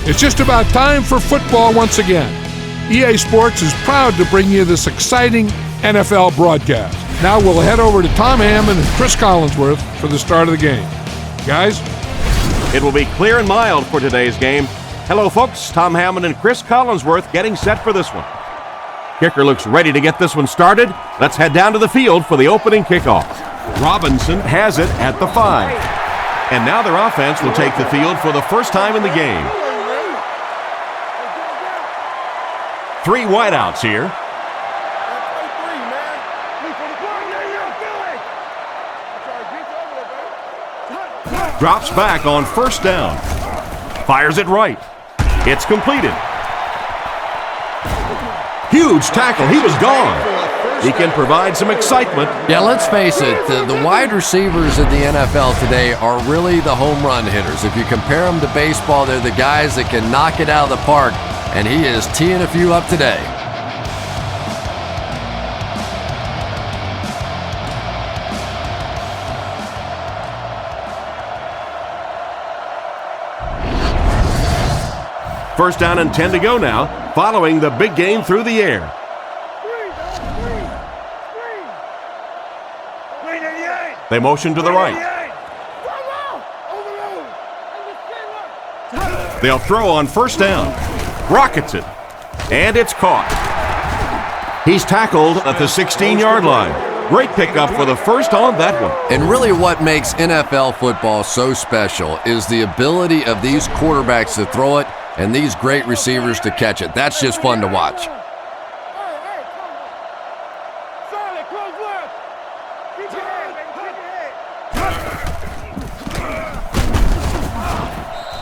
It's just about time for football once again. EA Sports is proud to bring you this exciting NFL broadcast. Now we'll head over to Tom Hammond and Chris Collinsworth for the start of the game. Guys? It will be clear and mild for today's game. Hello, folks. Tom Hammond and Chris Collinsworth getting set for this one. Kicker looks ready to get this one started. Let's head down to the field for the opening kickoff. Robinson has it at the 5. And now their offense will take the field for the first time in the game. 3 wideouts here. Drops back on first down. Fires it right. It's completed. Huge tackle. He was gone. He can provide some excitement. Yeah, let's face it, the wide receivers in the NFL today are really the home run hitters. If you compare them to baseball, they're the guys that can knock it out of the park, and he is teeing a few up today. First down and 10 to go now, following the big game through the air. They motion to the right. They'll throw on first down. Rockets it. And it's caught. He's tackled at the 16-yard line. Great pickup for the first on that one. And really what makes NFL football so special is the ability of these quarterbacks to throw it and these great receivers to catch it. That's just fun to watch.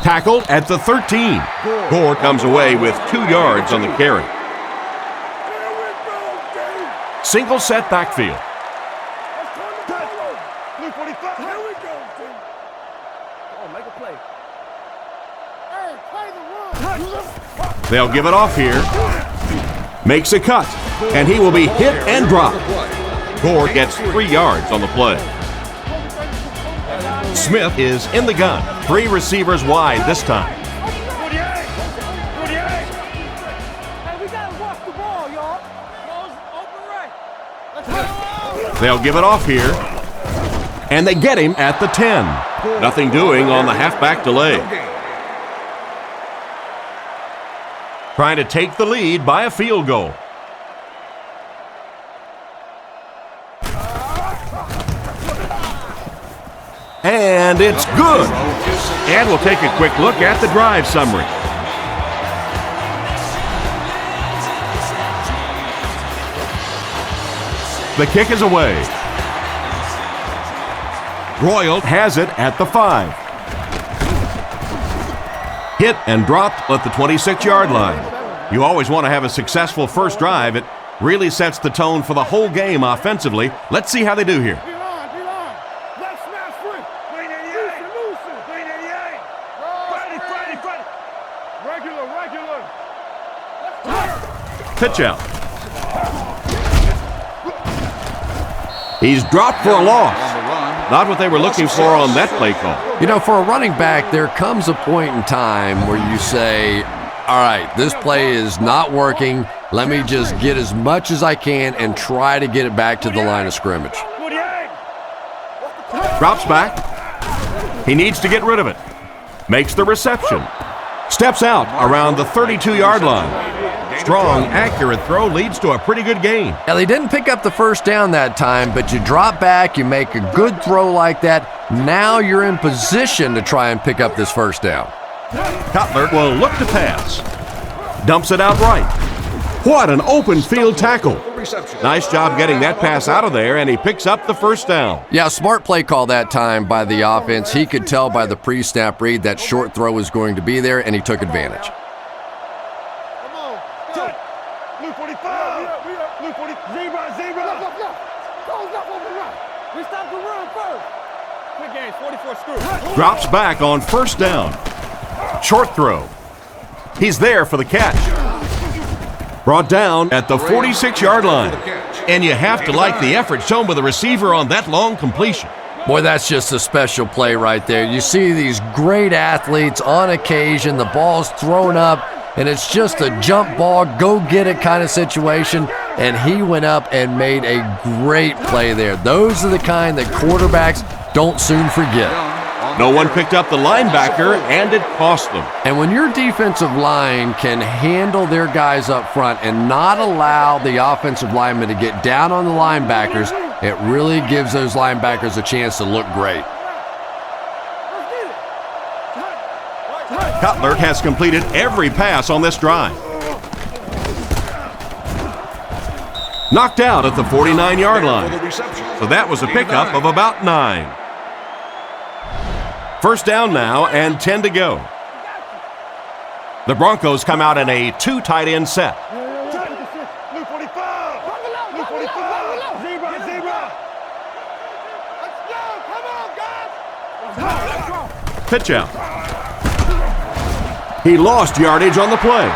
Tackled at the 13. Gore comes away with 2 yards on the carry. Single set backfield. They'll give it off here. Makes a cut, and he will be hit and dropped. Gore gets 3 yards on the play. Smith is in the gun. 3 receivers wide this time. They'll give it off here. And they get him at the 10. Nothing doing on the halfback delay. Trying to take the lead by a field goal. And it's good. And we'll take a quick look at the drive summary. The kick is away. Royal has it at the 5. Hit and dropped at the 26-yard line. You always want to have a successful first drive. It really sets the tone for the whole game offensively. Let's see how they do here. Pitch out. He's dropped for a loss. Not what they were looking for on that play call. You know, for a running back, there comes a point in time where you say, all right, this play is not working. Let me just get as much as I can and try to get it back to the line of scrimmage. Drops back. He needs to get rid of it. Makes the reception. Steps out around the 32-yard line. Strong, accurate throw leads to a pretty good gain. Now, they didn't pick up the first down that time, but you drop back, you make a good throw like that. Now you're in position to try and pick up this first down. Cutler will look to pass. Dumps it out right. What an open field tackle. Nice job getting that pass out of there, and he picks up the first down. Yeah, smart play call that time by the offense. He could tell by the pre-snap read that short throw was going to be there, and he took advantage. Drops back on first down. Short throw. He's there for the catch. Brought down at the 46-yard line. And you have to like the effort shown by the receiver on that long completion. Boy, that's just a special play right there. You see these great athletes on occasion, the ball's thrown up, and it's just a jump ball, go get it kind of situation, and he went up and made a great play there. Those are the kind that quarterbacks don't soon forget. No one picked up the linebacker, and it cost them. And when your defensive line can handle their guys up front and not allow the offensive linemen to get down on the linebackers, it really gives those linebackers a chance to look great. Cutler has completed every pass on this drive. Knocked out at the 49-yard line. So that was a pickup of about 9. First down now and 10 to go. The Broncos come out in a 2 tight end set. Pitch out. He lost yardage on the play.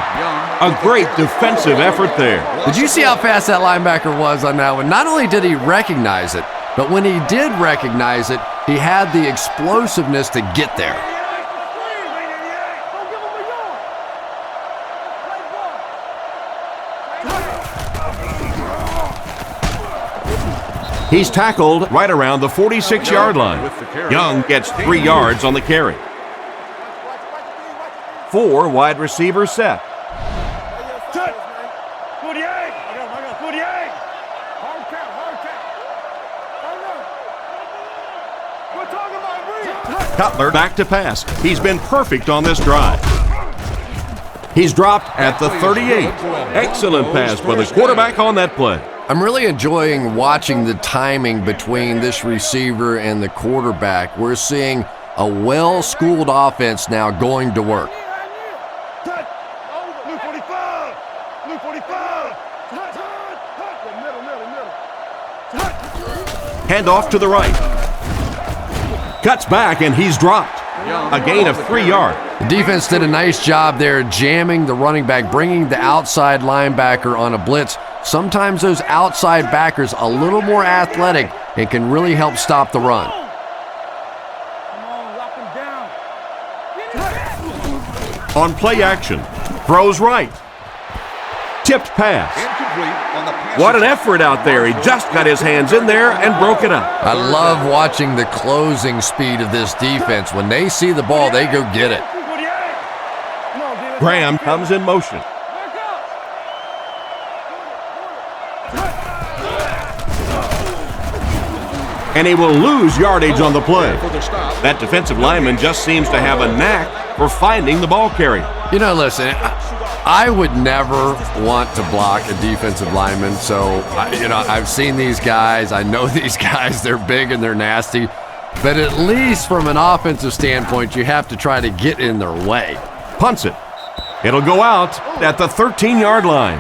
A great defensive effort there. Did you see how fast that linebacker was on that one? Not only did he recognize it, but when he did recognize it, he had the explosiveness to get there. He's tackled right around the 46-yard line. Young gets 3 yards on the carry. 4 wide receiver set. Cutler back to pass. He's been perfect on this drive. He's dropped at the 38. Excellent pass by the quarterback on that play. I'm really enjoying watching the timing between this receiver and the quarterback. We're seeing a well-schooled offense now going to work. Hand off to the right. Cuts back and he's dropped. A gain of 3 yards. The defense did a nice job there jamming the running back, bringing the outside linebacker on a blitz. Sometimes those outside backers a little more athletic and can really help stop the run. On play action, throws right. Tipped pass. What an effort out there. He just got his hands in there and broke it up. I love watching the closing speed of this defense. When they see the ball, they go get it. Graham comes in motion. And he will lose yardage on the play. That defensive lineman just seems to have a knack for finding the ball carrier. You know, listen, I would never want to block a defensive lineman. So, I've seen these guys. I know these guys. They're big and they're nasty. But at least from an offensive standpoint, you have to try to get in their way. Punts it. It'll go out at the 13-yard line.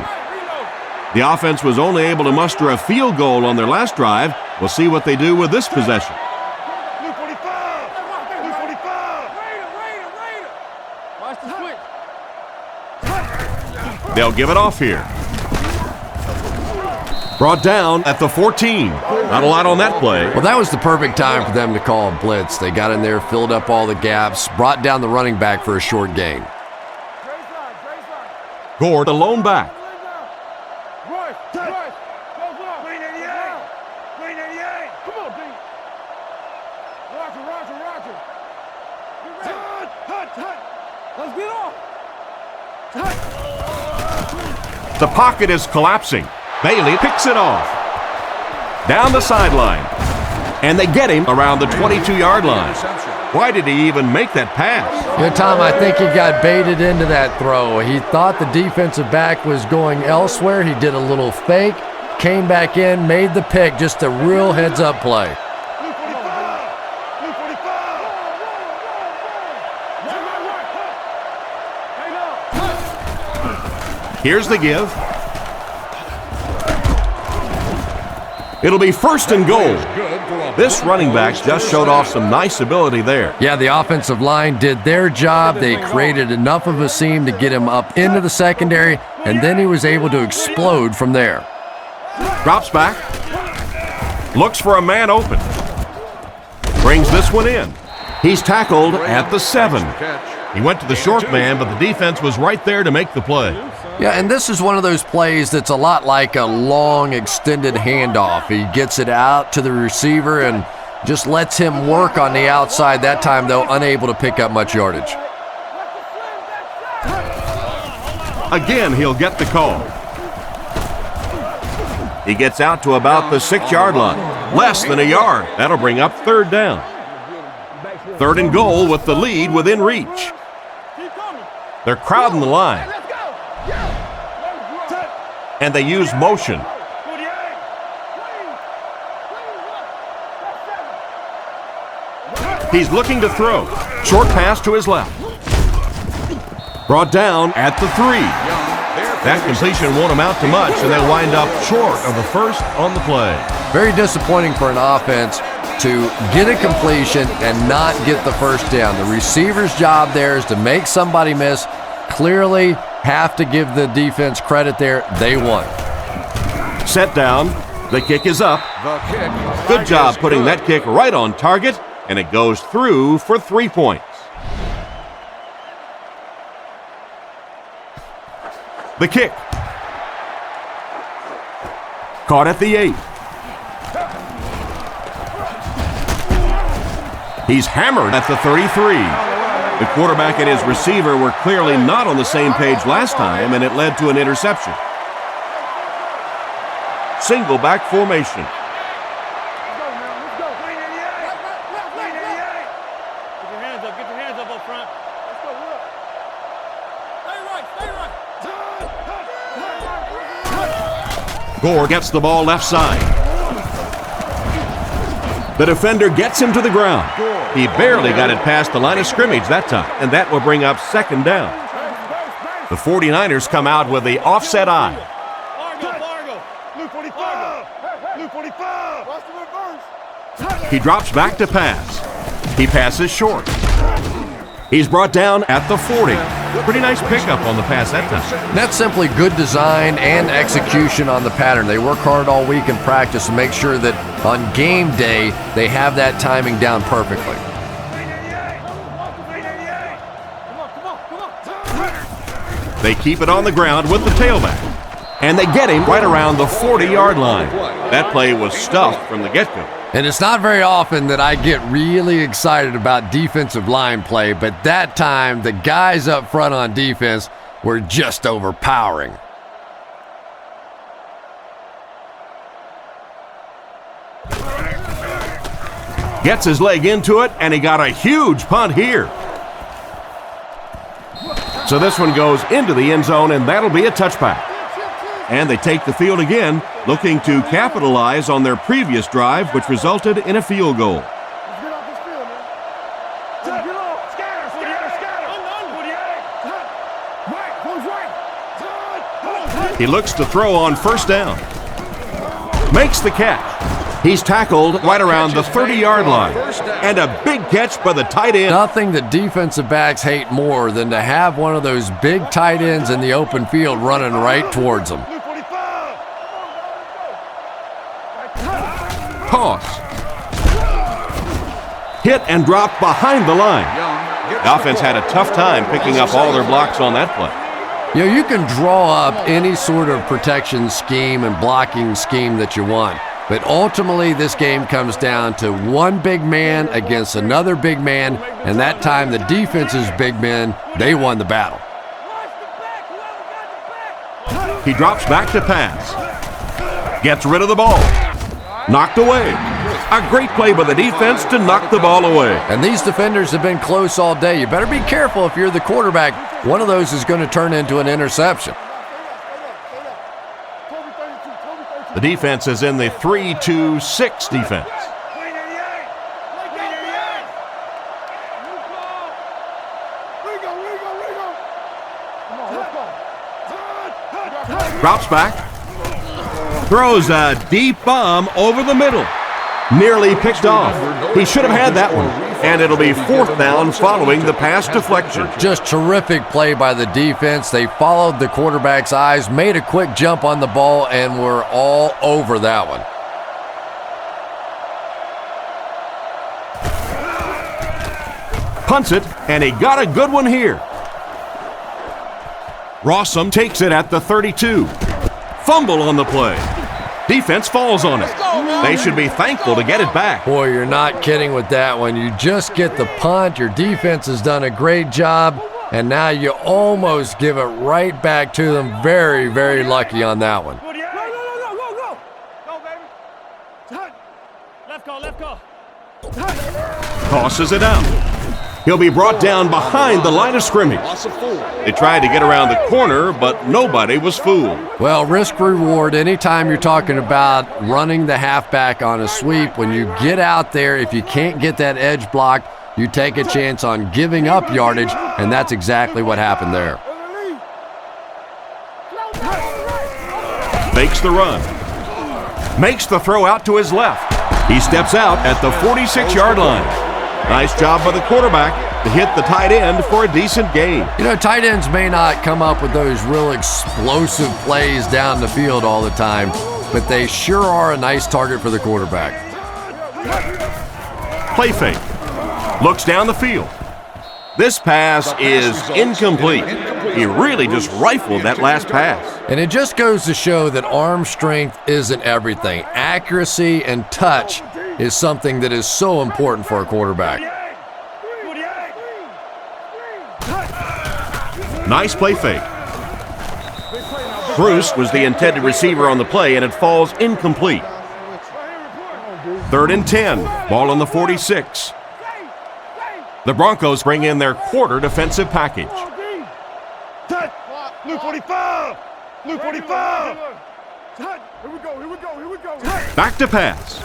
The offense was only able to muster a field goal on their last drive. We'll see what they do with this possession. They'll give it off here. Brought down at the 14. Not a lot on that play. Well, that was the perfect time for them to call a blitz. They got in there, filled up all the gaps, brought down the running back for a short gain. Gore, the lone back. The pocket is collapsing. Bailey picks it off. Down the sideline. And they get him around the 22-yard line. Why did he even make that pass? Tom, I think he got baited into that throw. He thought the defensive back was going elsewhere. He did a little fake, came back in, made the pick. Just a real heads-up play. Here's the give. It'll be first and goal. This running back just showed off some nice ability there. Yeah, the offensive line did their job. They created enough of a seam to get him up into the secondary, and then he was able to explode from there. Drops back. Looks for a man open. brings this one in. He's tackled at the 7. He went to the short man, but the defense was right there to make the play. Yeah, and this is one of those plays that's a lot like a long, extended handoff. He gets it out to the receiver and just lets him work on the outside. That time, though, unable to pick up much yardage. Again, he'll get the call. He gets out to about the 6-yard line. Less than a yard. That'll bring up 3rd down. 3rd and goal with the lead within reach. They're crowding the line. And they use motion. He's looking to throw. Short pass to his left. Brought down at the 3. That completion won't amount to much, and they'll wind up short of the first on the play. Very disappointing for an offense to get a completion and not get the first down. The receiver's job there is to make somebody miss. Clearly have to give the defense credit there. They won. Set down. The kick is up. Good job putting that kick right on target, and it goes through for 3 points. The kick. Caught at the 8. He's hammered at the 33. The quarterback and his receiver were clearly not on the same page last time, and it led to an interception. Single back formation. Gore gets the ball left side. The defender gets him to the ground. He barely got it past the line of scrimmage that time, and that will bring up 2nd down. The 49ers come out with the offset eye. He drops back to pass. He passes short. He's brought down at the 40. Pretty nice pickup on the pass that time. That's simply good design and execution on the pattern. They work hard all week in practice to make sure that on game day they have that timing down perfectly. They keep it on the ground with the tailback. And they get him right around the 40-yard line. That play was stuffed from the get-go. And it's not very often that I get really excited about defensive line play, but that time the guys up front on defense were just overpowering. Gets his leg into it, and he got a huge punt here. So this one goes into the end zone, and that'll be a touchback. And they take the field again, looking to capitalize on their previous drive, which resulted in a field goal. He looks to throw on 1st down. Makes the catch. He's tackled right around the 30-yard line. And a big catch by the tight end. Nothing the defensive backs hate more than to have one of those big tight ends in the open field running right towards them. Toss. Hit and dropped behind the line. The offense had a tough time picking up all their blocks on that play. You know, you can draw up any sort of protection scheme and blocking scheme that you want, but ultimately this game comes down to one big man against another big man, and that time the defense's big men, they won the battle. He drops back to pass. Gets rid of the ball. Knocked away. A great play by the defense to knock the ball away. And these defenders have been close all day. You better be careful if you're the quarterback. One of those is going to turn into an interception. The defense is in the 3-2-6 defense. Drops back. Throws a deep bomb over the middle. Nearly picked off. He should have had that one. And it'll be 4th down following the pass deflection. Just terrific play by the defense. They followed the quarterback's eyes, made a quick jump on the ball, and were all over that one. punts it, and he got a good one here. Rossum takes it at the 32. Fumble on the play. Defense falls on it. They should be thankful to get it back. Boy, you're not kidding with that one. You just get the punt. Your defense has done a great job, and now you almost give it right back to them. Very, very lucky on that one. Tosses it out. He'll be brought down behind the line of scrimmage. They tried to get around the corner, but nobody was fooled. Well, risk reward, anytime you're talking about running the halfback on a sweep, when you get out there, if you can't get that edge block, you take a chance on giving up yardage, and that's exactly what happened there. Fakes the run. Makes the throw out to his left. He steps out at the 46-yard line. Nice job by the quarterback to hit the tight end for a decent gain. You know, tight ends may not come up with those real explosive plays down the field all the time, but they sure are a nice target for the quarterback. Play fake. Looks down the field. This pass is incomplete. He really just rifled that last pass. And it just goes to show that arm strength isn't everything. Accuracy and touch is something that is so important for a quarterback. Nice play fake. Bruce was the intended receiver on the play, and it falls incomplete. 3rd and 10. Ball on the 46. The Broncos bring in their quarter defensive package. Blue 45! Blue 45! Here we go. Back to pass.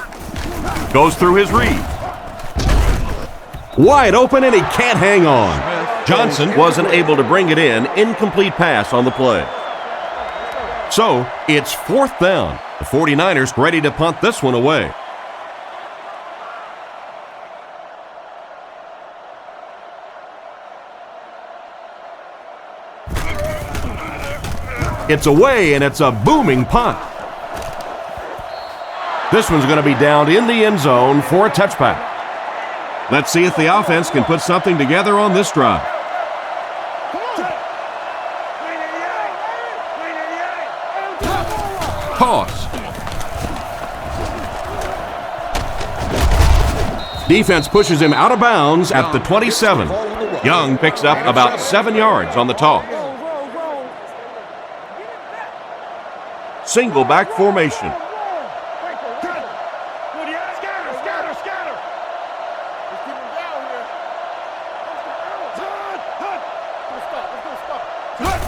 Goes through his read. Wide open, and he can't hang on. Johnson wasn't able to bring it in. Incomplete pass on the play. So, it's 4th down. The 49ers ready to punt this one away. It's away, and it's a booming punt. This one's going to be down in the end zone for a touchback. Let's see if the offense can put something together on this drive. Pause. Defense pushes him out of bounds at the 27. Young picks up about 7 yards on the toss. Single back formation.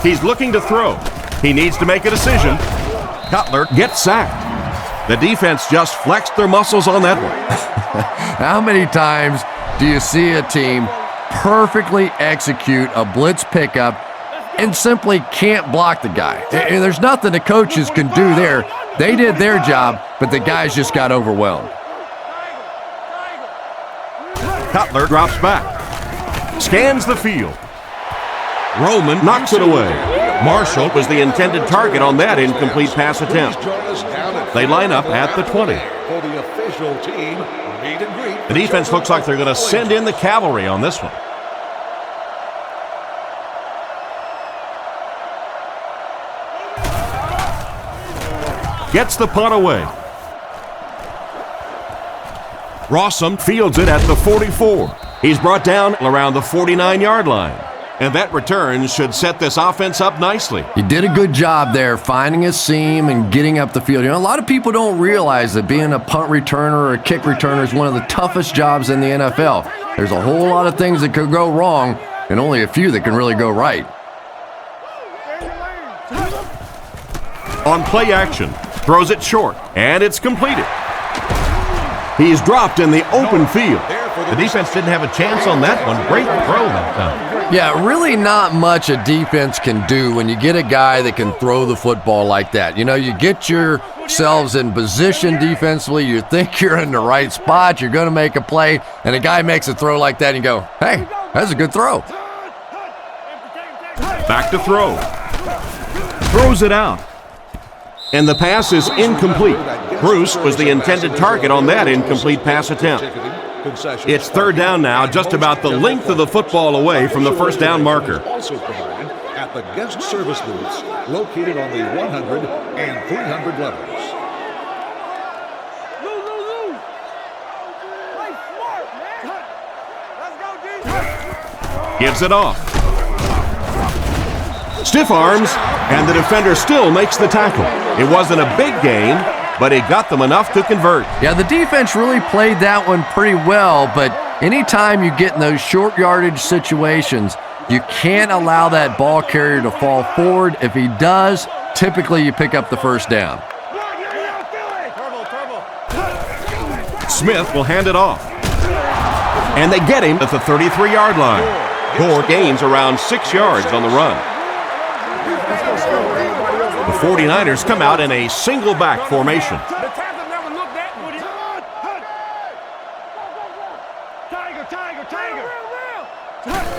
He's looking to throw. He needs to make a decision. Cutler gets sacked. The defense just flexed their muscles on that one. How many times do you see a team perfectly execute a blitz pickup and simply can't block the guy? And there's nothing the coaches can do there. They did their job, but the guys just got overwhelmed. Cutler drops back. Scans the field. Roman knocks it away. Marshall was the intended target on that incomplete pass attempt. They line up at the 20. The defense looks like they're going to send in the cavalry on this one. Gets the punt away. Rossum fields it at the 44. He's brought down around the 49-yard line. And that return should set this offense up nicely. He did a good job there, finding a seam and getting up the field. You know, a lot of people don't realize that being a punt returner or a kick returner is one of the toughest jobs in the NFL. There's a whole lot of things that could go wrong, and only a few that can really go right. On play action, throws it short, and it's completed. He's dropped in the open field. The defense didn't have a chance on that one. Great throw that time. Yeah, really not much a defense can do when you get a guy that can throw the football like that. You know, you get yourselves in position defensively, you think you're in the right spot, you're going to make a play, and a guy makes a throw like that and you go, hey, that's a good throw. Back to throw. Throws it out. And the pass is incomplete. Bruce was the intended target on that incomplete pass attempt. concessions. It's third down now, just about the length of the football away from the first down marker. Also provided at the guest service booths located on the 100 and 300 levels. Gives it off. Stiff arms, and the defender still makes the tackle. It wasn't a big gain, but it got them enough to convert. Yeah, the defense really played that one pretty well, but anytime you get in those short yardage situations, you can't allow that ball carrier to fall forward. If he does, typically you pick up the first down. Smith will hand it off. And they get him at the 33-yard line. Gore gains around 6 yards on the run. The 49ers come out in a single back formation.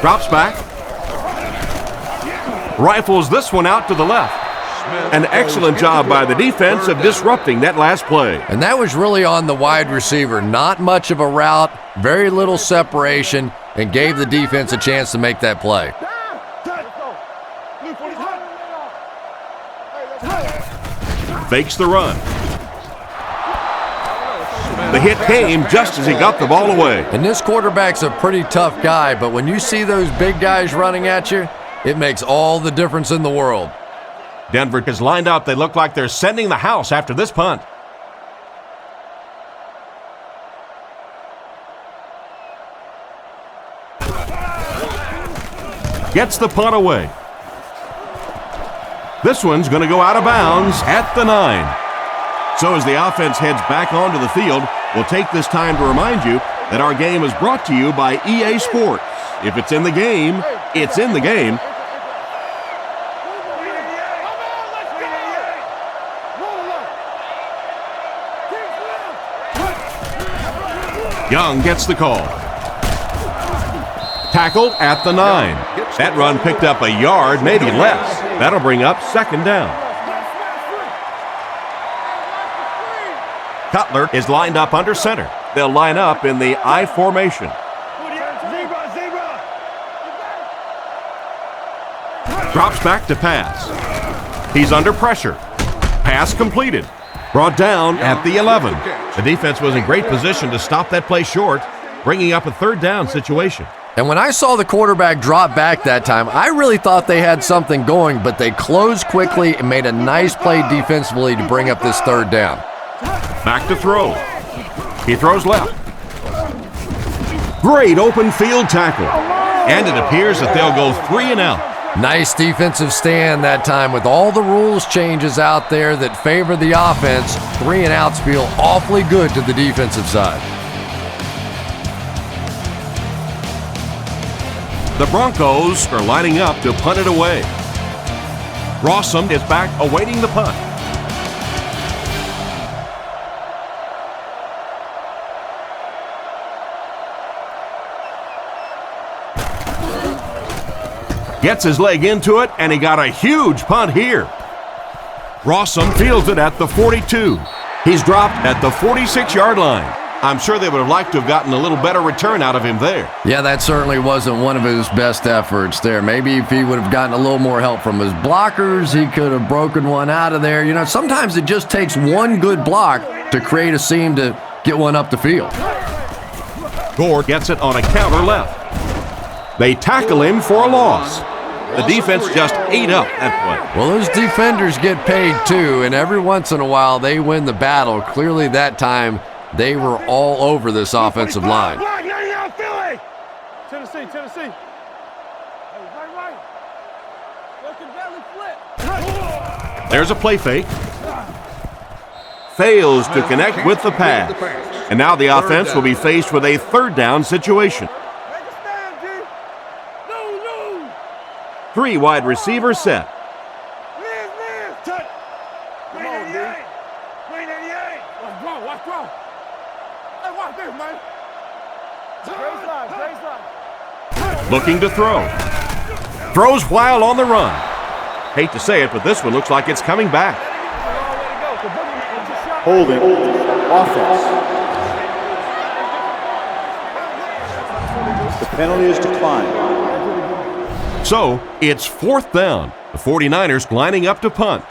Drops back. Rifles this one out to the left. An excellent job by the defense of disrupting that last play. And that was really on the wide receiver. Not much of a route, very little separation, and gave the defense a chance to make that play. Fakes the run. The hit came just as he got the ball away. And this quarterback's a pretty tough guy, but when you see those big guys running at you, it makes all the difference in the world. Denver is lined up. They look like they're sending the house after this punt. Gets the punt away. This one's going to go out of bounds at the 9. So as the offense heads back onto the field, we'll take this time to remind you that our game is brought to you by EA Sports. If it's in the game, it's in the game. Young gets the call. Tackled at the 9. That run picked up a yard, maybe less. That'll bring up second down. Cutler is lined up under center. They'll line up in the I formation. Drops back to pass. He's under pressure. Pass completed. Brought down at the 11. The defense was in great position to stop that play short, bringing up a third down situation. And when I saw the quarterback drop back that time, I really thought they had something going, but they closed quickly and made a nice play defensively to bring up this third down. Back to throw. He throws left. Great open field tackle. And it appears that they'll go 3 and out. Nice defensive stand that time with all the rules changes out there that favor the offense. 3 and outs feel awfully good to the defensive side. The Broncos are lining up to punt it away. Rossum is back awaiting the punt. Gets his leg into it, and he got a huge punt here. Rossum fields it at the 42. He's dropped at the 46-yard line. I'm sure they would have liked to have gotten a little better return out of him there. Yeah, that certainly wasn't one of his best efforts there. Maybe if he would have gotten a little more help from his blockers, he could have broken one out of there. You know, sometimes it just takes one good block to create a seam to get one up the field. Gore gets it on a counter left. They tackle him for a loss. The defense just ate up that play. Well, those defenders get paid too, and every once in a while they win the battle. Clearly that time they were all over this offensive line. Tennessee. There's a play fake. Fails to connect with the pass. And now the offense will be faced with a third down situation. 3 wide receiver set. Looking to throw. Throws while on the run. Hate to say it, but this one looks like it's coming back. Holding offense. Penalty is declined. So it's 4th down. The 49ers lining up to punt.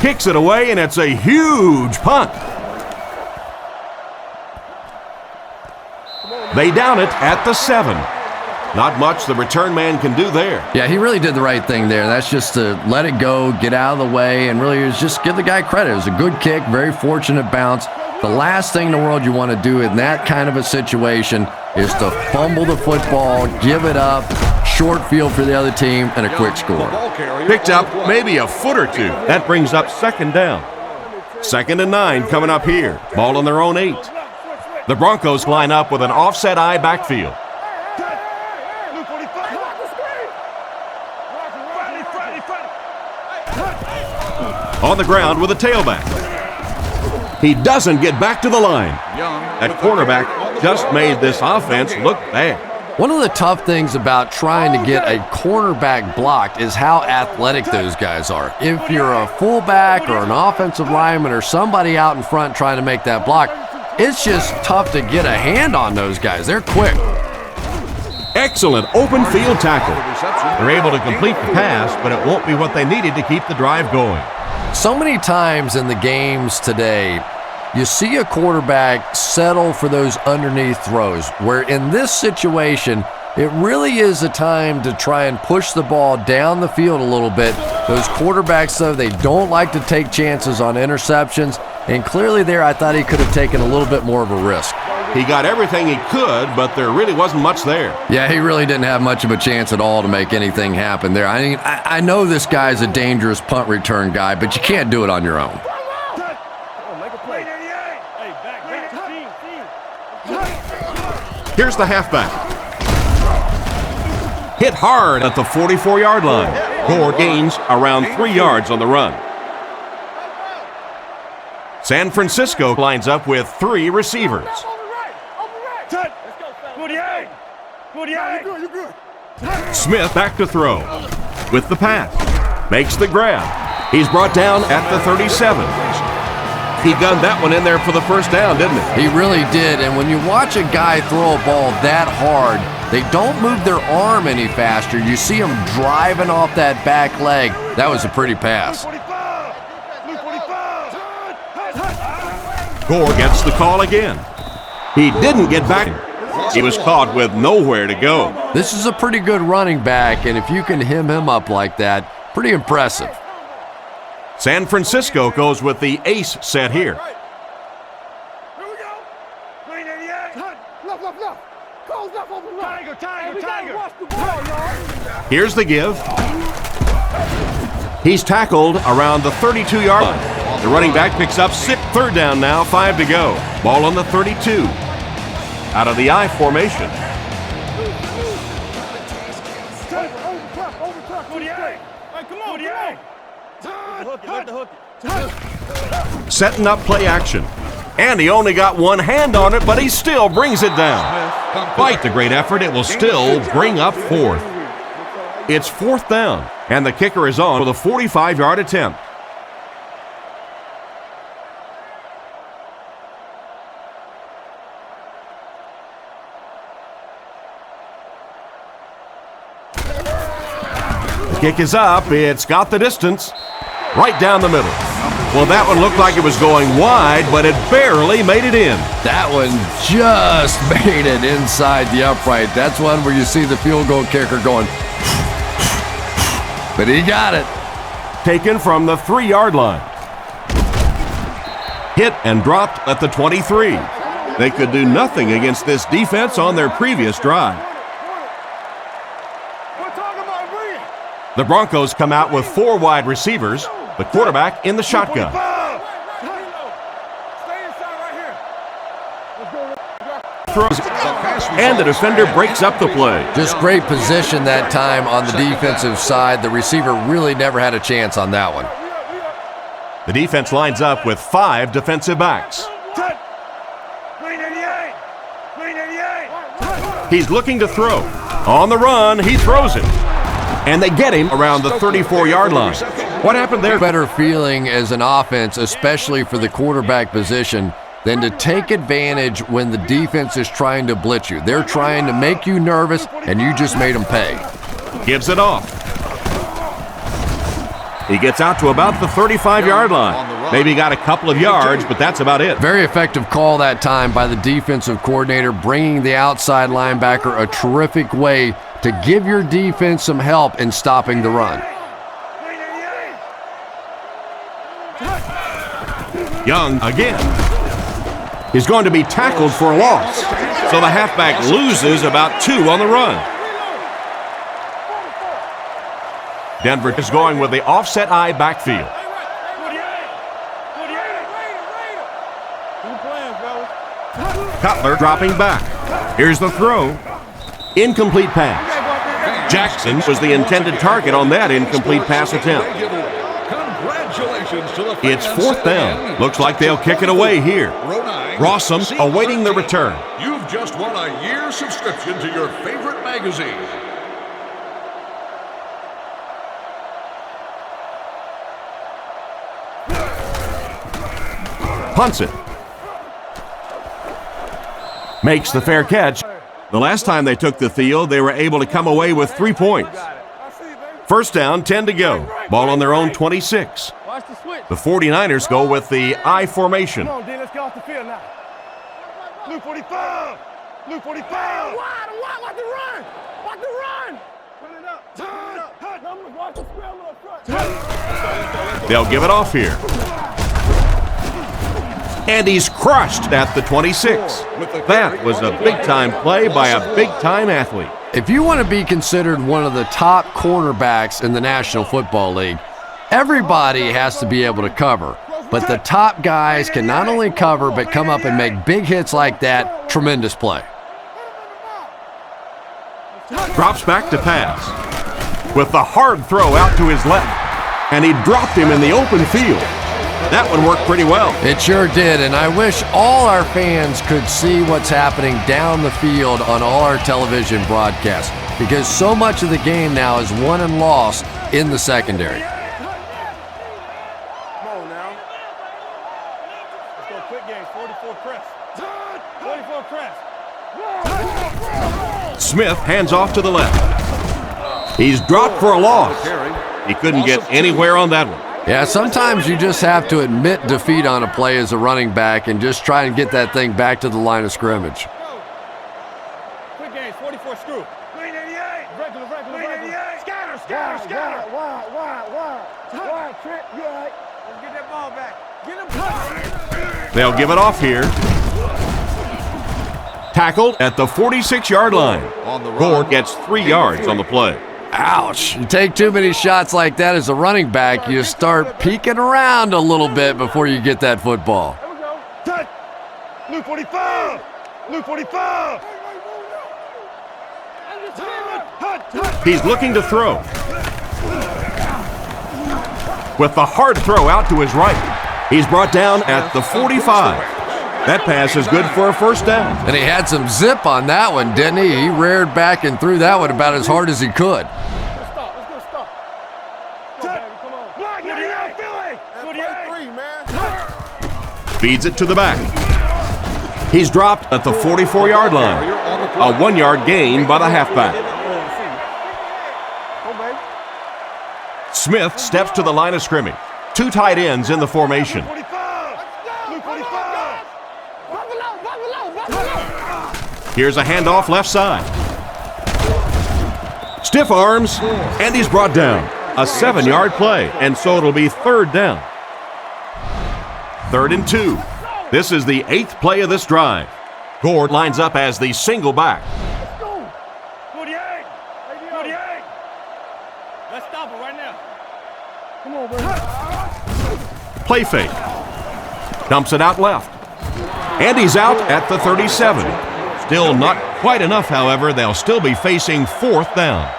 Kicks it away, and it's a huge punt. They down it at the 7. Not much the return man can do there. Yeah, he really did the right thing there. That's just to let it go, get out of the way, and really just give the guy credit. It was a good kick, very fortunate bounce. The last thing in the world you want to do in that kind of a situation is to fumble the football, give it up, short field for the other team, and a quick score. Picked up maybe a foot or two. That brings up 2nd down. 2nd and 9 coming up here. Ball on their own 8. The Broncos line up with an offset eye backfield. On the ground with a tailback. He doesn't get back to the line. That cornerback just made this offense look bad. One of the tough things about trying to get a cornerback blocked is how athletic those guys are. If you're a fullback or an offensive lineman or somebody out in front trying to make that block, it's just tough to get a hand on those guys. They're quick. Excellent open field tackle. They're able to complete the pass, but it won't be what they needed to keep the drive going. So many times in the games today, you see a quarterback settle for those underneath throws, where in this situation, it really is a time to try and push the ball down the field a little bit. Those quarterbacks, though, they don't like to take chances on interceptions, and clearly there I thought he could have taken a little bit more of a risk. He got everything he could, but there really wasn't much there. Yeah, he really didn't have much of a chance at all to make anything happen there. I mean, I know this guy's a dangerous punt return guy, but you can't do it on your own. Here's the halfback. Hit hard at the 44-yard line. Gore gains around 3 yards on the run. San Francisco lines up with 3 receivers. Smith back to throw with the pass. Makes the grab. He's brought down at the 37. He gunned that one in there for the first down, didn't he? He really did, and when you watch a guy throw a ball that hard, they don't move their arm any faster. You see him driving off that back leg. That was a pretty pass. Gore gets the call again. He didn't get back. He was caught with nowhere to go. This is a pretty good running back, and if you can hem him up like that, pretty impressive. San Francisco goes with the ace set here. Here we go. 388. Left. Close left over right. Tiger. Watch the ball, y'all. Here's the give. He's tackled around the 32-yard line. The running back picks up 3rd down now, 5 to go. Ball on the 32. Out of the I formation. Setting up play action. And he only got one hand on it, but he still brings it down. Despite the great effort, it will still bring up 4th. It's 4th down, and the kicker is on with a 45-yard attempt. The kick is up. It's got the distance. Right down the middle. Well, that one looked like it was going wide, but it barely made it in. That one just made it inside the upright. That's one where you see the field goal kicker going, but he got it. Taken from the 3-yard line. Hit and dropped at the 23. They could do nothing against this defense on their previous drive. The Broncos come out with 4 wide receivers, the quarterback in the shotgun. Throws, and the defender breaks up the play. Just great position that time on the defensive side. The receiver really never had a chance on that one. The defense lines up with 5 defensive backs. He's looking to throw. On the run, he throws it. And they get him around the 34-yard line. What happened there? Better feeling as an offense, especially for the quarterback position, than to take advantage when the defense is trying to blitz you. They're trying to make you nervous, and you just made them pay. Gives it off. He gets out to about the 35-yard line. Maybe got a couple of yards, but that's about it. Very effective call that time by the defensive coordinator, bringing the outside linebacker a terrific way to give your defense some help in stopping the run. Young again. He's going to be tackled for a loss. So the halfback loses about 2 on the run. Denver is going with the offset eye backfield. Cutler dropping back. Here's the throw. Incomplete pass. Jackson was the intended target on that incomplete pass attempt. It's 4th down. Looks like they'll kick it away here. Rossum awaiting the return. You've just won a year's subscription to your favorite magazine. Punts it. Makes the fair catch. The last time they took the field, they were able to come away with 3 points. First down, 10 to go. Ball on their own 26. The 49ers go with the I formation. Come on, D, let's get off the field now. Blue 45! Blue 45! Wide, watch the run! Watch the run! Run it up! Turn it up! Watch the scramble up front! They'll give it off here. And he's crushed at the 26. That was a big-time play by a big-time athlete. If you want to be considered one of the top cornerbacks in the National Football League, everybody has to be able to cover. But the top guys can not only cover, but come up and make big hits like that. Tremendous play. Drops back to pass. With the hard throw out to his left. And he dropped him in the open field. That one worked pretty well. It sure did, and I wish all our fans could see what's happening down the field on all our television broadcasts, because so much of the game now is won and lost in the secondary. Come on now. Let's go quick game. 44 press. 44 press. Smith hands off to the left. He's dropped for a loss. He couldn't get anywhere on that one. Yeah, sometimes you just have to admit defeat on a play as a running back and just try and get that thing back to the line of scrimmage. Quick game, 44 screw. Green 88. Regular. Green 88. Scatter. Wide, Trent. You all right? Let's get that ball back. Get him. They'll give it off here. Tackled at the 46-yard line. Gore gets 3 yards on the play. Ouch. You take too many shots like that as a running back, you start peeking around a little bit before you get that football. There we go. Touch. Blue 45. Blue 45. He's looking to throw. With the hard throw out to his right. He's brought down at the 45. That pass is good for a first down. And he had some zip on that one, didn't he? He reared back and threw that one about as hard as he could. Let's go stop. Come on. Block, get it out, Philly. 43, man. Feeds it to the back. He's dropped at the 44-yard line. A 1-yard gain by the halfback. Smith steps to the line of scrimmage. 2 tight ends in the formation. Here's a handoff left side. Stiff arms, and he's brought down. A 7-yard play, and so it'll be 3rd down. 3rd and 2. This is the 8th play of this drive. Gore lines up as the single back. Let's go. 48. Let's stop it right now. Come on, bro. Play fake. Dumps it out left. And he's out at the 37. Still not quite enough, however. They'll still be facing 4th down.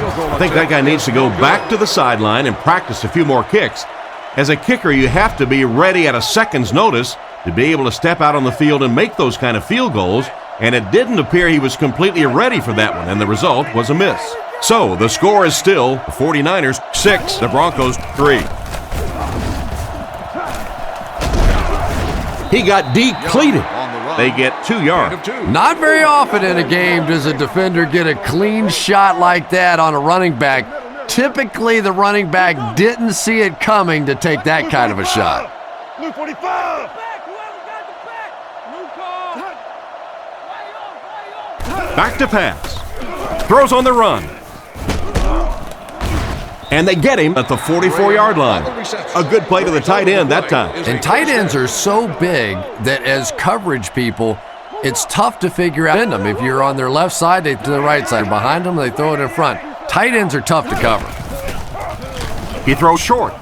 I think that guy needs to go back to the sideline and practice a few more kicks. As a kicker, you have to be ready at a second's notice to be able to step out on the field and make those kind of field goals, and it didn't appear he was completely ready for that one, and the result was a miss. So the score is still the 49ers 6, the Broncos 3. He got depleted. They get 2 yards. Not very often in a game does a defender get a clean shot like that on a running back. Typically, the running back didn't see it coming to take that kind of a shot. Luke 45. Back to pass. Throws on the run. And they get him at the 44-yard line. A good play to the tight end that time. And tight ends are so big that as coverage people, it's tough to figure out them. If you're on their left side, they to the right side. Behind them, they throw it in front. Tight ends are tough to cover. He throws short,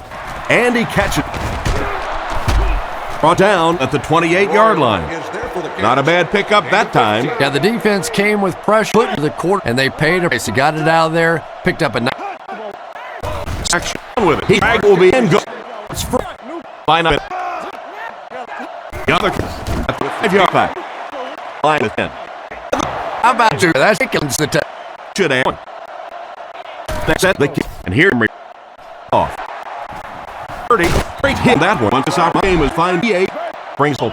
and he catches it. Brought down at the 28-yard line. Not a bad pickup that time. Yeah, the defense came with pressure, put to the quarter, and they paid him. So got it out of there, picked up a nice action with it. He will be in. It's free. Line up. The other 5-yard back. Line of 10. How about you? That's the touch. Should have. Set the kick, and here off. 30. Great hit that one. This our game is fine. 8 brings home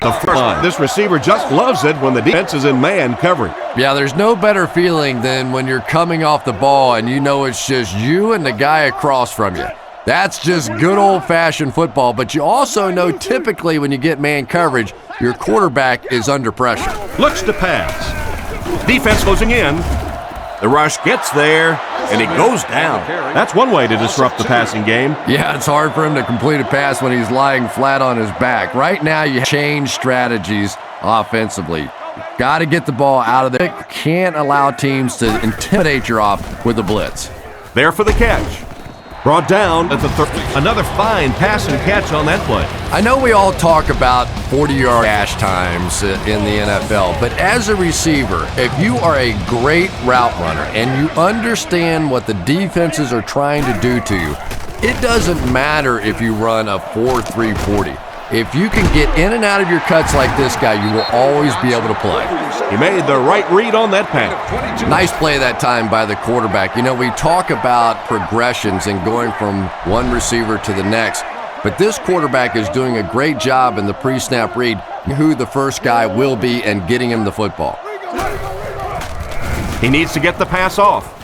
the first line. This receiver just loves it when the defense is in man covering. Yeah, there's no better feeling than when you're coming off the ball and you know it's just you and the guy across from you. That's just good old-fashioned football, but you also know typically when you get man coverage, your quarterback is under pressure. Looks to pass. Defense closing in. The rush gets there, and it goes down. That's one way to disrupt the passing game. Yeah, it's hard for him to complete a pass when he's lying flat on his back. Right now, you change strategies offensively. Got to get the ball out of there. Can't allow teams to intimidate your off with a blitz. There for the catch. Brought down at the another fine pass and catch on that play. I know we all talk about 40-yard dash times in the NFL, but as a receiver, if you are a great route runner and you understand what the defenses are trying to do to you, it doesn't matter if you run a 4.3 40. If you can get in and out of your cuts like this guy, you will always be able to play. He made the right read on that pass. Nice play that time by the quarterback. You know, we talk about progressions and going from one receiver to the next, but this quarterback is doing a great job in the pre-snap read who the first guy will be and getting him the football. He needs to get the pass off.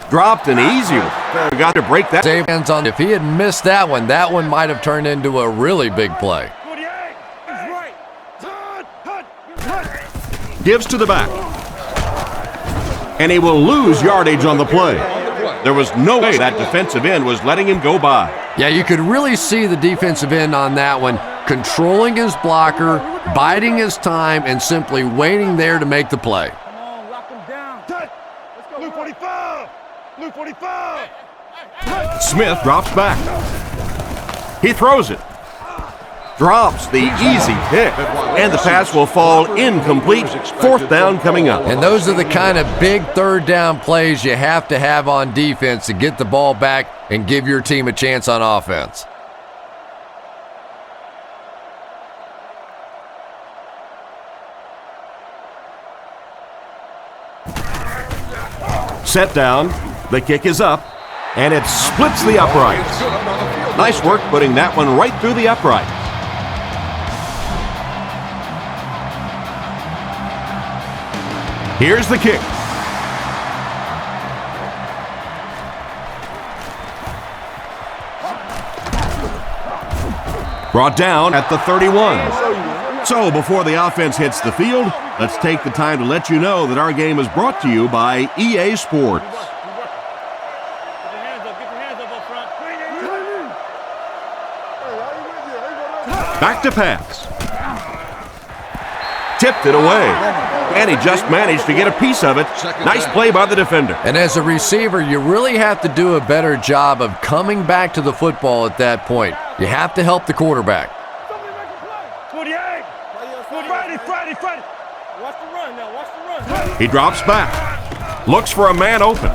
Dropped an easy one. Got to break that. Save hands on. If he had missed that one might have turned into a really big play. Gives to the back. And he will lose yardage on the play. There was no way that defensive end was letting him go by. Yeah, you could really see the defensive end on that one, controlling his blocker, biding his time, and simply waiting there to make the play. Come on, lock him down. Let's go. Luke 45. Luke 45. Smith drops back. He throws it. Drops the easy pick. And the pass will fall incomplete. Fourth down coming up. And those are the kind of big third down plays you have to have on defense to get the ball back and give your team a chance on offense. Set down. The kick is up. And it splits the uprights. Nice work putting that one right through the upright. Here's the kick. Brought down at the 31. So before the offense hits the field, let's take the time to let you know that our game is brought to you by EA Sports. Back to pass. Tipped it away. And he just managed to get a piece of it. Nice play by the defender. And as a receiver, you really have to do a better job of coming back to the football at that point. You have to help the quarterback. 48. Friday. Watch the run now. Watch the run. He drops back. Looks for a man open.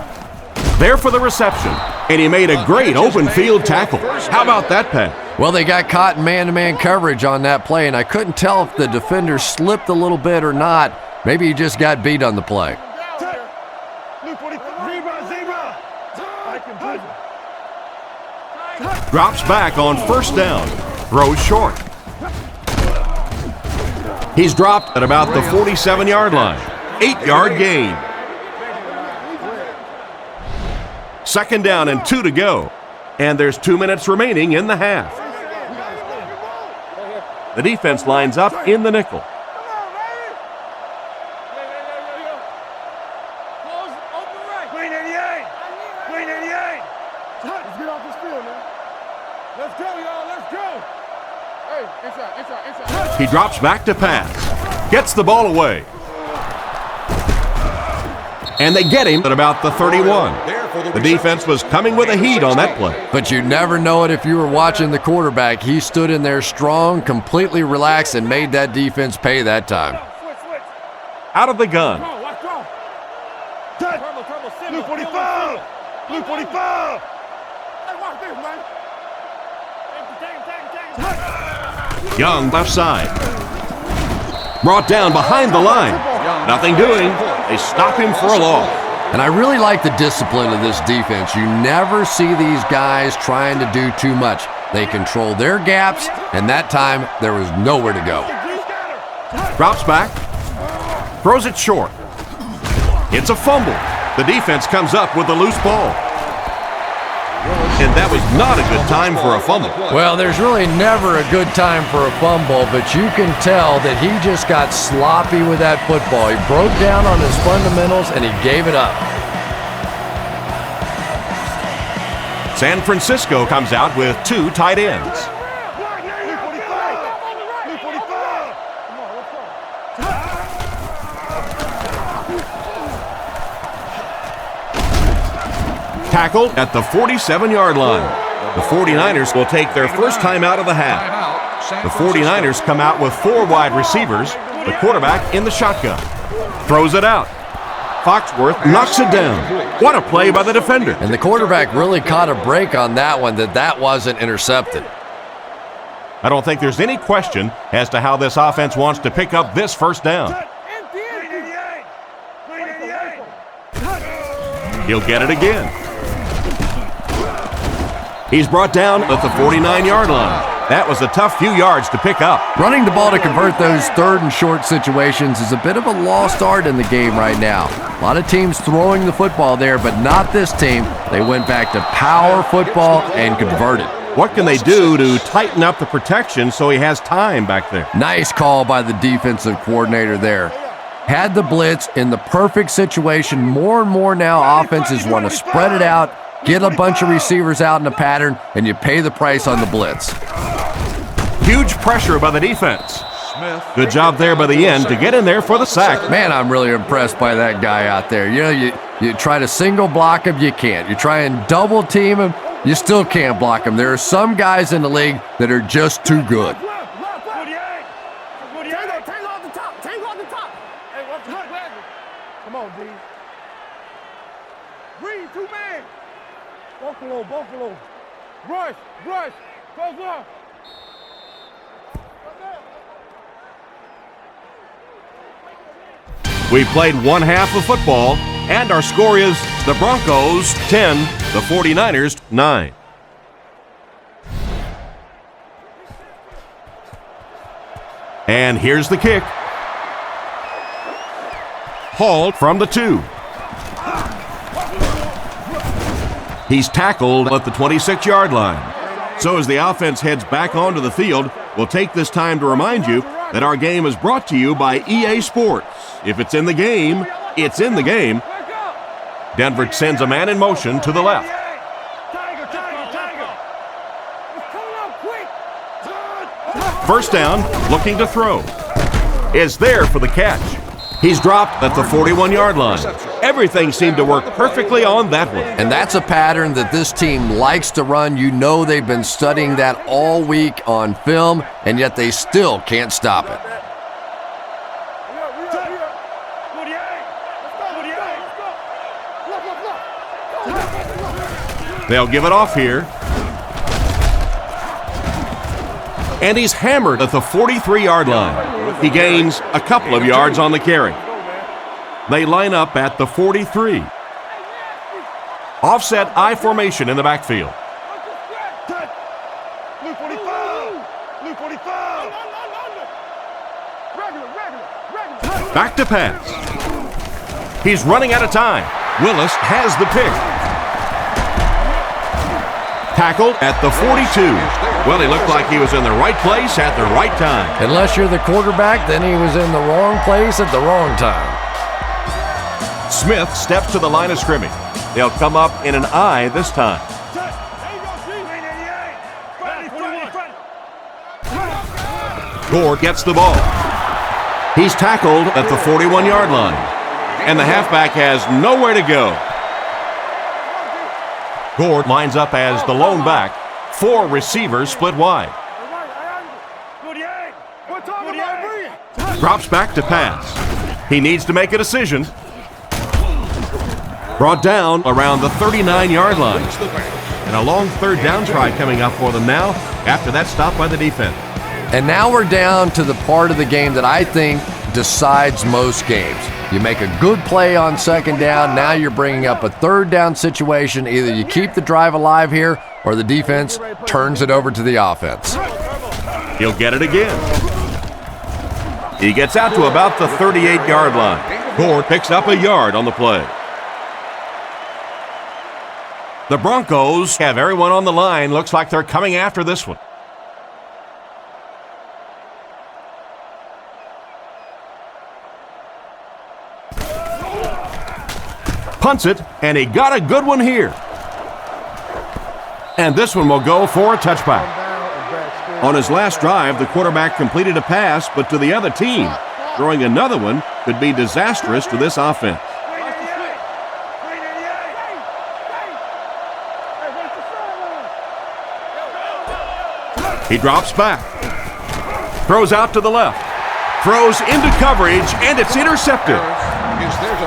There for the reception. And he made a great open field tackle. How about that pass? Well, they got caught in man-to-man coverage on that play, and I couldn't tell if the defender slipped a little bit or not. Maybe he just got beat on the play. Drops back on first down. Throws short. He's dropped at about the 47-yard line. 8-yard gain. Second down and 2 to go. And there's 2 minutes remaining in the half. The defense lines up in the nickel. He drops back to pass. Gets the ball away. And they get him at about the 31. The defense was coming with a heat on that play. But you never know it if you were watching the quarterback. He stood in there strong, completely relaxed, and made that defense pay that time. Out of the gun. Blue 45! Blue 45! Young left side. Brought down behind the line. Nothing doing. They stop him for a loss. And I really like the discipline of this defense. You never see these guys trying to do too much. They control their gaps, and that time there was nowhere to go. Drops back. Throws it short. It's a fumble. The defense comes up with a loose ball. And that was not a good time for a fumble. Well, there's really never a good time for a fumble, but you can tell that he just got sloppy with that football. He broke down on his fundamentals, and he gave it up. San Francisco comes out with 2 tight ends. Tackled at the 47-yard line. The 49ers will take their first time out of the half. The 49ers come out with 4 wide receivers, the quarterback in the shotgun. Throws it out. Foxworth knocks it down. What a play by the defender. And the quarterback really caught a break on that one, that wasn't intercepted. I don't think there's any question as to how this offense wants to pick up this first down. He'll get it again. He's brought down at the 49-yard line. That was a tough few yards to pick up. Running the ball to convert those third and short situations is a bit of a lost art in the game right now. A lot of teams throwing the football there, but not this team. They went back to power football and converted. What can they do to tighten up the protection so he has time back there? Nice call by the defensive coordinator there. Had the blitz in the perfect situation. More and more now offenses want to spread it out, get a bunch of receivers out in a pattern, and you pay the price on the blitz. Huge pressure by the defense. Good job there by the end to get in there for the sack. Man, I'm really impressed by that guy out there. You know, you try to single block him, you can't. You try and double team him, you still can't block him. There are some guys in the league that are just too good. Come on, D. Green, 2 man. Buffalo. Rush, goes up. We played one half of football, and our score is the Broncos 10, the 49ers 9. And here's the kick. Hauled from the 2. He's tackled at the 26-yard line. So as the offense heads back onto the field, we'll take this time to remind you that our game is brought to you by EA Sports. If it's in the game, it's in the game. Denver sends a man in motion to the left. First down, looking to throw. Is there for the catch. He's dropped at the 41-yard line. Everything seemed to work perfectly on that one. And that's a pattern that this team likes to run. You know they've been studying that all week on film, and yet they still can't stop it. They'll give it off here. And he's hammered at the 43-yard line. He gains a couple of yards on the carry. They line up at the 43. Offset I formation in the backfield. Back to pass. He's running out of time. Willis has the pick. Tackled at the 42. Well, he looked like he was in the right place at the right time. Unless you're the quarterback, then he was in the wrong place at the wrong time. Smith steps to the line of scrimmage. They'll come up in an I this time. Gore gets the ball. He's tackled at the 41-yard line. And the halfback has nowhere to go. Gore lines up as the lone back. 4 receivers split wide. Drops back to pass. He needs to make a decision. Brought down around the 39-yard line. And a long third down try coming up for them now after that stop by the defense. And now we're down to the part of the game that I think decides most games. You make a good play on second down, now you're bringing up a third down situation. Either you keep the drive alive here or the defense turns it over to the offense. He'll get it again. He gets out to about the 38-yard line. Gore picks up a yard on the play. The Broncos have everyone on the line. Looks like they're coming after this one. Punts it, and he got a good one here. And this one will go for a touchback. On his last drive, the quarterback completed a pass, but to the other team. Throwing another one could be disastrous to this offense. He drops back. Throws out to the left. Throws into coverage, and it's intercepted.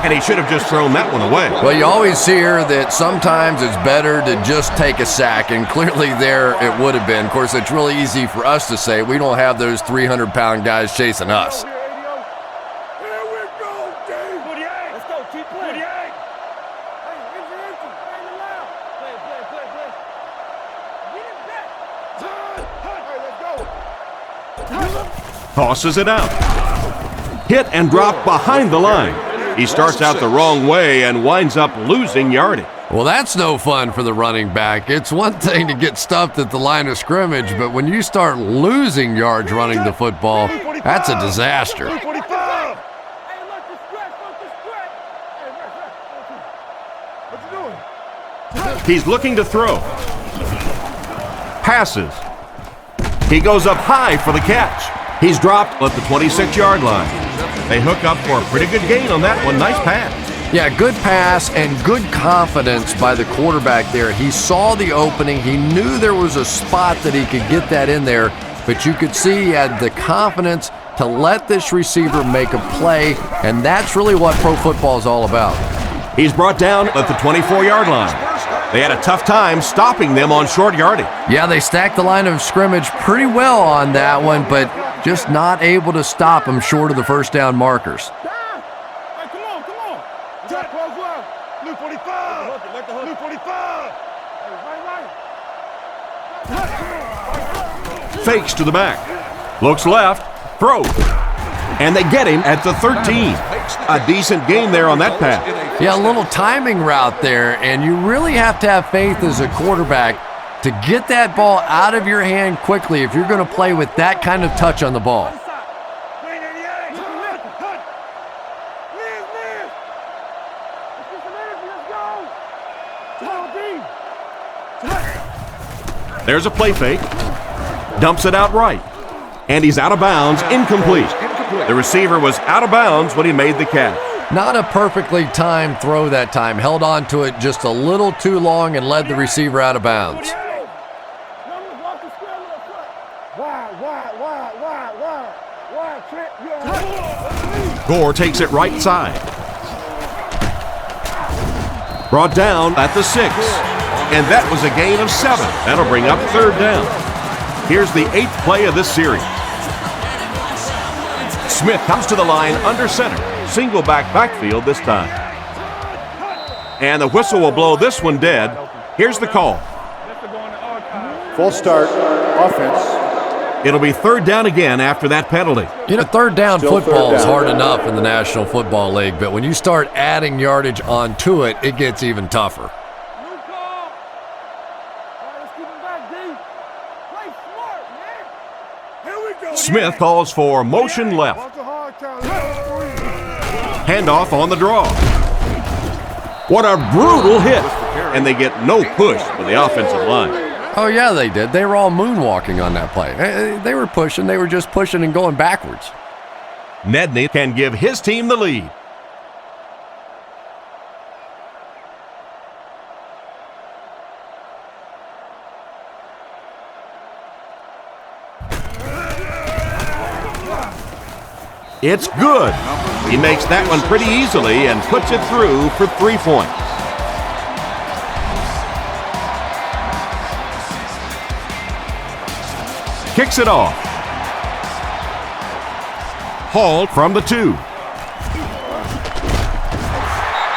And he should have just thrown that one away. Well, you always hear that sometimes it's better to just take a sack, and clearly there it would have been. Of course, it's really easy for us to say. We don't have those 300-pound guys chasing us. Tosses it out. Hit and drop behind the line. He starts out the wrong way and winds up losing yardage. Well, that's no fun for the running back. It's one thing to get stuffed at the line of scrimmage, but when you start losing yards running the football, that's a disaster. He's looking to throw. Passes. He goes up high for the catch. He's dropped at the 26-yard line. They hook up for a pretty good gain on that one. Nice pass. Yeah, good pass and good confidence by the quarterback there. He saw the opening. He knew there was a spot that he could get that in there, but you could see he had the confidence to let this receiver make a play, and that's really what pro football is all about. He's brought down at the 24-yard line. They had a tough time stopping them on short yardage. Yeah, they stacked the line of scrimmage pretty well on that one, but just not able to stop them short of the first down markers. Fakes to the back. Looks left. Throws. And they get him at the 13. A decent gain there on that pass. Yeah, a little timing route there, and you really have to have faith as a quarterback to get that ball out of your hand quickly if you're going to play with that kind of touch on the ball. There's a play fake. Dumps it out right. And he's out of bounds, incomplete. The receiver was out of bounds when he made the catch. Not a perfectly timed throw that time. Held on to it just a little too long and led the receiver out of bounds. Gore takes it right side. Brought down at the 6. And that was a gain of 7. That'll bring up third down. Here's the 8th play of this series. Smith comes to the line under center. Single backfield this time. And the whistle will blow this one dead. Here's the call. Full start, offense. It'll be third down again after that penalty. You know, third down Still football third is down. hard enough in the National Football League, but when you start adding yardage onto it, it gets even tougher. Smith calls for motion left. Handoff on the draw. What a brutal hit. And they get no push for the offensive line. Oh, yeah, they did. They were all moonwalking on that play. They were pushing. They were just pushing and going backwards. Nedney can give his team the lead. It's good. He makes that one pretty easily and puts it through for 3 points. Kicks it off. Hauled from the 2.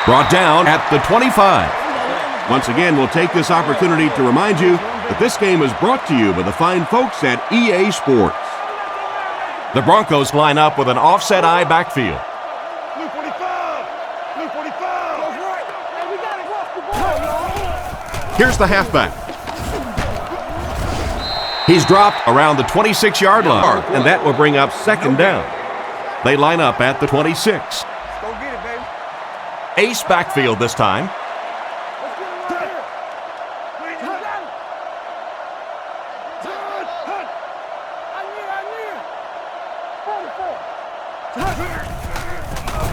Brought down at the 25. Once again, we'll take this opportunity to remind you that this game is brought to you by the fine folks at EA Sports. The Broncos line up with an offset eye backfield. Here's the halfback. He's dropped around the 26-yard line, and that will bring up second down. They line up at the 26. Ace backfield this time.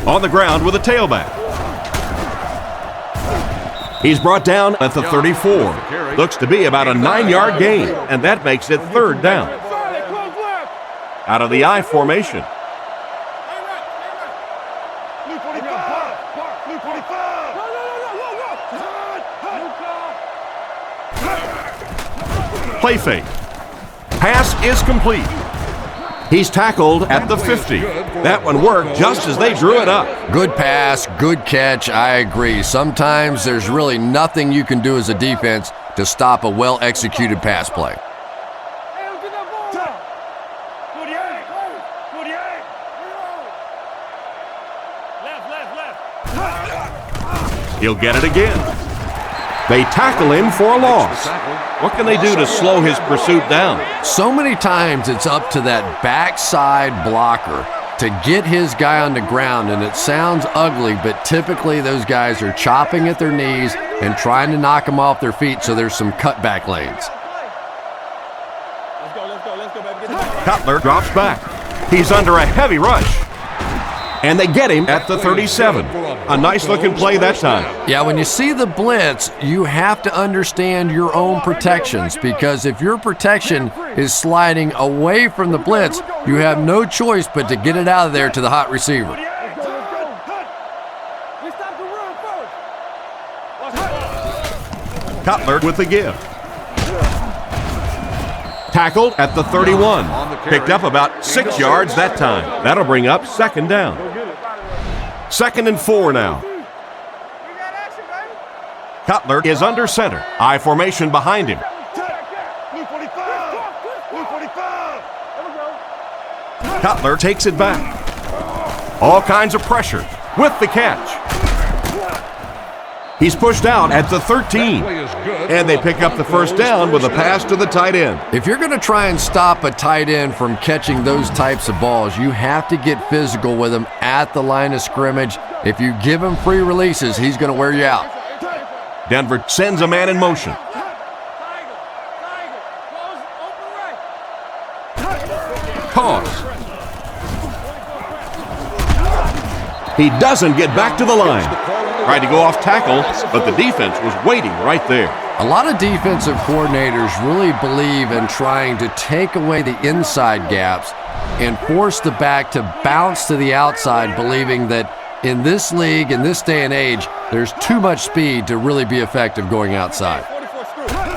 On the ground with a tailback. He's brought down at the 34. Looks to be about a 9-yard gain, and that makes it third down. Out of the I formation. Play fake. Pass is complete. He's tackled at the 50. That one worked just as they drew it up. Good pass, good catch, I agree. Sometimes there's really nothing you can do as a defense to stop a well-executed pass play. He'll get it again. They tackle him for a loss. What can they do to slow his pursuit down? So many times it's up to that backside blocker to get his guy on the ground, and it sounds ugly, but typically those guys are chopping at their knees and trying to knock them off their feet, so there's some cutback lanes. Cutler drops back. He's under a heavy rush. And they get him at the 37. A nice-looking play that time. Yeah, when you see the blitz, you have to understand your own protections, because if your protection is sliding away from the blitz, you have no choice but to get it out of there to the hot receiver. Cutler with the give. Tackled at the 31. Picked up about 6 yards that time. That'll bring up second down. 2nd and 4 now. Cutler is under center. I formation behind him. Cutler takes it back. All kinds of pressure with the catch. He's pushed out at the 13. And they pick up the first down with a pass to the tight end. If you're going to try and stop a tight end from catching those types of balls, you have to get physical with him at the line of scrimmage. If you give him free releases, he's going to wear you out. Denver sends a man in motion. Pause. He doesn't get back to the line. Tried to go off tackle, but the defense was waiting right there. A lot of defensive coordinators really believe in trying to take away the inside gaps and force the back to bounce to the outside, believing that in this league, in this day and age, there's too much speed to really be effective going outside.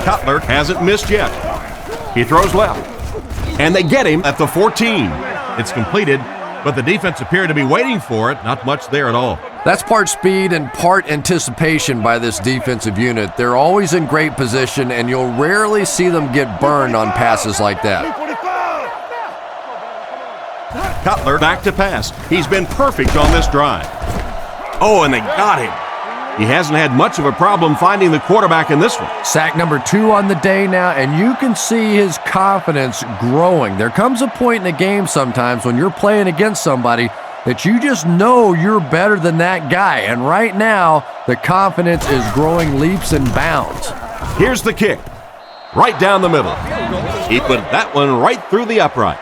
Cutler hasn't missed yet. He throws left. And they get him at the 14. It's completed, but the defense appeared to be waiting for it. Not much there at all. That's part speed and part anticipation by this defensive unit. They're always in great position, and you'll rarely see them get burned on passes like that. Cutler back to pass. He's been perfect on this drive. Oh, and they got him. He hasn't had much of a problem finding the quarterback in this one. Sack number 2 on the day now, and you can see his confidence growing. There comes a point in a game sometimes when you're playing against somebody that you just know you're better than that guy. And right now, the confidence is growing leaps and bounds. Here's the kick. Right down the middle. He put that one right through the upright.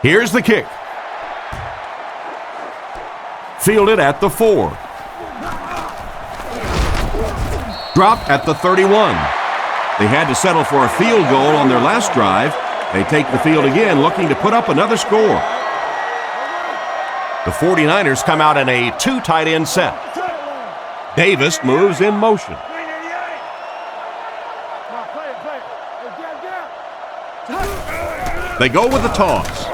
Here's the kick. Fielded at the 4. Dropped at the 31. They had to settle for a field goal on their last drive. They take the field again, looking to put up another score. The 49ers come out in a 2 tight end set. Davis moves in motion. They go with the toss.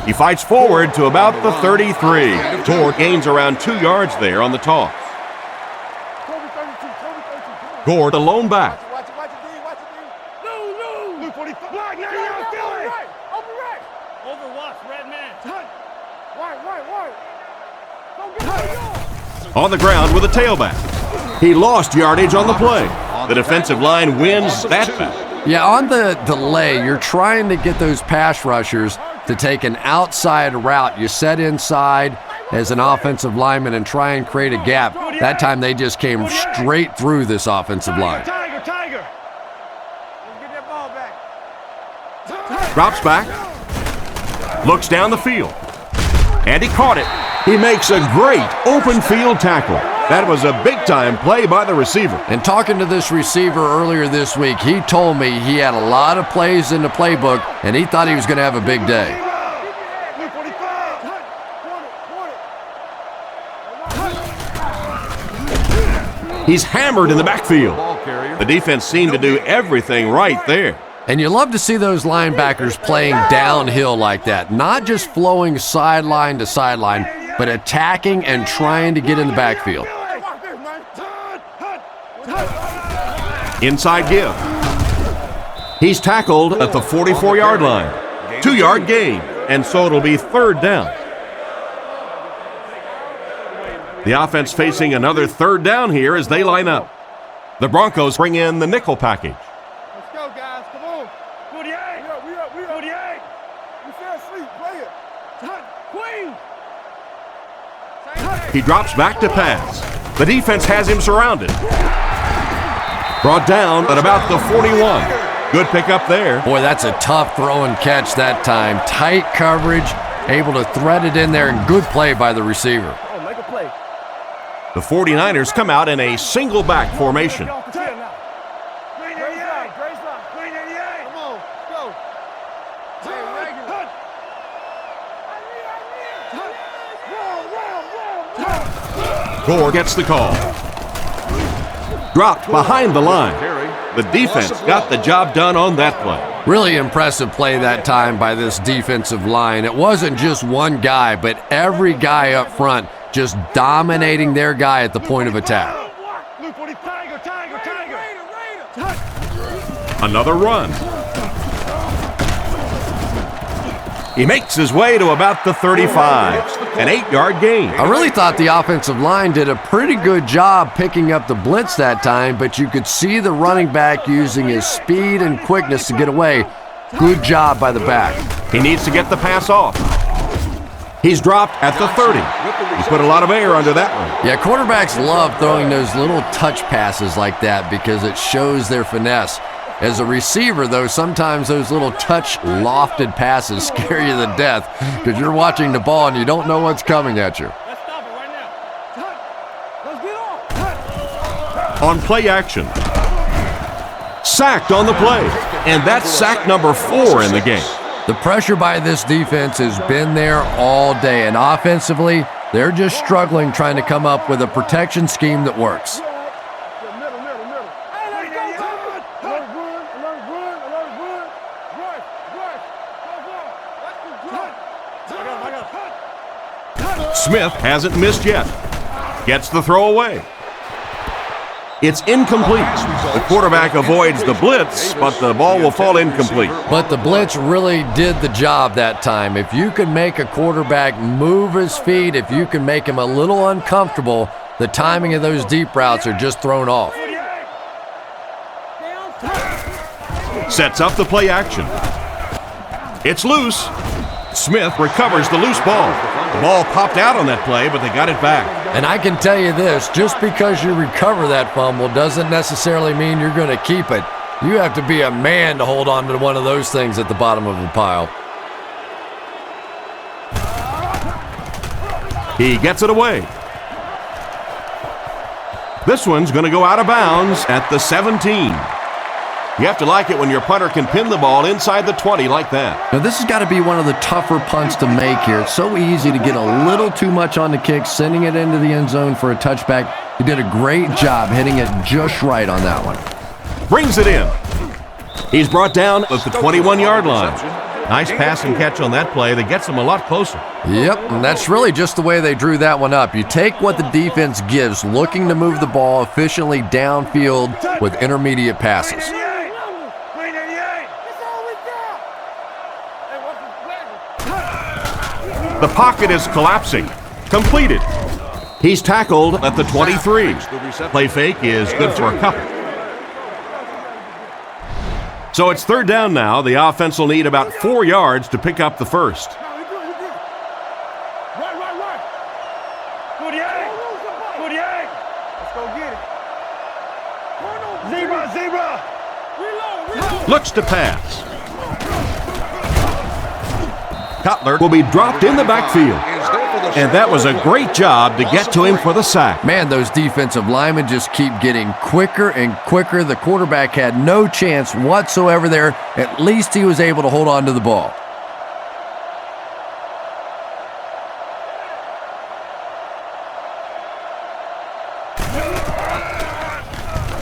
He fights forward to about the 33. Gore gains around 2 yards there on the toss. Gore, the lone back. On the ground with a tailback. He lost yardage on the play. The defensive line wins that back. Yeah, on the delay, you're trying to get those pass rushers to take an outside route. You set inside as an offensive lineman and try and create a gap. That time they just came straight through this offensive line. Tiger. Let's get that ball back. Drops back. Looks down the field. And he caught it. He makes a great open field tackle. That was a big-time play by the receiver. And talking to this receiver earlier this week, he told me he had a lot of plays in the playbook, and he thought he was going to have a big day. He's hammered in the backfield. The defense seemed to do everything right there. And you love to see those linebackers playing downhill like that, not just flowing sideline to sideline, but attacking and trying to get in the backfield. Inside give. He's tackled at the 44-yard line. 2-yard gain, and so it'll be 3rd down. The offense facing another 3rd down here as they line up. The Broncos bring in the nickel package. Let's go, guys. Come on. 48. We up. 48. We fell asleep. Play it. Queen. He drops back to pass. The defense has him surrounded. Brought down at about the 41. Good pickup there. Boy, that's a tough throw and catch that time. Tight coverage, able to thread it in there, and good play by the receiver. Oh, make a play. The 49ers come out in a single back formation. Gore gets the call. Dropped behind the line. The defense got the job done on that play. Really impressive play that time by this defensive line. It wasn't just one guy, but every guy up front just dominating their guy at the point of attack. Another run. He makes his way to about the 35. An 8-yard gain. I really thought the offensive line did a pretty good job picking up the blitz that time, but you could see the running back using his speed and quickness to get away. Good job by the back. He needs to get the pass off. He's dropped at the 30. He put a lot of air under that one. Yeah, quarterbacks love throwing those little touch passes like that because it shows their finesse. As a receiver, though, sometimes those little touch lofted passes scare you to death because you're watching the ball and you don't know what's coming at you. Let's stop it right now. Let's get off. On play action. Sacked on the play. And that's sack number 4 in the game. The pressure by this defense has been there all day, and offensively, they're just struggling trying to come up with a protection scheme that works. Smith hasn't missed yet. Gets the throw away. It's incomplete. The quarterback avoids the blitz, but the ball will fall incomplete. But the blitz really did the job that time. If you can make a quarterback move his feet, if you can make him a little uncomfortable, the timing of those deep routes are just thrown off. Sets up the play action. It's loose. Smith recovers the loose ball. The ball popped out on that play, but they got it back. And I can tell you this, just because you recover that fumble doesn't necessarily mean you're going to keep it. You have to be a man to hold on to one of those things at the bottom of the pile. He gets it away. This one's going to go out of bounds at the 17. You have to like it when your punter can pin the ball inside the 20 like that. Now, this has got to be one of the tougher punts to make here. It's so easy to get a little too much on the kick, sending it into the end zone for a touchback. He did a great job hitting it just right on that one. Brings it in. He's brought down at the 21-yard line. Nice pass and catch on that play that gets him a lot closer. Yep, and that's really just the way they drew that one up. You take what the defense gives, looking to move the ball efficiently downfield with intermediate passes. The pocket is collapsing. Completed. He's tackled at the 23. Play fake is good for a couple. So it's third down now. The offense will need about 4 yards to pick up the first. Looks to pass. Cutler will be dropped in the backfield. And that was a great job to get to him for the sack. Man, those defensive linemen just keep getting quicker and quicker. The quarterback had no chance whatsoever there. At least he was able to hold on to the ball.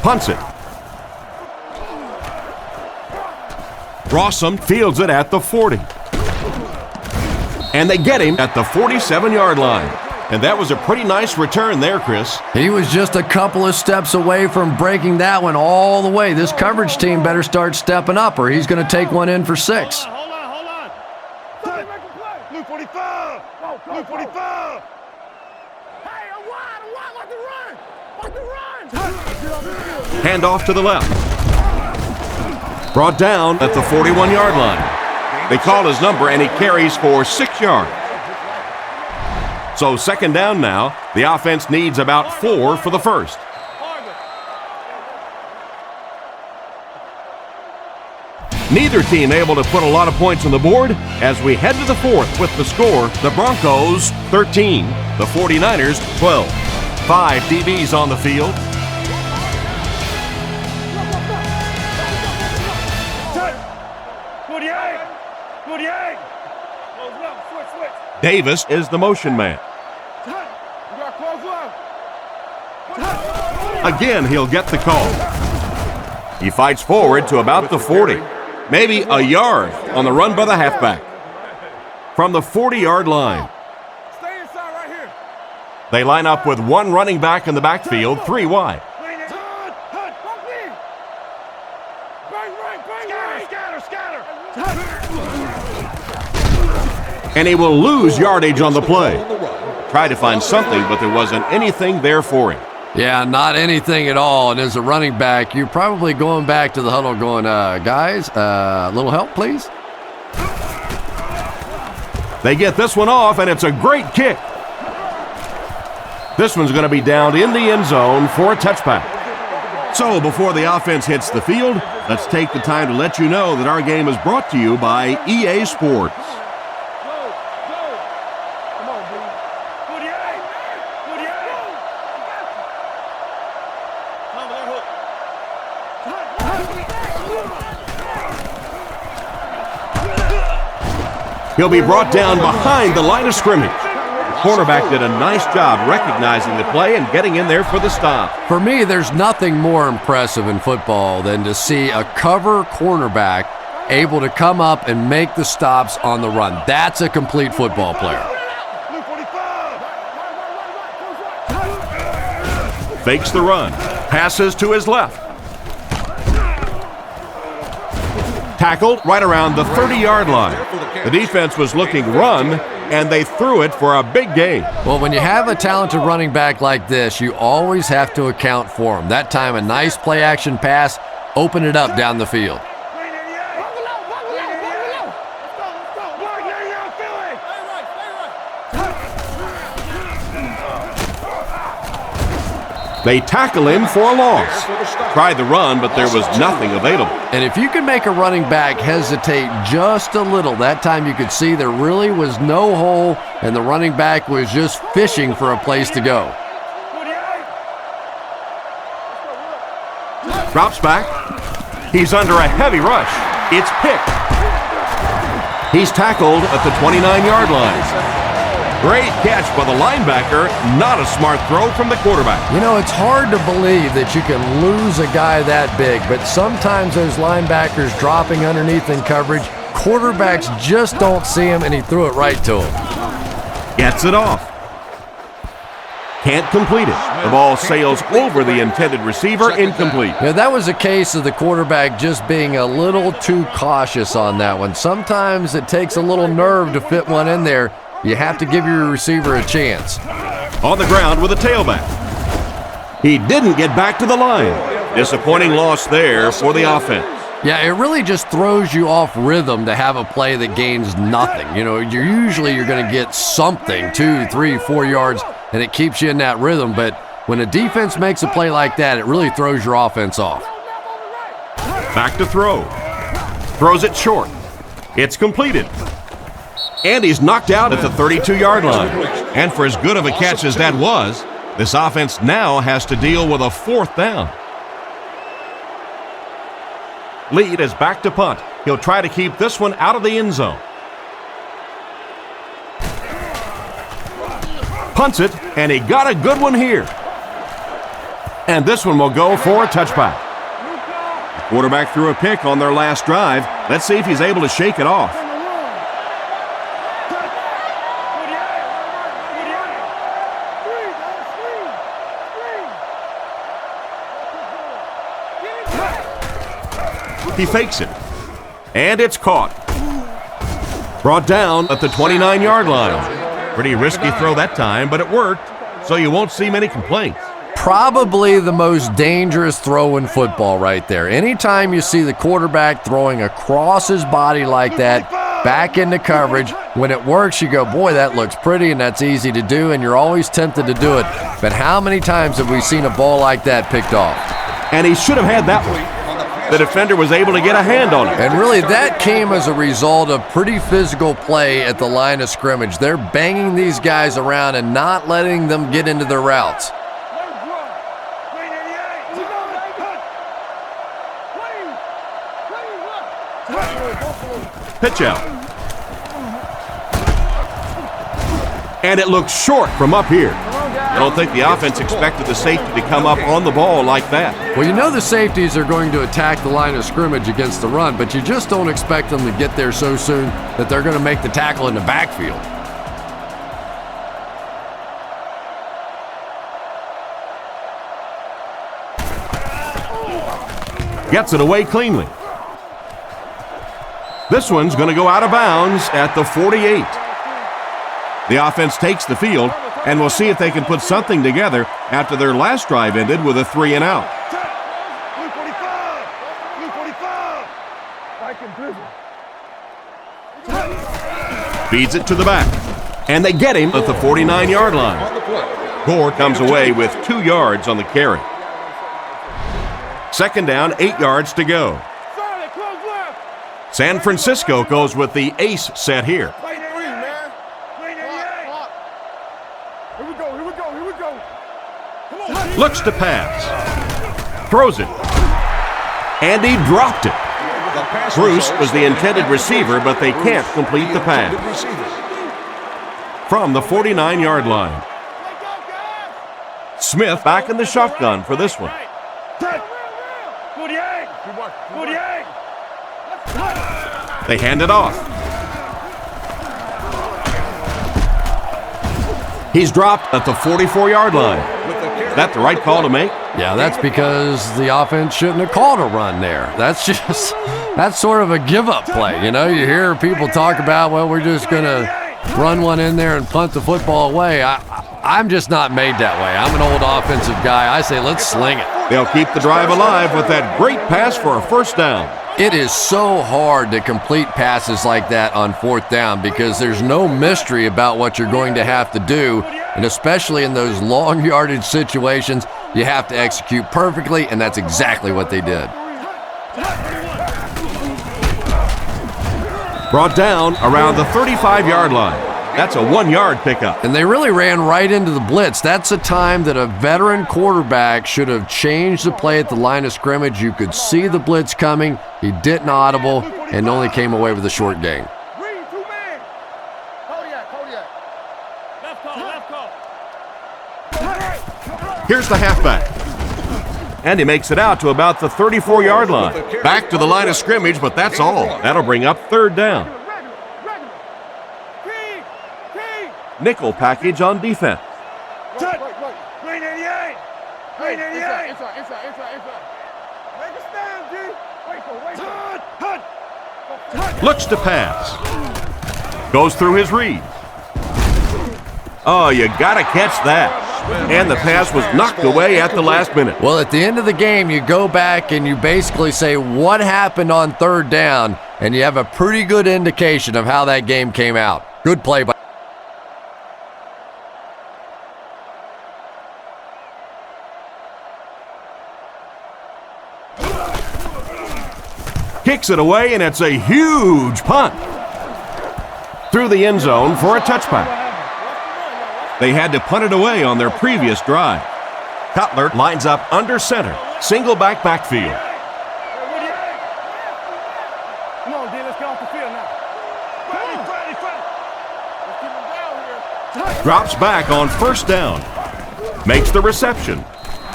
Punts it. Rossum fields it at the 40. And they get him at the 47-yard line. And that was a pretty nice return there, Chris. He was just a couple of steps away from breaking that one all the way. This coverage team better start stepping up or he's going to take one in for 6. Hold on. Blue 45. Blue 45. Hey, I'm wide. Like the run. Hand off to the left. Brought down at the 41-yard line. They call his number, and he carries for 6 yards. So second down now. The offense needs about 4 for the first. Neither team able to put a lot of points on the board as we head to the fourth with the score. The Broncos 13, the 49ers 12. 5 DBs on the field. Davis is the motion man. Again, he'll get the call. He fights forward to about the 40. Maybe a yard on the run by the halfback. From the 40-yard line. Stay inside right here. They line up with one running back in the backfield, 3 wide. And he will lose yardage on the play. Tried to find something, but there wasn't anything there for him. Yeah, not anything at all. And as a running back, you're probably going back to the huddle going, guys, a little help, please? They get this one off, and it's a great kick. This one's going to be down in the end zone for a touchback. So before the offense hits the field, let's take the time to let you know that our game is brought to you by EA Sports. He'll be brought down behind the line of scrimmage. The cornerback did a nice job recognizing the play and getting in there for the stop. For me, there's nothing more impressive in football than to see a cover cornerback able to come up and make the stops on the run. That's a complete football player. Fakes the run. Passes to his left. Tackled right around the 30-yard line. The defense was looking run, and they threw it for a big gain. Well, when you have a talented running back like this, you always have to account for him. That time, a nice play-action pass opened it up down the field. They tackle him for a loss. Tried the run, but there was nothing available. And if you can make a running back hesitate just a little, that time you could see there really was no hole, and the running back was just fishing for a place to go. Drops back. He's under a heavy rush. It's picked. He's tackled at the 29-yard line. Great catch by the linebacker. Not a smart throw from the quarterback. You know, it's hard to believe that you can lose a guy that big, but sometimes those linebackers dropping underneath in coverage, quarterbacks just don't see him, and he threw it right to him. Gets it off. Can't complete it. The ball sails over the intended receiver, incomplete. Yeah, that was a case of the quarterback just being a little too cautious on that one. Sometimes it takes a little nerve to fit one in there. You have to give your receiver a chance. On the ground with a tailback. He didn't get back to the line. Disappointing loss there for the offense. Yeah, it really just throws you off rhythm to have a play that gains nothing. You know, you're going to get something, 2, 3, 4 yards, and it keeps you in that rhythm. But when a defense makes a play like that, it really throws your offense off. Back to throw. Throws it short. It's completed. And he's knocked out at the 32-yard line. And for as good of a catch as that was, this offense now has to deal with a 4th down. Lead is back to punt. He'll try to keep this one out of the end zone. Punts it, and he got a good one here. And this one will go for a touchback. The quarterback threw a pick on their last drive. Let's see if he's able to shake it off. He fakes it. And it's caught. Brought down at the 29-yard line. Pretty risky throw that time, but it worked, so you won't see many complaints. Probably the most dangerous throw in football right there. Anytime you see the quarterback throwing across his body like that, back into coverage, when it works, you go, boy, that looks pretty and that's easy to do, and you're always tempted to do it. But how many times have we seen a ball like that picked off? And he should have had that one. The defender was able to get a hand on it. And really, that came as a result of pretty physical play at the line of scrimmage. They're banging these guys around and not letting them get into their routes. Pitch out. And it looks short from up here. I don't think the offense expected the safety to come up on the ball like that. Well, you know the safeties are going to attack the line of scrimmage against the run, but you just don't expect them to get there so soon that they're going to make the tackle in the backfield. Gets it away cleanly. This one's going to go out of bounds at the 48. The offense takes the field, and we'll see if they can put something together after their last drive ended with a 3-and-out. Feeds it to the back, and they get him at the 49-yard line. Gore comes away with 2 yards on the carry. Second down, 8 yards to go. San Francisco goes with the ace set here. Looks to pass. Throws it. And he dropped it. Bruce was the intended receiver, but they can't complete the pass. From the 49-yard line. Smith back in the shotgun for this one. They hand it off. He's dropped at the 44-yard line. Is that the right call to make? Yeah, that's because the offense shouldn't have called a run there. That's sort of a give-up play. You know, you hear people talk about, well, we're just going to run one in there and punt the football away. I'm just not made that way. I'm an old offensive guy. I say let's sling it. They'll keep the drive alive with that great pass for a first down. It is so hard to complete passes like that on fourth down because there's no mystery about what you're going to have to do, and especially in those long yardage situations, you have to execute perfectly, and that's exactly what they did. Brought down around the 35-yard line. That's a 1-yard pickup. And they really ran right into the blitz. That's a time that a veteran quarterback should have changed the play at the line of scrimmage. You could see the blitz coming. He didn't audible and only came away with a short gain. Here's the halfback. And he makes it out to about the 34-yard line. Back to the line of scrimmage, but that's all. That'll bring up third down. Nickel package on defense. Looks to pass. Goes through his read. Oh, you gotta catch that. And the pass was knocked away at the last minute. Well, at the end of the game, you go back and you basically say what happened on third down, and you have a pretty good indication of how that game came out. Good play by kicks it away, and it's a huge punt. Through the end zone for a touchback. They had to punt it away on their previous drive. Cutler lines up under center. Single backfield. Come on, D, let's get off the field now. Drops back on first down. Makes the reception.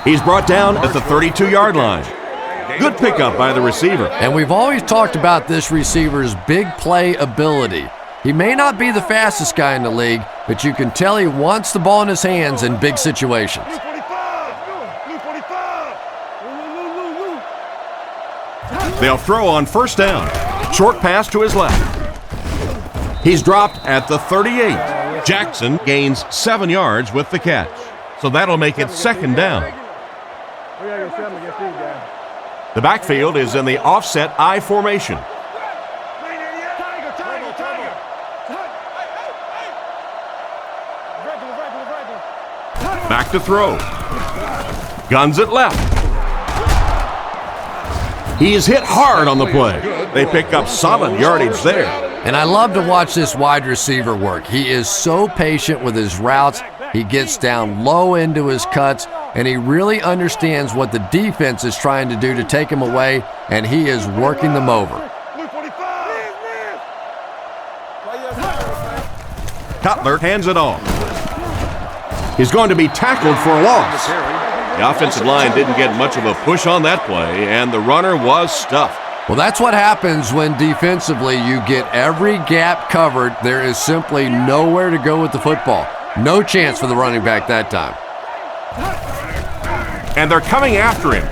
He's brought down at the 32-yard line. Good pickup by the receiver. And we've always talked about this receiver's big play ability. He may not be the fastest guy in the league, but you can tell he wants the ball in his hands in big situations. They'll throw on first down. Short pass to his left. He's dropped at the 38. Jackson gains 7 yards with the catch. So that'll make it second down. The backfield is in the offset I formation. Back to throw. Guns it left. He is hit hard on the play. They pick up solid yardage there. And I love to watch this wide receiver work. He is so patient with his routes. He gets down low into his cuts, and he really understands what the defense is trying to do to take him away, and he is working them over. Cutler hands it off. He's going to be tackled for a loss. The offensive line didn't get much of a push on that play, and the runner was stuffed. Well, that's what happens when defensively you get every gap covered. There is simply nowhere to go with the football. No chance for the running back that time. And they're coming after him.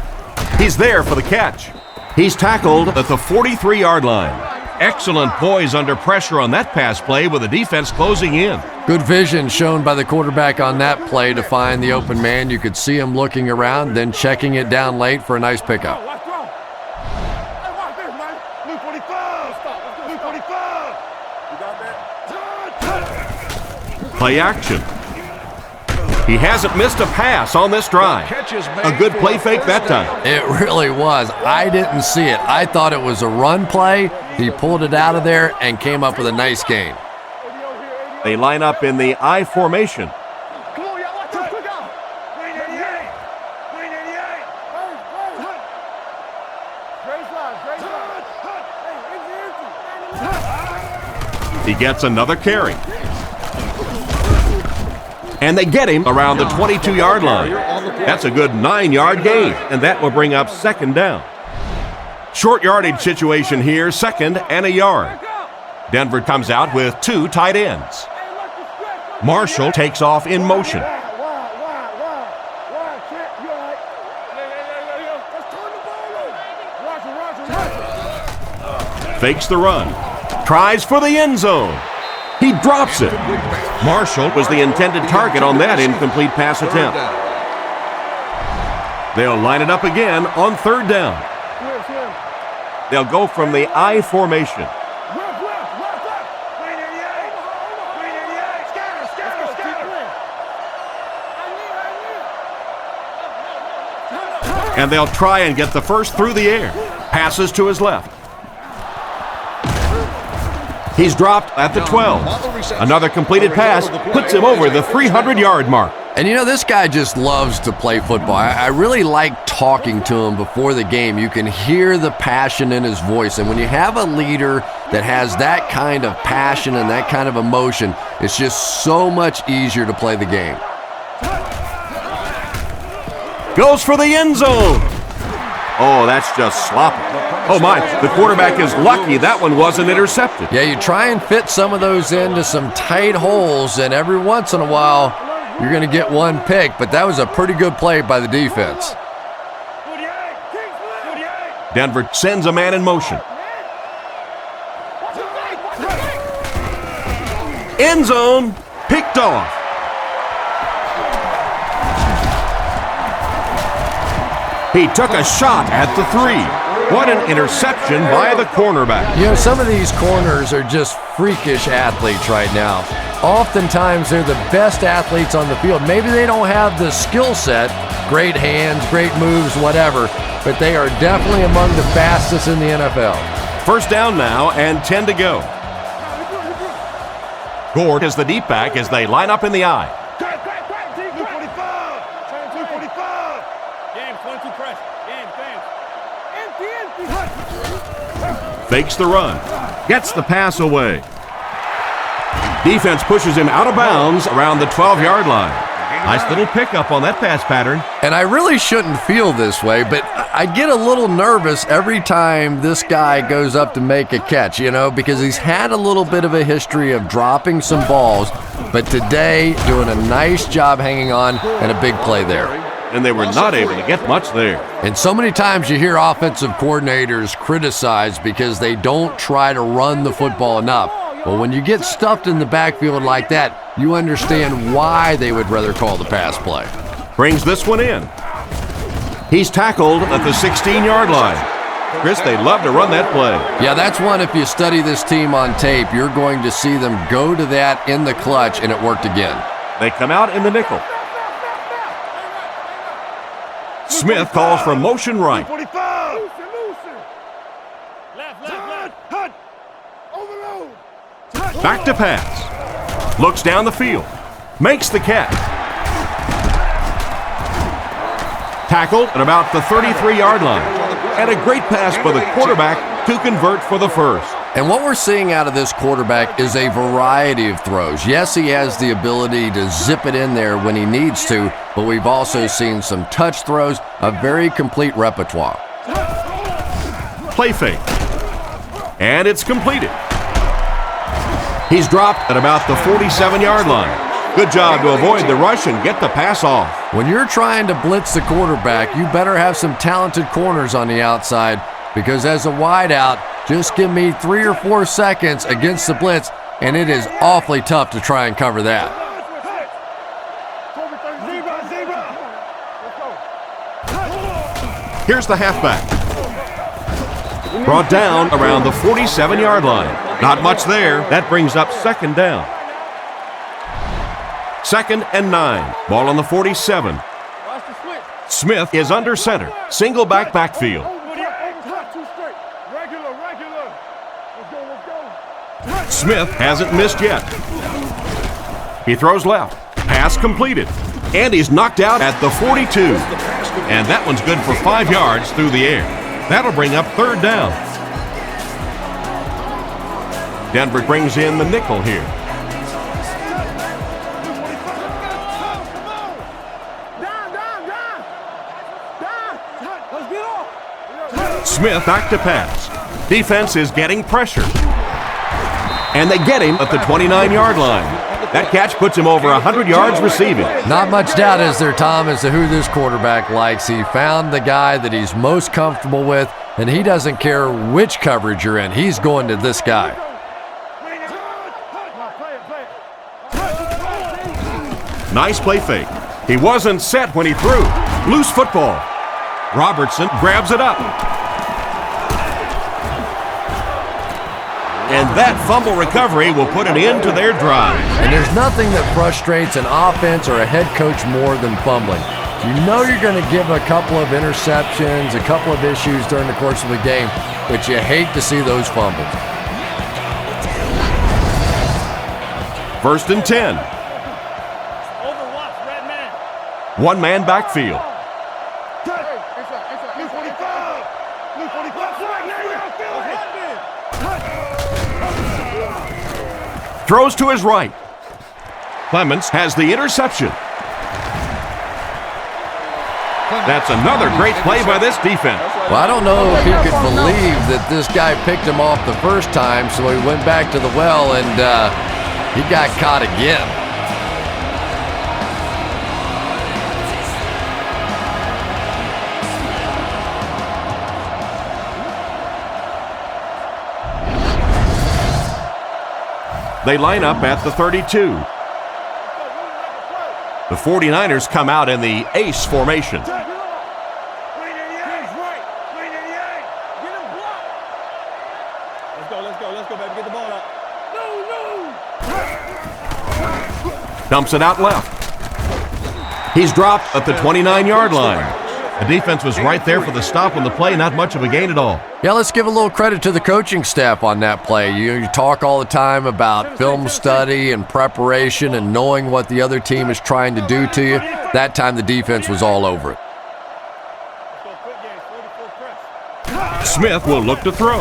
He's there for the catch. He's tackled at the 43-yard line. Excellent poise under pressure on that pass play with the defense closing in. Good vision shown by the quarterback on that play to find the open man. You could see him looking around, then checking it down late for a nice pickup. Play action. He hasn't missed a pass on this drive. A good play fake that time. It really was. I didn't see it. I thought it was a run play. He pulled it out of there and came up with a nice gain. They line up in the I formation. He gets another carry. And they get him around the 22-yard line. That's a good 9-yard gain, and that will bring up second down. Short yardage situation here, 2nd and a yard. Denver comes out with 2 tight ends. Marshall takes off in motion. Fakes the run. Tries for the end zone. He drops it. Marshall was the intended target on that incomplete pass attempt. They'll line it up again on 3rd down. They'll go from the I formation. And they'll try and get the first through the air. Passes to his left. He's dropped at the 12. Another completed pass puts him over the 300-yard mark. And you know, this guy just loves to play football. I really like talking to him before the game. You can hear the passion in his voice. And when you have a leader that has that kind of passion and that kind of emotion, it's just so much easier to play the game. Goes for the end zone. Oh, that's just sloppy. Oh my, the quarterback is lucky that one wasn't intercepted. Yeah, you try and fit some of those into some tight holes, and every once in a while, you're going to get one pick, but that was a pretty good play by the defense. Denver sends a man in motion. End zone, picked off. He took a shot at the 3. What an interception by the cornerback. You know, some of these corners are just freakish athletes right now. Oftentimes, they're the best athletes on the field. Maybe they don't have the skill set, great hands, great moves, whatever, but they are definitely among the fastest in the NFL. First down now and 10 to go. Gord is the deep back as they line up in the I. Fakes the run. Gets the pass away. Defense pushes him out of bounds around the 12-yard line. Nice little pickup on that pass pattern. And I really shouldn't feel this way, but I get a little nervous every time this guy goes up to make a catch, you know, because he's had a little bit of a history of dropping some balls, but today doing a nice job hanging on and a big play there. And they were not able to get much there. And so many times you hear offensive coordinators criticized because they don't try to run the football enough. Well, when you get stuffed in the backfield like that, you understand why they would rather call the pass play. Brings this one in. He's tackled at the 16-yard line. Chris, they'd love to run that play. Yeah, that's one, if you study this team on tape, you're going to see them go to that in the clutch, and it worked again. They come out in the nickel. Smith calls for motion right. Back to pass. Looks down the field. Makes the catch. Tackled at about the 33-yard line. And a great pass by the quarterback to convert for the first. And what we're seeing out of this quarterback is a variety of throws. Yes, he has the ability to zip it in there when he needs to, but we've also seen some touch throws, a very complete repertoire. Play fake. And it's completed. He's dropped at about the 47-yard line. Good job to avoid the rush and get the pass off. When you're trying to blitz the quarterback, you better have some talented corners on the outside, because as a wideout, just give me 3 or 4 seconds against the blitz, and it is awfully tough to try and cover that. Here's the halfback. Brought down around the 47-yard line. Not much there. That brings up second down. 2nd and 9. Ball on the 47. Smith is under center. Single backfield. Smith hasn't missed yet. He throws left. Pass completed. And he's knocked out at the 42. And that one's good for 5 yards through the air. That'll bring up third down. Denver brings in the nickel here. Smith back to pass. Defense is getting pressure. And they get him at the 29-yard line. That catch puts him over 100 yards receiving. Not much doubt, is there, Tom, as to who this quarterback likes. He found the guy that he's most comfortable with, and he doesn't care which coverage you're in. He's going to this guy. Nice play fake. He wasn't set when he threw. Loose football. Robertson grabs it up. And that fumble recovery will put an end to their drive. And there's nothing that frustrates an offense or a head coach more than fumbling. You know you're going to give a couple of interceptions, a couple of issues during the course of the game, but you hate to see those fumbles. 1st and 10. One man backfield. Throws to his right. Clements has the interception. That's another great play by this defense. Well, I don't know if he could believe that this guy picked him off the first time, so he went back to the well and he got caught again. They line up at the 32. The 49ers come out in the ace formation. Let's go, baby. Get the ball out. Dumps it out left. He's dropped at the 29-yard line. The defense was right there for the stop on the play, not much of a gain at all. Yeah, let's give a little credit to the coaching staff on that play. You talk all the time about film study and preparation and knowing what the other team is trying to do to you. That time the defense was all over it. Smith will look to throw.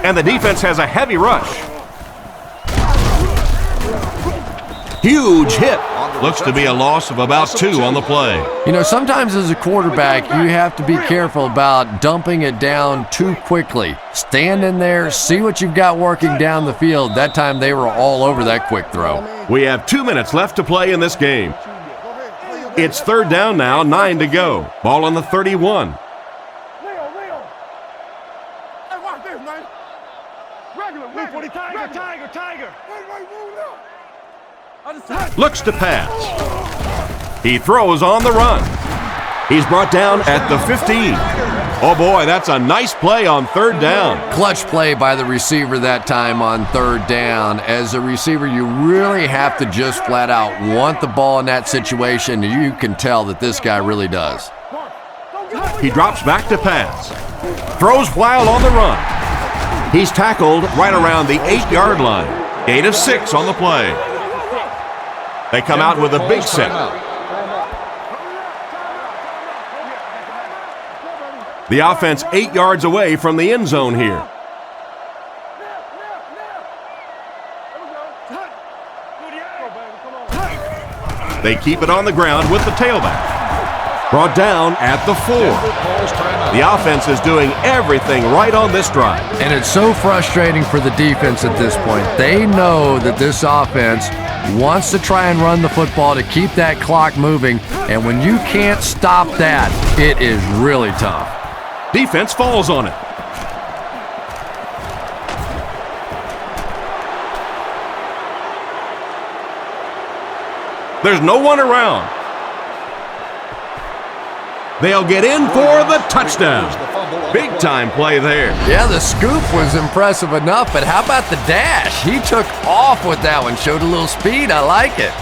And the defense has a heavy rush. Huge hit. Looks to be a loss of about 2 on the play. You know, sometimes as a quarterback, you have to be careful about dumping it down too quickly. Stand in there, see what you've got working down the field. That time they were all over that quick throw. We have 2 minutes left to play in this game. It's 3rd down now, 9 to go. Ball on the 31. Looks to pass. He throws on the run. He's brought down at the 15. Oh boy, that's a nice play on 3rd down. Clutch play by the receiver that time on 3rd down. As a receiver, you really have to just flat out want the ball in that situation. You can tell that this guy really does. He drops back to pass. Throws while on the run. He's tackled right around the 8-yard line. Gain of 6 on the play. They come out with a big set. The offense 8 yards away from the end zone here. They keep it on the ground with the tailback. Brought down at the 4. The offense is doing everything right on this drive. And it's so frustrating for the defense at this point. They know that this offense wants to try and run the football to keep that clock moving, and when you can't stop that, it is really tough. Defense falls on it. There's no one around. They'll get in for the touchdown. Big time play there. Yeah, the scoop was impressive enough, but how about the dash? He took off with that one, showed a little speed. I like it.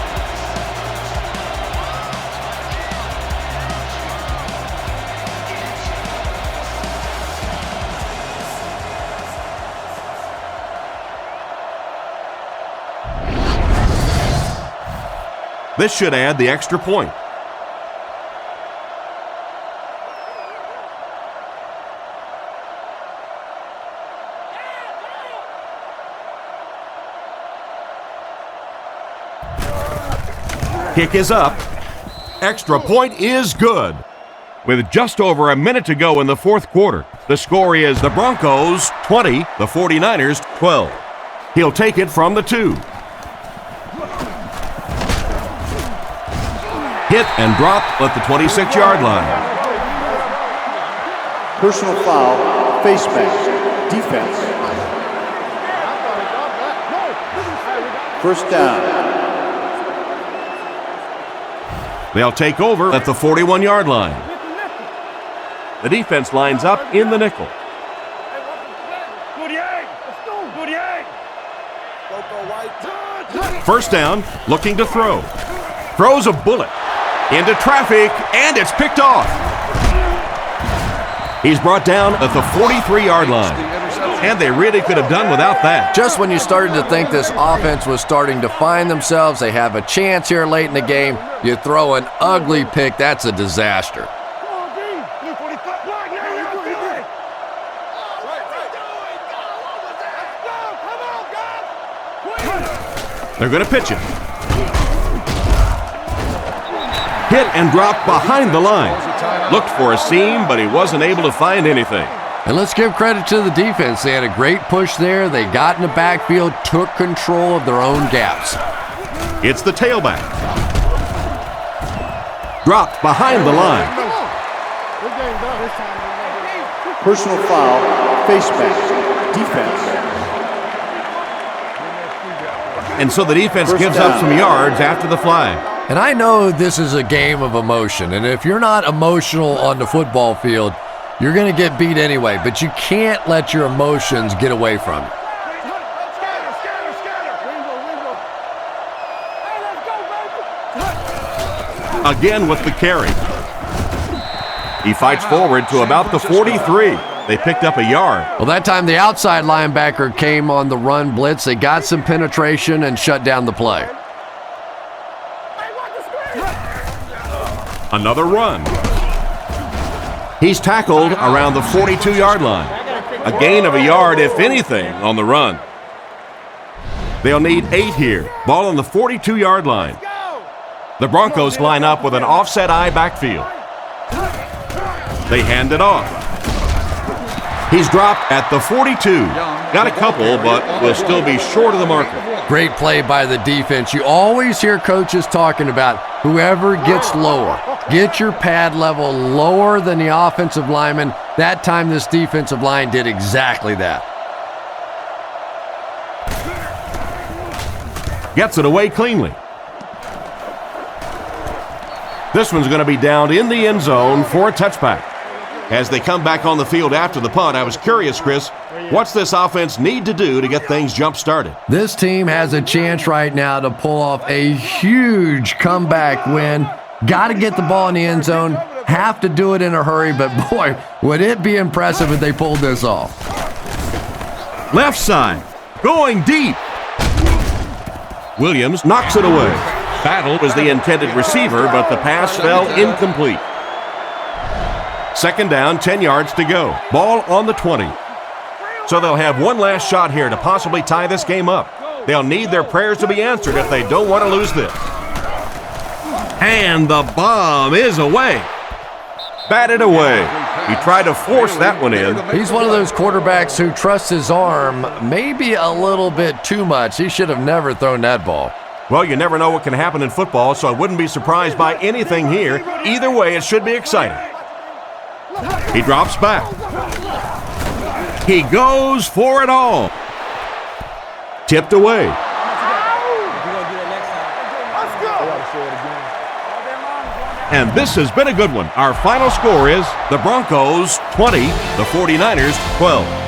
This should add the extra point. Kick is up. Extra point is good. With just over a minute to go in the fourth quarter, the score is the Broncos 20, the 49ers 12. He'll take it from the 2. Hit and dropped at the 26-yard line. Personal foul, face mask, defense. First down. They'll take over at the 41-yard line. The defense lines up in the nickel. First down, looking to throw. Throws a bullet into traffic, and it's picked off. He's brought down at the 43-yard line. And they really could have done without that. Just when you started to think this offense was starting to find themselves, they have a chance here late in the game, you throw an ugly pick, that's a disaster. They're going to pitch it. Hit and dropped behind the line. Looked for a seam, but he wasn't able to find anything. And let's give credit to the defense. They had a great push there. They got in the backfield, took control of their own gaps. It's the tailback. Dropped behind the line. Personal foul, face mask, defense. And so the defense gives up some yards after the flag. And I know this is a game of emotion, and if you're not emotional on the football field, you're going to get beat anyway, but you can't let your emotions get away from you. Again with the carry. He fights forward to about the 43. They picked up a yard. Well, that time the outside linebacker came on the run blitz. They got some penetration and shut down the play. Another run. He's tackled around the 42-yard line. A gain of a yard, if anything, on the run. They'll need 8 here. Ball on the 42-yard line. The Broncos line up with an offset eye backfield. They hand it off. He's dropped at the 42. Got a couple, but will still be short of the marker. Great play by the defense. You always hear coaches talking about whoever gets lower. Get your pad level lower than the offensive lineman. That time this defensive line did exactly that. Gets it away cleanly. This one's going to be down in the end zone for a touchback. As they come back on the field after the punt, I was curious, Chris, what's this offense need to do to get things jump-started? This team has a chance right now to pull off a huge comeback win. Got to get the ball in the end zone. Have to do it in a hurry, but boy, would it be impressive if they pulled this off. Left side, going deep. Williams knocks it away. Battle was the intended receiver, but the pass fell incomplete. Second down, 10 yards to go. Ball on the 20. So they'll have one last shot here to possibly tie this game up. They'll need their prayers to be answered if they don't want to lose this. And the bomb is away. Batted away. He tried to force that one in. He's one of those quarterbacks who trusts his arm maybe a little bit too much. He should have never thrown that ball. Well, you never know what can happen in football, so I wouldn't be surprised by anything here. Either way, it should be exciting. He drops back. He goes for it all. Tipped away. And this has been a good one. Our final score is the Broncos 20, the 49ers 12.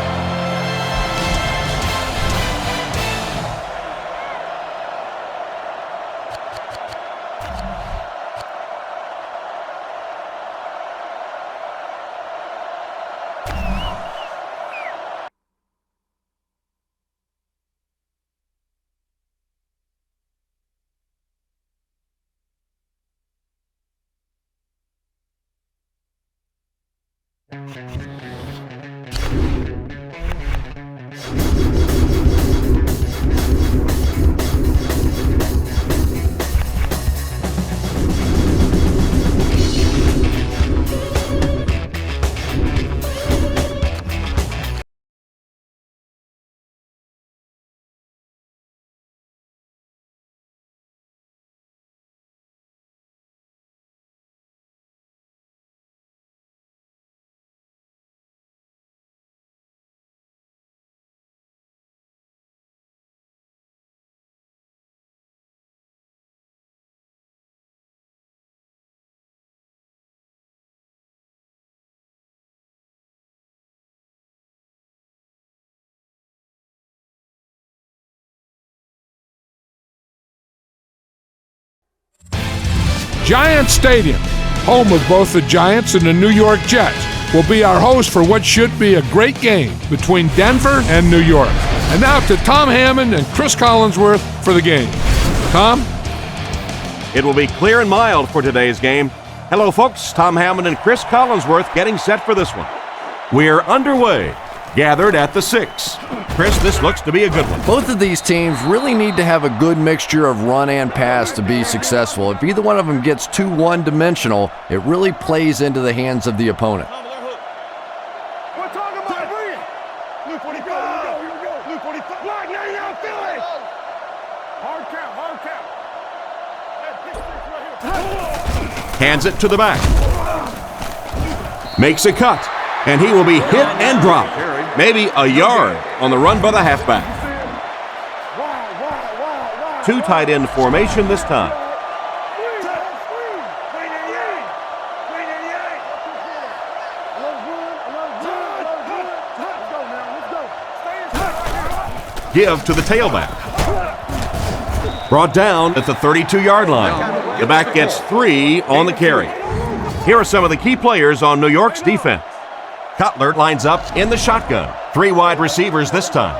Giant Stadium, home of both the Giants and the New York Jets, will be our host for what should be a great game between Denver and New York. And now to Tom Hammond and Chris Collinsworth for the game. Tom? It will be clear and mild for today's game. Hello, folks. Tom Hammond and Chris Collinsworth getting set for this one. We're underway, gathered at the 6. Chris, this looks to be a good one. Both of these teams really need to have a good mixture of run and pass to be successful. If either one of them gets too one-dimensional, it really plays into the hands of the opponent. We're talking about brilliant. Luke 45. Here we go. Luke 45. Block 99, Philly. Hard count, hard count. Hands it to the back. Makes a cut. And he will be hit and dropped. Maybe a yard on the run by the halfback. Two tight end formation this time. Give to the tailback. Brought down at the 32-yard line. The back gets 3 on the carry. Here are some of the key players on New York's defense. Cutler lines up in the shotgun. 3 wide receivers this time.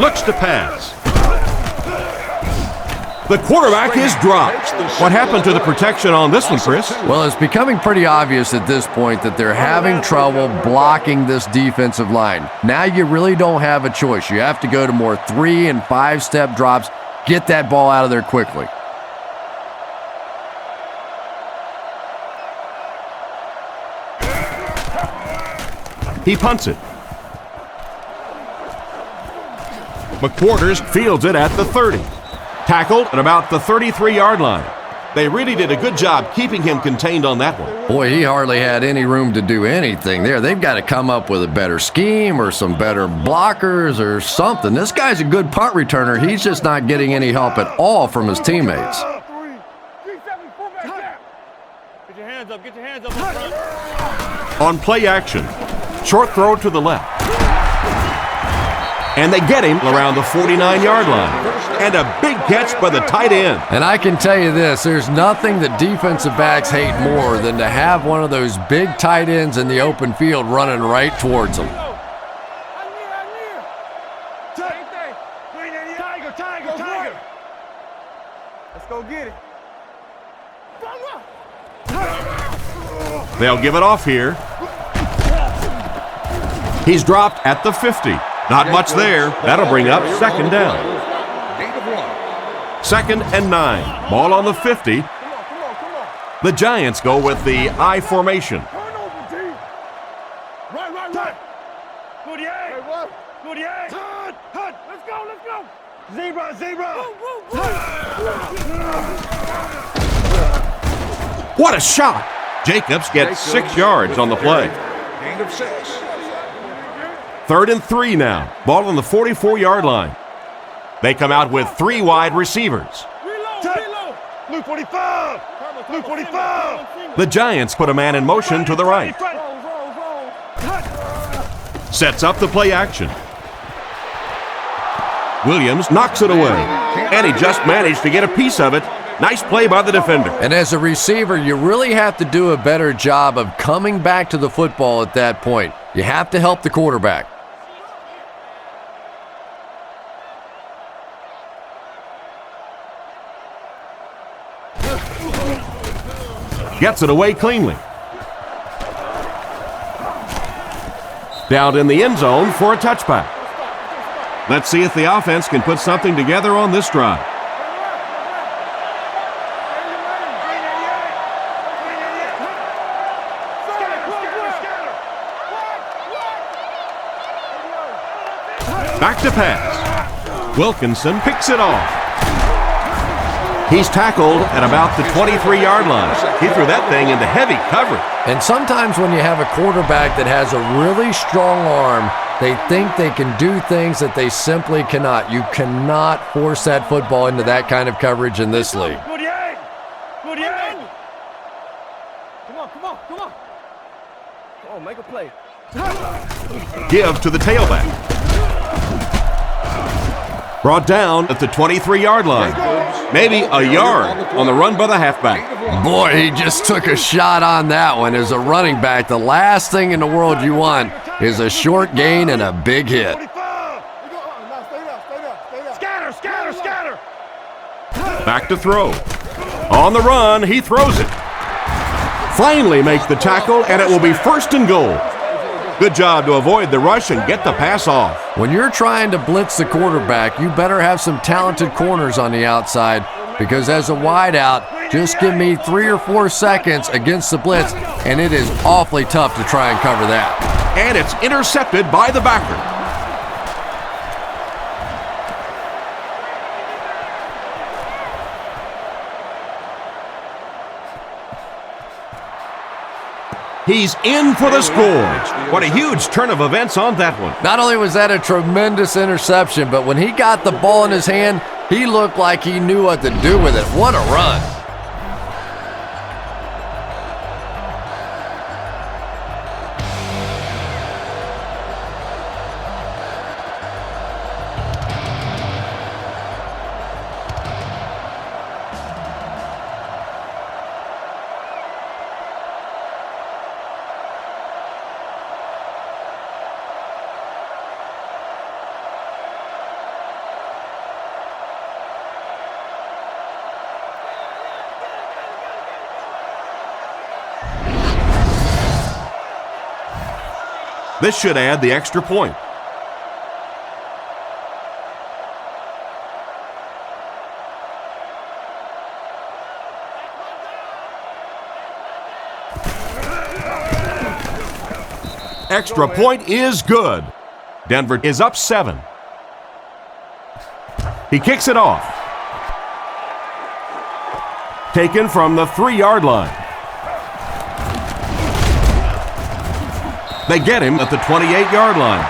Looks to pass. The quarterback is dropped. What happened to the protection on this one, Chris? Well, it's becoming pretty obvious at this point that they're having trouble blocking this defensive line. Now you really don't have a choice. You have to go to more 3- and 5-step drops. Get that ball out of there quickly. He punts it. McQuarters fields it at the 30. Tackled at about the 33-yard line. They really did a good job keeping him contained on that one. Boy, he hardly had any room to do anything there. They've got to come up with a better scheme or some better blockers or something. This guy's a good punt returner. He's just not getting any help at all from his teammates. Get your hands up, get your hands up. On play action, short throw to the left. And they get him around the 49-yard line. And a big catch by the tight end. And I can tell you this, there's nothing that defensive backs hate more than to have one of those big tight ends in the open field running right towards them. Tiger. Let's go get it. They'll give it off here. He's dropped at the 50. Not much there. That'll bring up second down. 2nd and 9. Ball on the 50. The Giants go with the I formation. Right. 48. Hut. Let's go. Zebra. What a shot! Jacobs gets 6 yards on the play. Gain of 6. 3rd and 3 now. Ball on the 44-yard line. They come out with 3 wide receivers. Reload. Luke 45. The Giants put a man in motion to the right. Sets up the play action. Williams knocks it away. And he just managed to get a piece of it. Nice play by the defender. And as a receiver, you really have to do a better job of coming back to the football at that point. You have to help the quarterback. Gets it away cleanly. Down in the end zone for a touchback. Let's see if the offense can put something together on this drive. Back to pass. Wilkinson picks it off. He's tackled at about the 23-yard line. He threw that thing into heavy coverage. And sometimes when you have a quarterback that has a really strong arm, they think they can do things that they simply cannot. You cannot force that football into that kind of coverage in this league. 48. Come on. Come on, make a play. Give to the tailback. Brought down at the 23-yard line. Maybe a yard on the run by the halfback. Boy, he just took a shot on that one. As a running back, the last thing in the world you want is a short gain and a big hit. Scatter. Back to throw. On the run, he throws it. Finally makes the tackle, and it will be 1st and goal. Good job to avoid the rush and get the pass off. When you're trying to blitz the quarterback, you better have some talented corners on the outside, because as a wideout, just give me 3 or 4 seconds against the blitz, and it is awfully tough to try and cover that. And it's intercepted by the backer. He's in for the score. What a huge turn of events on that one. Not only was that a tremendous interception, but when he got the ball in his hand, he looked like he knew what to do with it. What a run. This should add the extra point. Extra point is good. Denver is up 7. He kicks it off. Taken from the 3-yard line. They get him at the 28-yard line.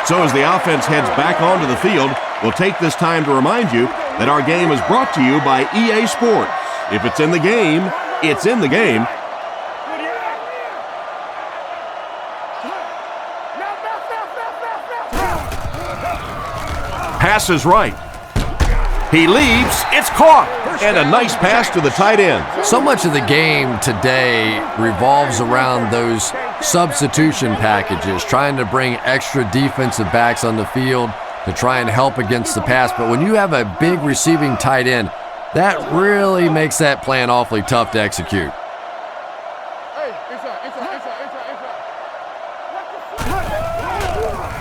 So as the offense heads back onto the field, we'll take this time to remind you that our game is brought to you by EA Sports. If it's in the game, it's in the game. Pass is right. He leaps, it's caught, and a nice pass to the tight end. So much of the game today revolves around those substitution packages, trying to bring extra defensive backs on the field to try and help against the pass. But when you have a big receiving tight end, that really makes that plan awfully tough to execute.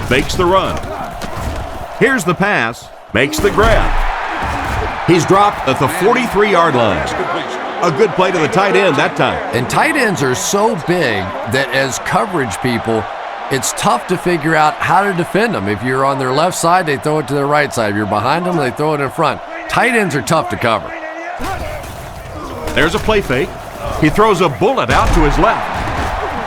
Fakes the run. Here's the pass, makes the grab. He's dropped at the 43-yard line. A good play to the tight end that time. And tight ends are so big that as coverage people, it's tough to figure out how to defend them. If you're on their left side, they throw it to their right side. If you're behind them, they throw it in front. Tight ends are tough to cover. There's a play fake. He throws a bullet out to his left.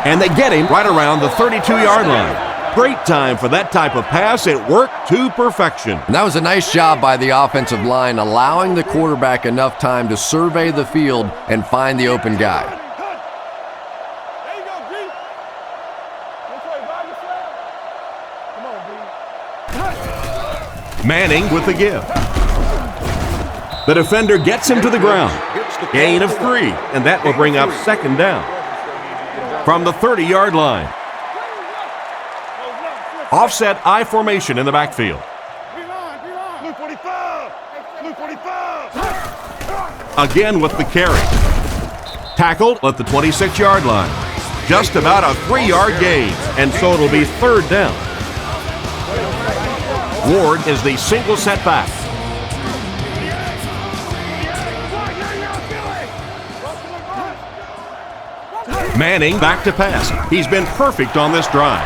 And they get him right around the 32-yard line. Great time for that type of pass. It worked to perfection. And that was a nice job by the offensive line, allowing the quarterback enough time to survey the field and find the open guy. There you go, G. This way, Bob, this way. Come on, B. Manning with the give. The defender gets him to the ground. Gain of 3, and that will bring up 2nd down. From the 30-yard line. Offset I formation in the backfield. Blue 45. Blue 45. Again with the carry. Tackled at the 26-yard line. Just about a 3-yard gain, and so it'll be 3rd down. Ward is the single setback. Manning back to pass. He's been perfect on this drive.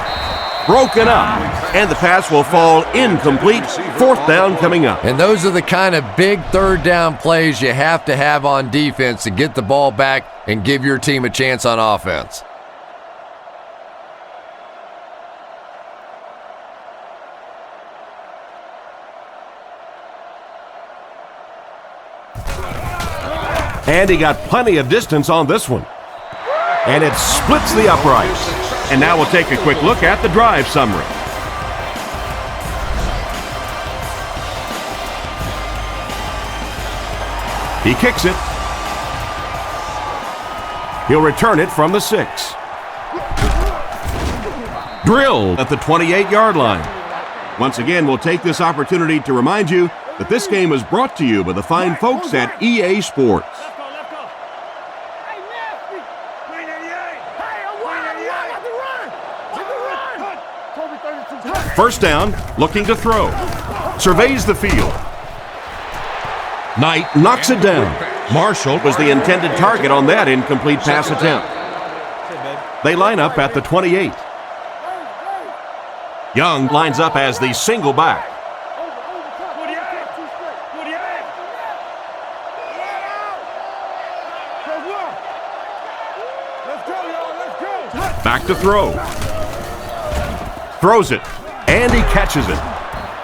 Broken up, and the pass will fall incomplete. 4th down coming up. And those are the kind of big 3rd down plays you have to have on defense to get the ball back and give your team a chance on offense. And he got plenty of distance on this one. And it splits the uprights. And now we'll take a quick look at the drive summary. He kicks it. He'll return it from the 6. Drilled at the 28-yard line. Once again, we'll take this opportunity to remind you that this game is brought to you by the fine folks at EA Sports. First down, looking to throw. Surveys the field. Knight knocks it down. Marshall was the intended target on that incomplete pass attempt. They line up at the 28. Young lines up as the single back. Back to throw. Throws it, and he catches it.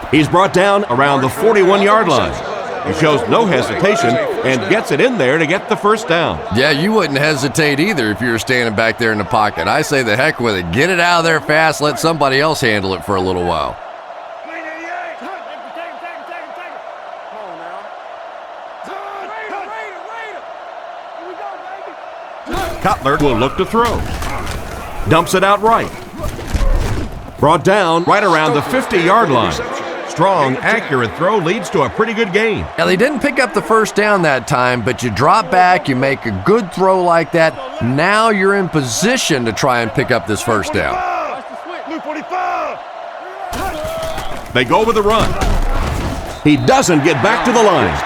He's brought down around the 41-yard line. He shows no hesitation and gets it in there to get the first down. Yeah, you wouldn't hesitate either if you were standing back there in the pocket. I say the heck with it. Get it out of there fast. Let somebody else handle it for a little while. Cutler will look to throw. Dumps it out right. Brought down right around the 50-yard line. Strong, accurate throw leads to a pretty good gain. Now, they didn't pick up the first down that time, but you drop back, you make a good throw like that. Now you're in position to try and pick up this first down. They go with the run. He doesn't get back to the line.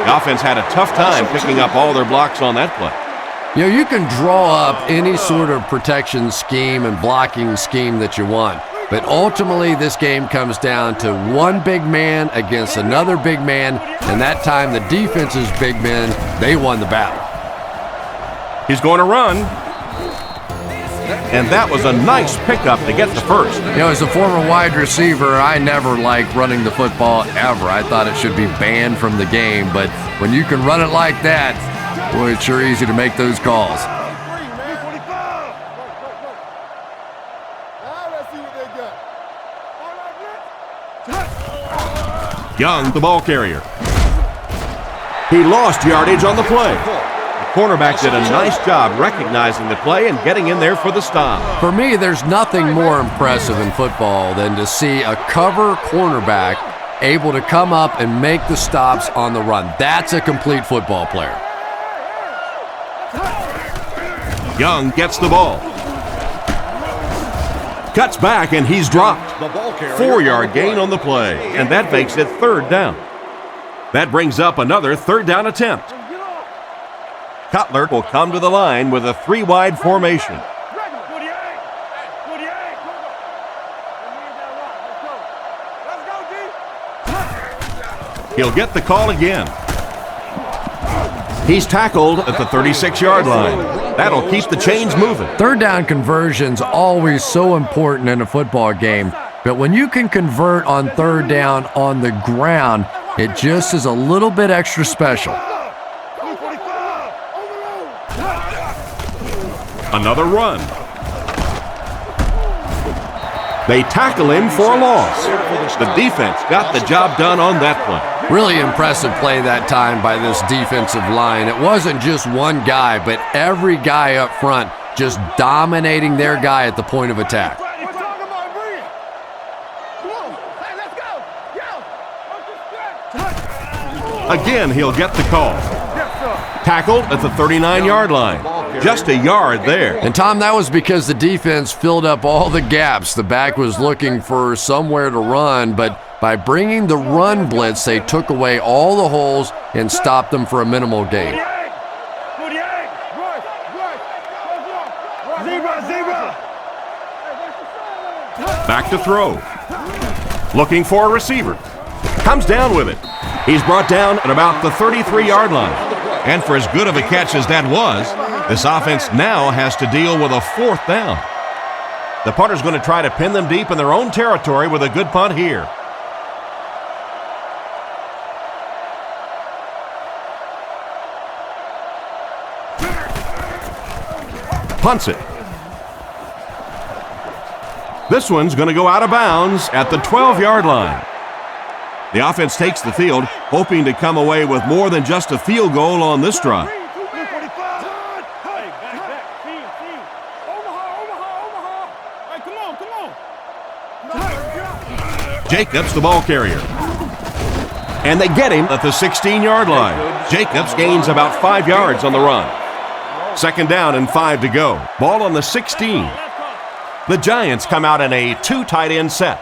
The offense had a tough time picking up all their blocks on that play. You know, you can draw up any sort of protection scheme and blocking scheme that you want, but ultimately this game comes down to one big man against another big man, and that time the defense's big men, they won the battle. He's going to run, and that was a nice pickup to get the first. You know, as a former wide receiver, I never liked running the football ever. I thought it should be banned from the game, but when you can run it like that, boy, it's sure easy to make those calls. Young, the ball carrier. He lost yardage on the play. The cornerback did a nice job recognizing the play and getting in there for the stop. For me, there's nothing more impressive in football than to see a cover cornerback able to come up and make the stops on the run. That's a complete football player. Young gets the ball. Cuts back and he's dropped. 4-yard gain on the play, and that makes it third down. That brings up another third down attempt. Cutler will come to the line with a 3-wide formation. He'll get the call again. He's tackled at the 36-yard line. That'll keep the chains moving. Third down conversion's always so important in a football game, but when you can convert on third down on the ground, it just is a little bit extra special. Another run. They tackle him for a loss. The defense got the job done on that play. Really impressive play that time by this defensive line. It wasn't just one guy, but every guy up front just dominating their guy at the point of attack. Again, he'll get the call. Tackled at the 39-yard line. Just a yard there. And Tom, that was because the defense filled up all the gaps. The back was looking for somewhere to run, but by bringing the run blitz, they took away all the holes and stopped them for a minimal gain. Back to throw. Looking for a receiver. Comes down with it. He's brought down at about the 33-yard line. And for as good of a catch as that was, this offense now has to deal with a fourth down. The punter's going to try to pin them deep in their own territory with a good punt here. Punts it. This one's going to go out of bounds at the 12-yard line. The offense takes the field, hoping to come away with more than just a field goal on this drive. Jacobs, the ball carrier. And they get him at the 16-yard line. Jacobs gains about 5 yards on the run. 2nd down and 5 to go. Ball on the 16. The Giants come out in a 2 tight end set.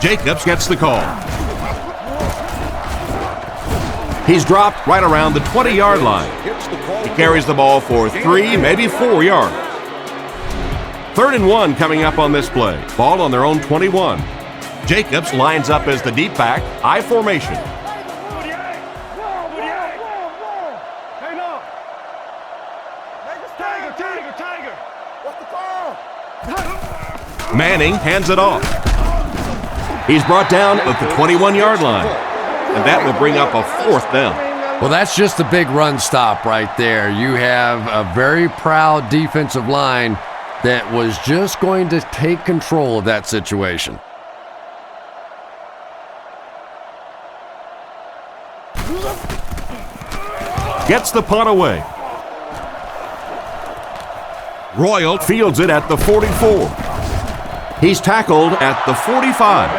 Jacobs gets the call. He's dropped right around the 20-yard line. He carries the ball for 3, maybe 4 yards. 3rd and 1 coming up on this play. Ball on their own 21. Jacobs lines up as the deep back, I formation. Manning hands it off. He's brought down at the 21-yard line, and that will bring up a 4th down. Well, that's just a big run stop right there. You have a very proud defensive line that was just going to take control of that situation. Gets the punt away. Royal fields it at the 44. He's tackled at the 45.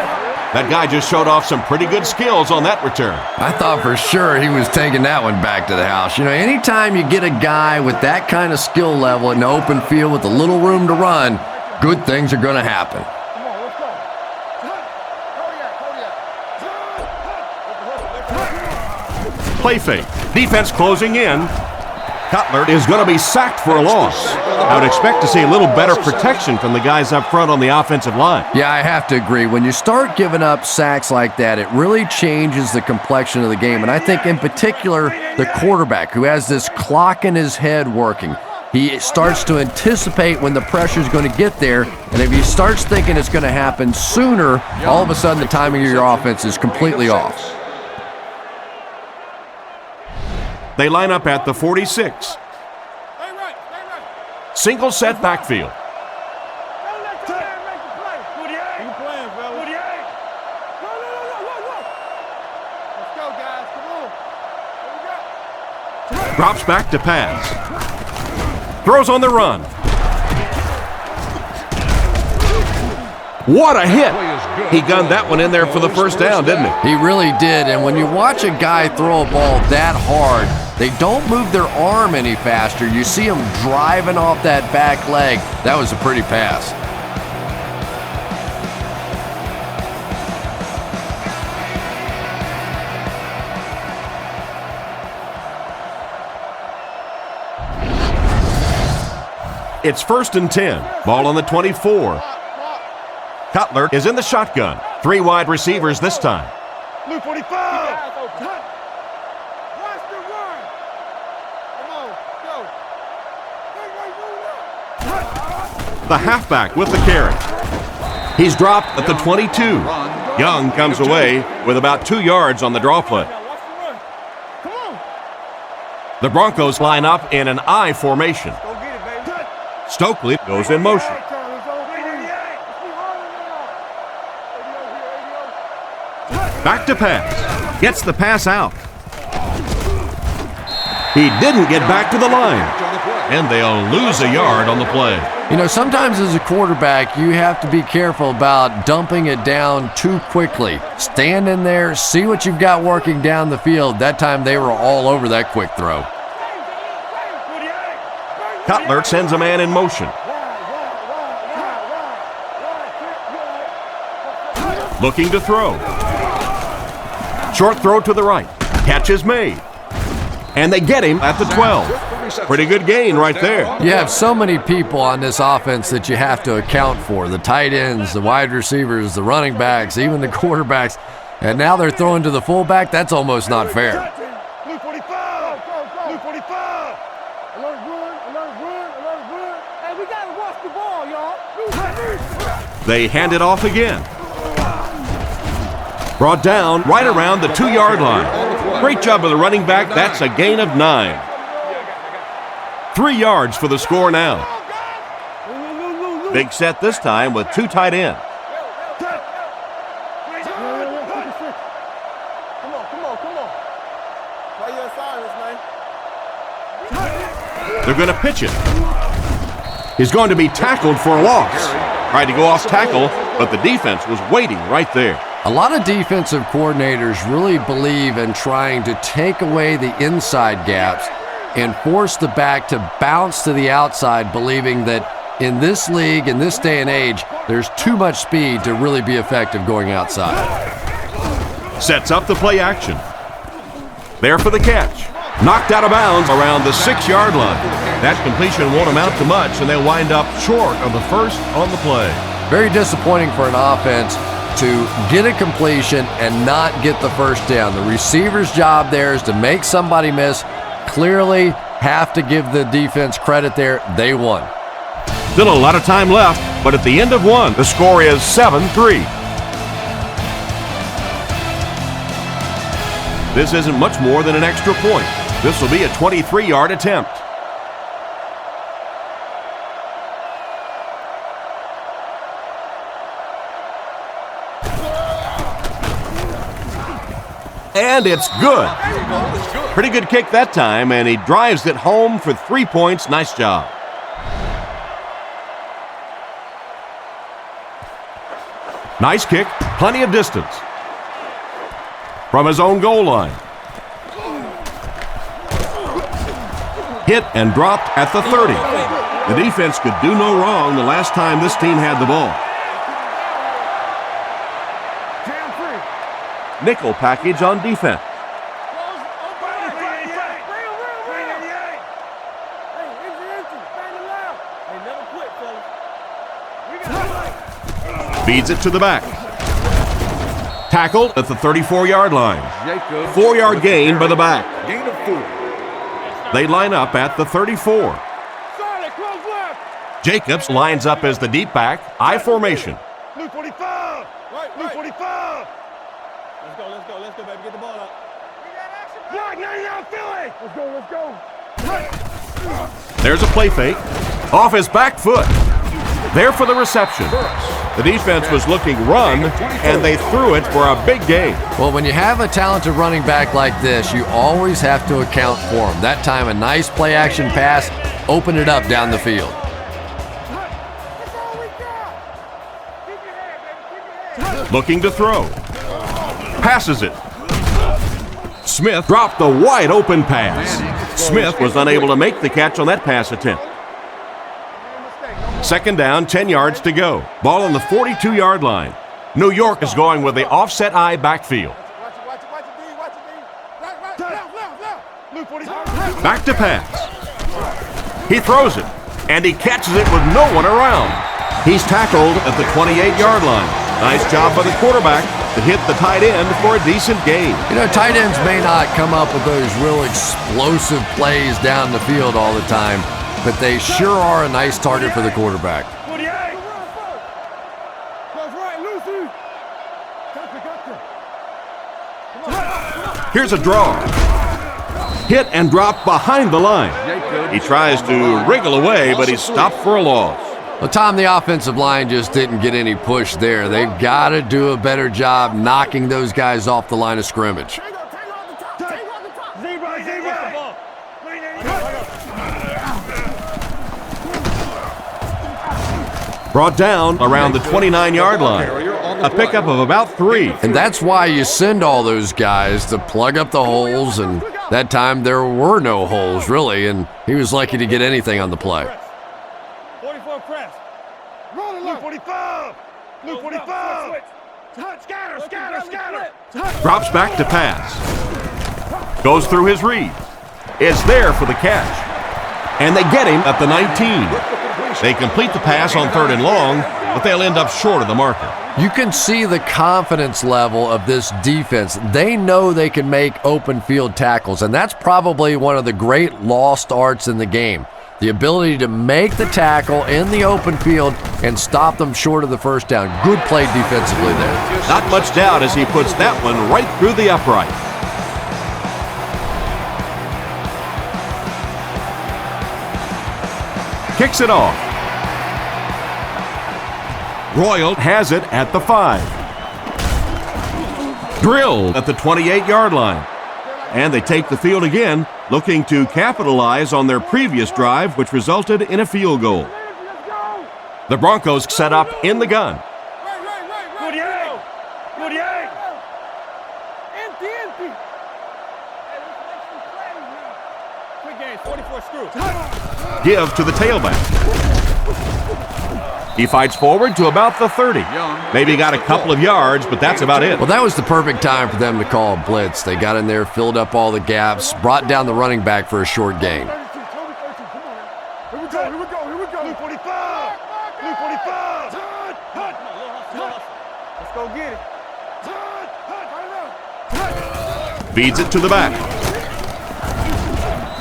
That guy just showed off some pretty good skills on that return. I thought for sure he was taking that one back to the house. You know, anytime you get a guy with that kind of skill level in the open field with a little room to run, good things are going to happen. Play fake. Defense closing in. Cutler is going to be sacked for a loss. I would expect to see a little better protection from the guys up front on the offensive line. Yeah, I have to agree. When you start giving up sacks like that, it really changes the complexion of the game. And I think in particular, the quarterback who has this clock in his head working, he starts to anticipate when the pressure is going to get there. And if he starts thinking it's going to happen sooner, all of a sudden the timing of your offense is completely off. They line up at the 46. Single set backfield. Drops back to pass. Throws on the run. What a hit! He gunned that one in there for the 1st down, didn't he? He really did, and when you watch a guy throw a ball that hard, they don't move their arm any faster. You see him driving off that back leg. That was a pretty pass. It's 1st and 10. Ball on the 24. Cutler is in the shotgun. 3 wide receivers this time. Blue 45. Watch the run. Come on, go. The halfback with the carry. He's dropped at the 22. Young comes away with about 2 yards on the draw play. Come on. The Broncos line up in an I formation. Go get it, baby. Stokely goes in motion. Back to pass. Gets the pass out. He didn't get back to the line. And they'll lose a yard on the play. You know, sometimes as a quarterback, you have to be careful about dumping it down too quickly. Stand in there, see what you've got working down the field. That time they were all over that quick throw. Cutler sends a man in motion. Looking to throw. Short throw to the right. Catch is made. And they get him at the 12. Pretty good gain right there. You have so many people on this offense that you have to account for. The tight ends, the wide receivers, the running backs, even the quarterbacks. And now they're throwing to the fullback. That's almost not fair. Blue 45. Blue 45. Alert run. Hey, we got to watch the ball, y'all. They hand it off again. Brought down right around the 2-yard line. Great job of the running back. That's a gain of 9. 3 yards for the score now. Big set this time with 2 tight ends. They're going to pitch it. He's going to be tackled for a loss. Tried to go off tackle, but the defense was waiting right there. A lot of defensive coordinators really believe in trying to take away the inside gaps and force the back to bounce to the outside, believing that in this league, in this day and age, there's too much speed to really be effective going outside. Sets up the play action. There for the catch. Knocked out of bounds around the 6-yard line. That completion won't amount to much, and they'll wind up short of the first on the play. Very disappointing for an offense to get a completion and not get the first down. The receiver's job there is to make somebody miss. Clearly have to give the defense credit there. They won. Still a lot of time left, but at the end of one, the score is 7-3. This isn't much more than an extra point. This will be a 23-yard attempt. And it's good. Pretty good kick that time, and he drives it home for 3 points. Nice job. Nice kick, plenty of distance. From his own goal line. Hit and dropped at the 30. The defense could do no wrong the last time this team had the ball. Nickel package on defense. Feeds it to the back. Tackled at the 34-yard line. 4-yard gain by the back. Gain of 4. They line up at the 34. Jacobs lines up as the deep back, I formation. Blue 45. Blue 45. Let's go, baby. Get the ball up. Block 99 Philly. Let's go. There's a play fake. Off his back foot. There for the reception. The defense was looking run, and they threw it for a big gain. Well, when you have a talented running back like this, you always have to account for him. That time, a nice play-action pass opened it up down the field. Looking to throw. Passes it. Smith dropped the wide-open pass. Smith was unable to make the catch on that pass attempt. Second down, 10 yards to go. Ball on the 42-yard line. New York is going with the offset eye backfield. Back to pass. He throws it, and he catches it with no one around. He's tackled at the 28-yard line. Nice job by the quarterback to hit the tight end for a decent gain. You know, tight ends may not come up with those real explosive plays down the field all the time, but they sure are a nice target for the quarterback. Here's a draw. Hit and drop behind the line. He tries to wriggle away, but he's stopped for a loss. Well, Tom, the offensive line just didn't get any push there. They've got to do a better job knocking those guys off the line of scrimmage. Brought down around the 29-yard line. A pickup of about 3. And that's why you send all those guys to plug up the holes, and that time there were no holes, really, and he was lucky to get anything on the play. 44 press. Blue 45. Blue 45. Scatter. Drops back to pass. Goes through his read. Is there for the catch. And they get him at the 19. They complete the pass on 3rd and long, but they'll end up short of the marker. You can see the confidence level of this defense. They know they can make open field tackles, and that's probably one of the great lost arts in the game. The ability to make the tackle in the open field and stop them short of the first down. Good play defensively there. Not much doubt as he puts that one right through the upright. kicks it off. Royal has it at the 5. Drilled at the 28-yard line. And they take the field again, looking to capitalize on their previous drive, which resulted in a field goal. The Broncos set up in the gun. Give to the tailback. He fights forward to about the 30. Maybe got a couple of yards, but that's about it. Well, that was the perfect time for them to call a blitz. They got in there, filled up all the gaps, brought down the running back for a short gain. Here we go. Blue 45. Blue 45. Let's go get it. Feeds it to the back.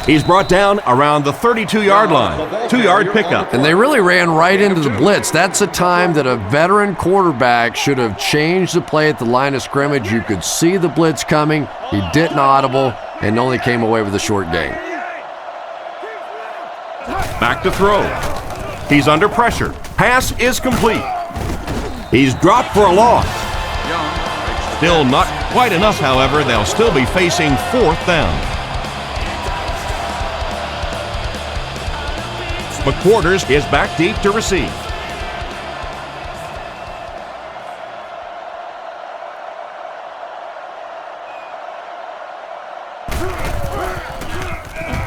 He's brought down around the 32-yard line. 2-yard pickup. And they really ran right into the blitz. That's a time that a veteran quarterback should have changed the play at the line of scrimmage. You could see the blitz coming. He didn't audible and only came away with a short gain. Back to throw. He's under pressure. Pass is complete. He's dropped for a loss. Still not quite enough, however. They'll still be facing 4th down. McQuarters is back deep to receive.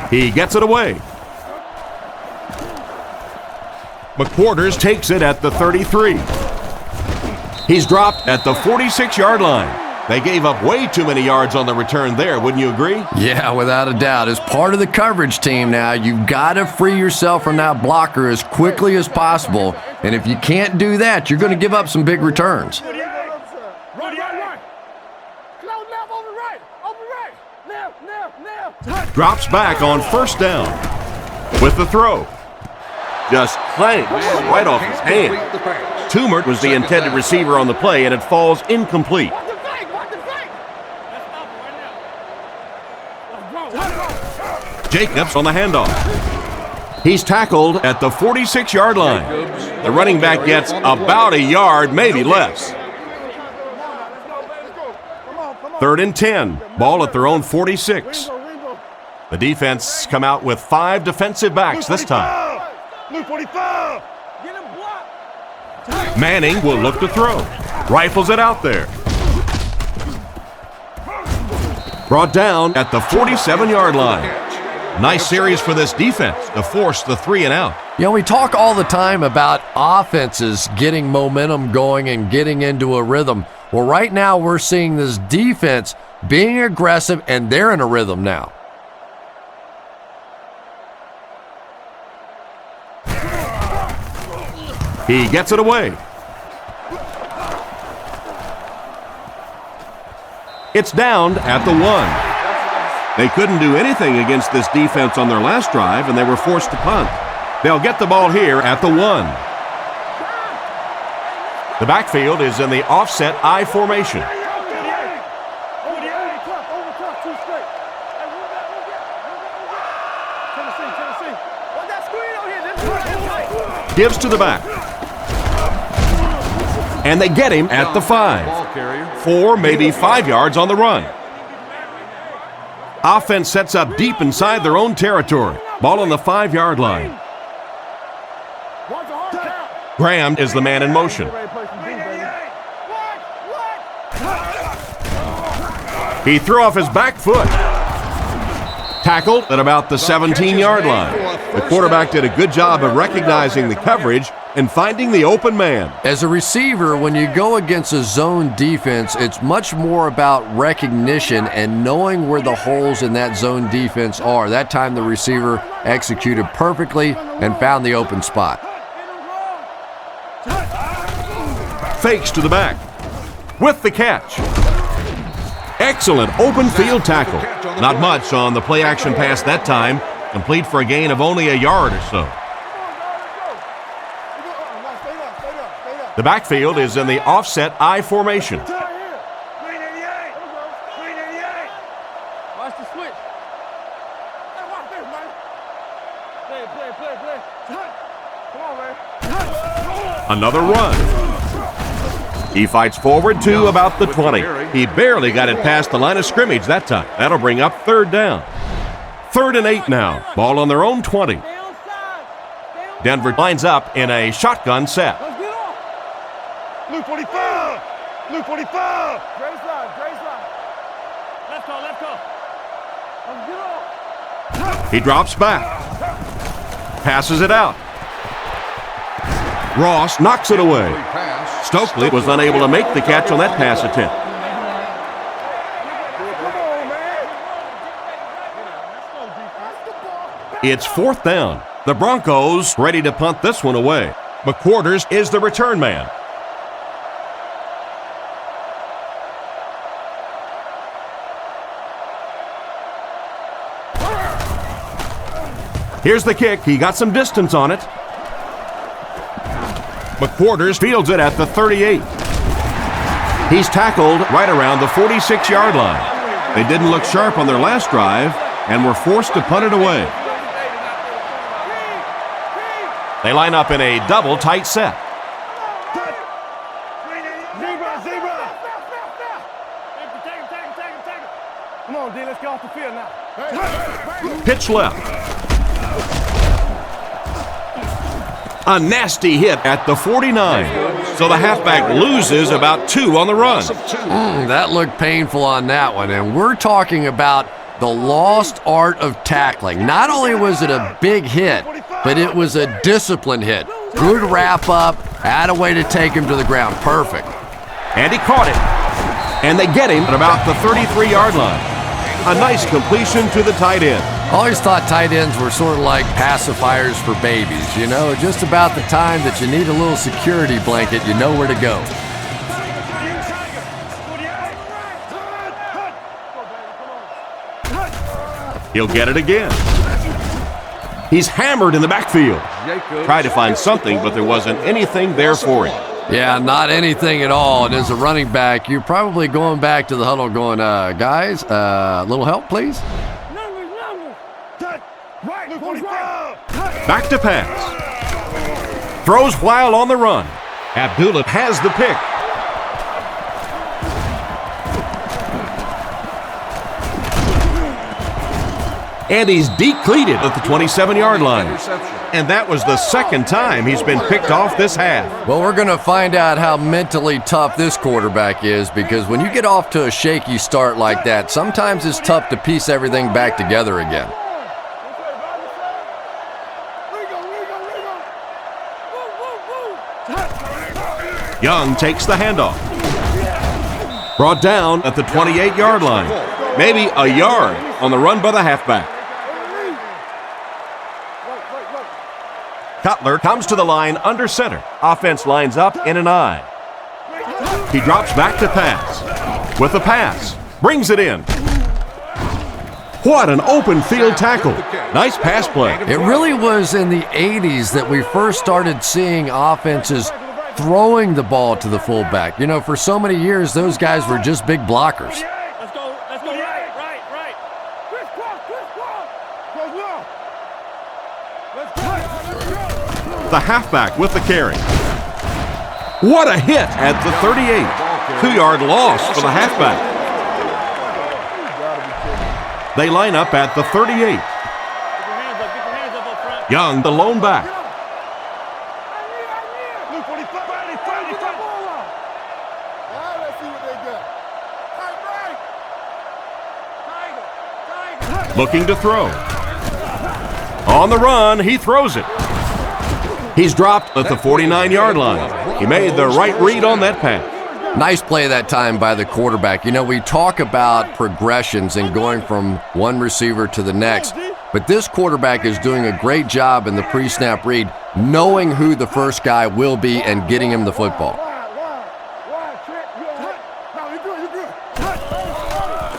He gets it away. McQuarters takes it at the 33. He's dropped at the 46-yard line. They gave up way too many yards on the return there, wouldn't you agree? Yeah, without a doubt. As part of the coverage team now, you've got to free yourself from that blocker as quickly as possible. And if you can't do that, you're going to give up some big returns. Drops back on 1st down with the throw. Just clangs right off his hand. Toomer was the intended receiver on the play, and it falls incomplete. Jacobs on the handoff. He's tackled at the 46-yard line. The running back gets about a yard, maybe less. 3rd and 10. Ball at their own 46. The defense come out with 5 defensive backs this time. Manning will look to throw. Rifles it out there. Brought down at the 47-yard line. Nice series for this defense to force the 3 and out. You know, we talk all the time about offenses getting momentum going and getting into a rhythm. Well, right now we're seeing this defense being aggressive, and they're in a rhythm now. He gets it away. It's down at the 1. They couldn't do anything against this defense on their last drive, and they were forced to punt. They'll get the ball here at the 1. The backfield is in the offset I formation. Gives to the back. And they get him at the 5. 4, maybe 5 yards on the run. Offense sets up deep inside their own territory. Ball on the 5-yard line. Graham is the man in motion. He threw off his back foot. Tackled at about the 17-yard line. The quarterback did a good job of recognizing the coverage and finding the open man. As a receiver, when you go against a zone defense, it's much more about recognition and knowing where the holes in that zone defense are. That time the receiver executed perfectly and found the open spot. Fakes to the back with the catch. Excellent open field tackle. Not much on the play action pass that time. Complete for a gain of only a yard or so. The backfield is in the offset I formation. Watch the switch. Hey, watch this, man. Play. Another run. He fights forward to about the 20. He barely got it past the line of scrimmage that time. That'll bring up third down. 3rd and 8 now. Ball on their own 20. Denver lines up in a shotgun set. Let's get off. Blue 45. Blue 45. Grace line. Grace line. Left go. Left go. Let's get off. He drops back. Passes it out. Ross knocks it away. Stokely was unable to make the catch on that pass attempt. It's 4th down. The Broncos ready to punt this one away. McQuarters is the return man. Here's the kick. He got some distance on it. McQuarters fields it at the 38. He's tackled right around the 46-yard line. They didn't look sharp on their last drive and were forced to punt it away. They line up in a double tight set. Zebra. Come on, D, let's get off the field now. Pitch left. A nasty hit at the 49. So the halfback loses about 2 on the run. That looked painful on that one. And we're talking about the lost art of tackling. Not only was it a big hit, but it was a disciplined hit. Good wrap up, had a way to take him to the ground. Perfect. And he caught it. And they get him at about the 33-yard line. A nice completion to the tight end. I always thought tight ends were sort of like pacifiers for babies. You know, just about the time that you need a little security blanket, you know where to go. He'll get it again. He's hammered in the backfield. Tried to find something, but there wasn't anything there for him. Yeah, not anything at all. And as a running back, you're probably going back to the huddle going, guys, a little help, please? Back to pass. Throws while on the run. Abdullah has the pick. And he's decleated at the 27-yard line. And that was the second time he's been picked off this half. Well, we're going to find out how mentally tough this quarterback is, because when you get off to a shaky start like that, sometimes it's tough to piece everything back together again. Young takes the handoff. Brought down at the 28-yard line. Maybe a yard on the run by the halfback. Cutler comes to the line under center. Offense lines up in an I. He drops back to pass. With the pass. Brings it in. What an open field tackle. Nice pass play. It really was in the 80s that we first started seeing offenses throwing the ball to the fullback. You know, for so many years, those guys were just big blockers. Let's go right. The halfback with the carry. What a hit at the 38. 2-yard loss for the halfback. They line up at the 38. Young, the lone back. Looking to throw. On the run, he throws it. He's dropped at the 49-yard line. He made the right read on that pass. Nice play that time by the quarterback. You know, we talk about progressions and going from one receiver to the next, but this quarterback is doing a great job in the pre-snap read, knowing who the first guy will be and getting him the football.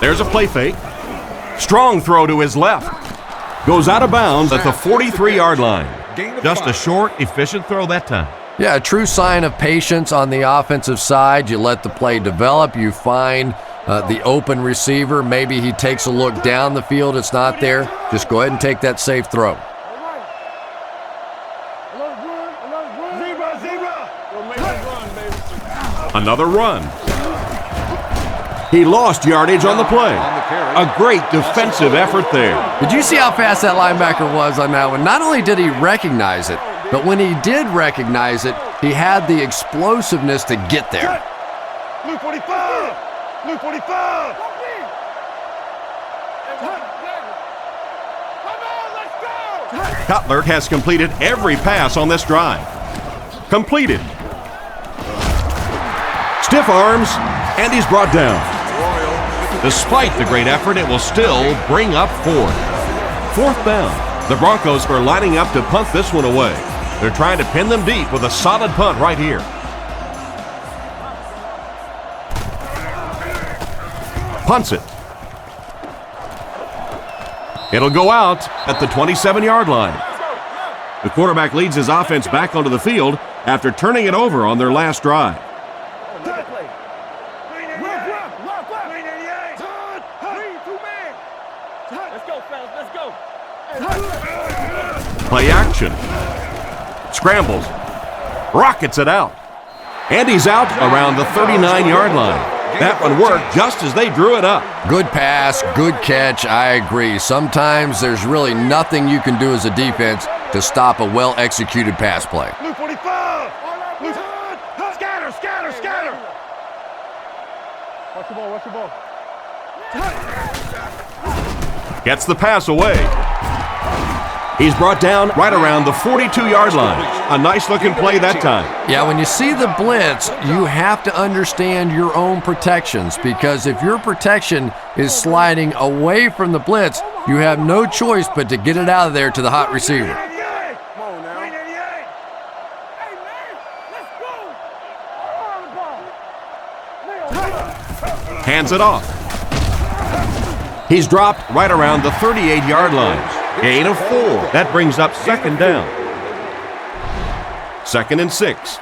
There's a play fake. Strong throw to his left. Goes out of bounds at the 43-yard line. Just a short, efficient throw that time. Yeah, a true sign of patience on the offensive side. You let the play develop. You find the open receiver. Maybe he takes a look down the field. It's not there. Just go ahead and take that safe throw. Another run. He lost yardage on the play. A great defensive effort there. Did you see how fast that linebacker was on that one? Not only did he recognize it, but when he did recognize it, he had the explosiveness to get there. Blue 45! Blue 45! Cutler has completed every pass on this drive. Completed. Stiff arms, and he's brought down. Despite the great effort, it will still bring up fourth. Fourth down. The Broncos are lining up to punt this one away. They're trying to pin them deep with a solid punt right here. Punts it. It'll go out at the 27-yard line. The quarterback leads his offense back onto the field after turning it over on their last drive. Play action. Scrambles. Rockets it out. And he's out around the 39-yard line. That one worked just as they drew it up. Good pass, good catch, I agree. Sometimes there's really nothing you can do as a defense to stop a well-executed pass play. Blue 45! Blue scatter, scatter, scatter! Watch the ball, watch the ball. Gets the pass away. He's brought down right around the 42-yard line. A nice-looking play that time. Yeah, when you see the blitz, you have to understand your own protections, because if your protection is sliding away from the blitz, you have no choice but to get it out of there to the hot receiver. Hands it off. He's dropped right around the 38-yard line. Gain of 4. That brings up second down. 2nd and 6.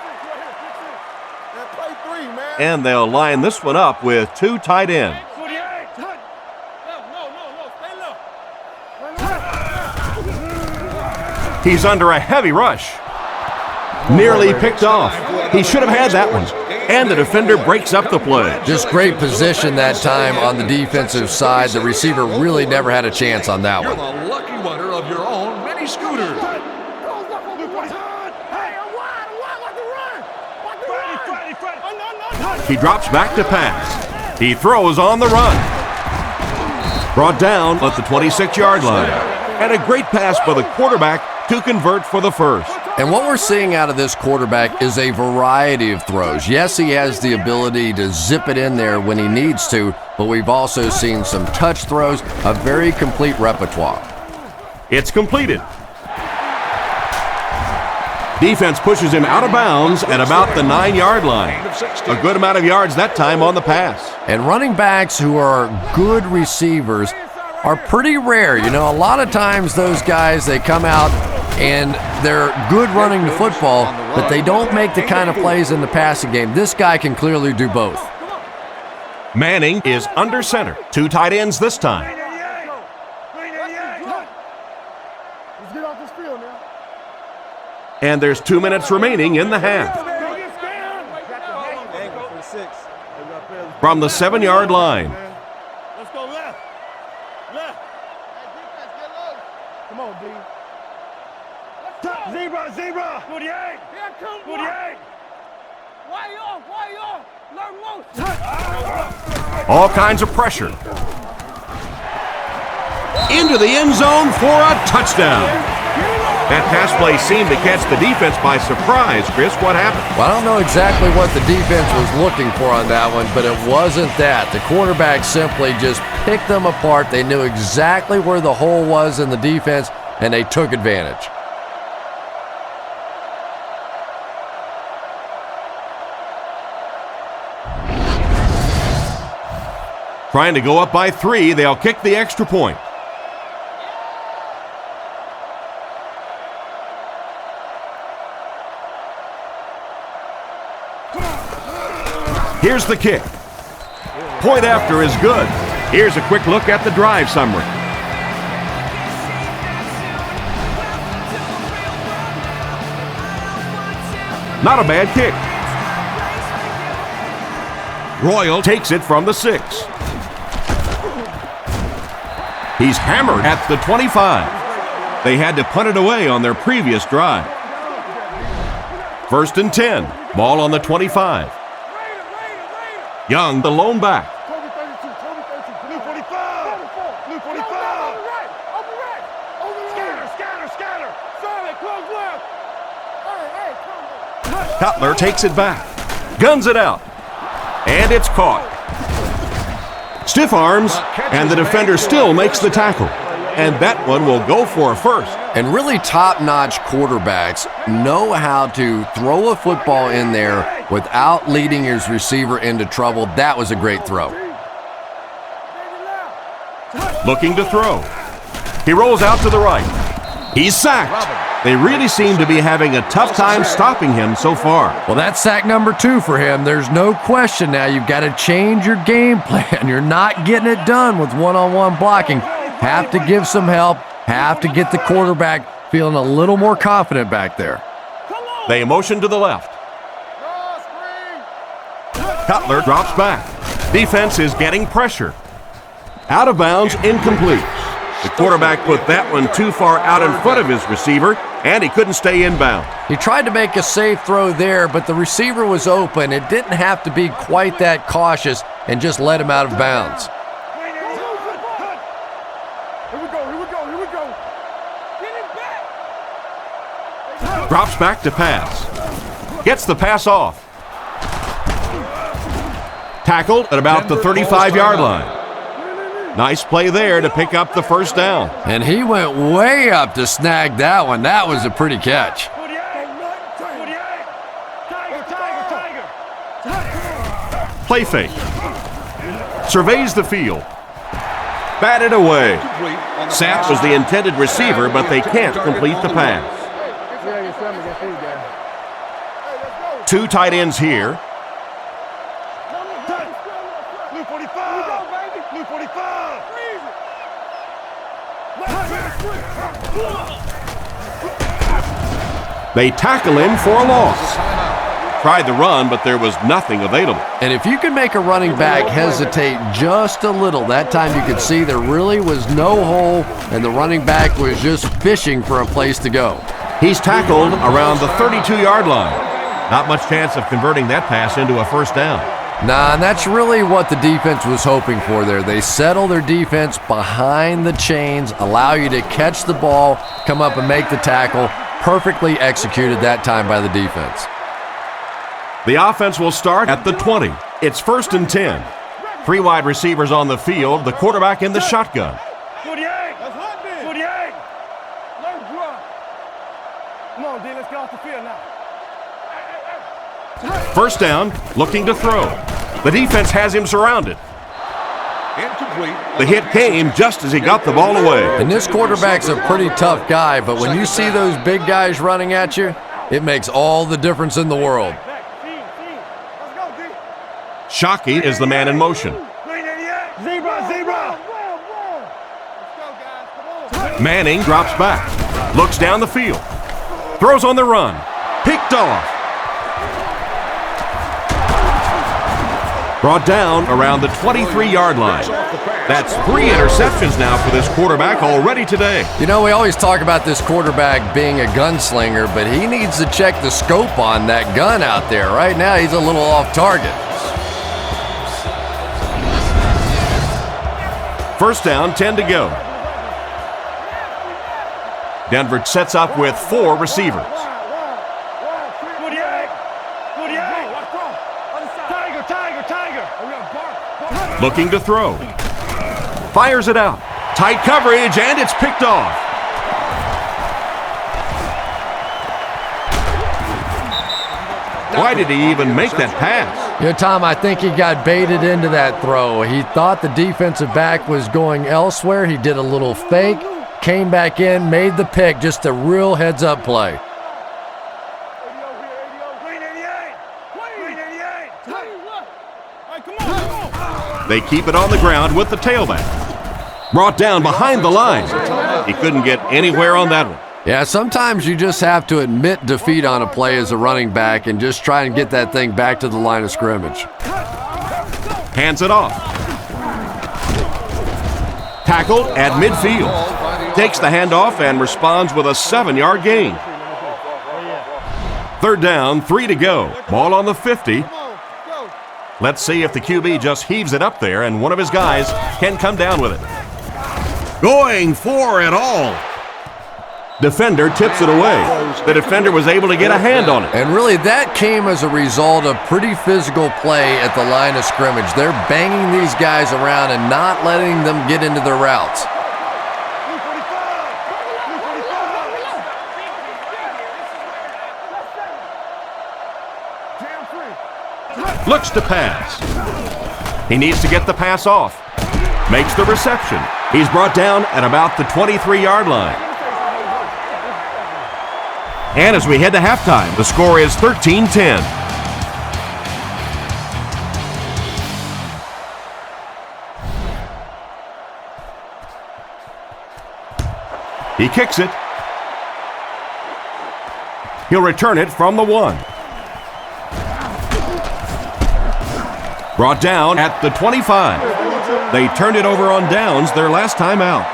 And they'll line this one up with 2 tight ends. He's under a heavy rush. Nearly picked off. He should have had that one. And the defender breaks up the play. Just great position that time on the defensive side. The receiver really never had a chance on that one. You're the lucky winner of your own mini scooter. He drops back to pass. He throws on the run. Brought down at the 26-yard line. And a great pass by the quarterback to convert for the first. And what we're seeing out of this quarterback is a variety of throws. Yes, he has the ability to zip it in there when he needs to, but we've also seen some touch throws, a very complete repertoire. It's completed. Defense pushes him out of bounds at about the 9-yard line. A good amount of yards that time on the pass. And running backs who are good receivers are pretty rare. You know, a lot of times those guys, they come out and they're good running the football, but they don't make the kind of plays in the passing game. This guy can clearly do both. Manning is under center. 2 tight ends this time. And there's 2 minutes remaining in the half. From the 7-yard line. Let's go left. Left. Come on, D. Zebra, zebra. 48. Here comes 48. Why off? Learn most. All kinds of pressure. Into the end zone for a touchdown. That pass play seemed to catch the defense by surprise. Chris, what happened? Well, I don't know exactly what the defense was looking for on that one, but it wasn't that. The quarterback simply just picked them apart. They knew exactly where the hole was in the defense, and they took advantage. Trying to go up by 3, they'll kick the extra point. Here's the kick. Point after is good. Here's a quick look at the drive summary. Not a bad kick. Royal takes it from the 6. He's hammered at the 25. They had to punt it away on their previous drive. 1st and 10. Ball on the 25. Young, the lone back. Cutler takes it back. Guns it out. And it's caught. Stiff arms, and the defender still makes the tackle. And that one will go for a first. And really top-notch quarterbacks know how to throw a football in there without leading his receiver into trouble. That was a great throw. Looking to throw. He rolls out to the right. He's sacked. They really seem to be having a tough time stopping him so far. Well, that's sack number 2 for him. There's no question now. You've got to change your game plan. You're not getting it done with one-on-one blocking. Have to give some help. Have to get the quarterback feeling a little more confident back there. They motion to the left. Cutler drops back. Defense is getting pressure. Out of bounds, incomplete. The quarterback put that one too far out in front of his receiver, and he couldn't stay inbound. He tried to make a safe throw there, but the receiver was open. It didn't have to be quite that cautious and just let him out of bounds. Drops back to pass. Gets the pass off. Tackled at about the 35-yard line. Nice play there to pick up the first down. And he went way up to snag that one. That was a pretty catch. Play fake. Surveys the field. Batted away. Sapp was the intended receiver, but they can't complete the pass. 2 tight ends here. They tackle him for a loss. Tried the run, but there was nothing available. And if you can make a running back hesitate just a little, that time you could see there really was no hole, and the running back was just fishing for a place to go. He's tackled around the 32-yard line. Not much chance of converting that pass into a first down. Nah, and that's really what the defense was hoping for there. They settle their defense behind the chains, allow you to catch the ball, come up and make the tackle. Perfectly executed that time by the defense. The offense will start at the 20. It's 1st and 10. 3 wide receivers on the field, the quarterback in the shotgun. 48. That's hot, man. 48. Let him drop. Come on, D, let's get off the field now. First down, looking to throw. The defense has him surrounded. The hit came just as he got the ball away. And this quarterback's a pretty tough guy, but when you see those big guys running at you, it makes all the difference in the world. Shockey is the man in motion. Zebra. Manning drops back, looks down the field, throws on the run, picked off. Brought down around the 23-yard line. That's 3 interceptions now for this quarterback already today. You know, we always talk about this quarterback being a gunslinger, but he needs to check the scope on that gun out there. Right now, he's a little off target. First down, 10 to go. Denver sets up with 4 receivers. Looking to throw. Fires it out. Tight coverage, and it's picked off. Why did he even make that pass? You know, Tom, I think he got baited into that throw. He thought the defensive back was going elsewhere. He did a little fake, came back in, made the pick, just a real heads-up play. They keep it on the ground with the tailback. Brought down behind the line. He couldn't get anywhere on that one. Yeah, sometimes you just have to admit defeat on a play as a running back and just try and get that thing back to the line of scrimmage. Hands it off. Tackled at midfield. Takes the handoff and responds with a 7-yard gain. Third down, 3 to go. Ball on the 50. Let's see if the QB just heaves it up there and one of his guys can come down with it. Going for it all. Defender tips it away. The defender was able to get a hand on it. And really, that came as a result of pretty physical play at the line of scrimmage. They're banging these guys around and not letting them get into their routes. Looks to pass. He needs to get the pass off. Makes the reception. He's brought down at about the 23-yard line. And as we head to halftime, the score is 13-10. He kicks it. He'll return it from the 1. Brought down at the 25. They turned it over on downs their last time out.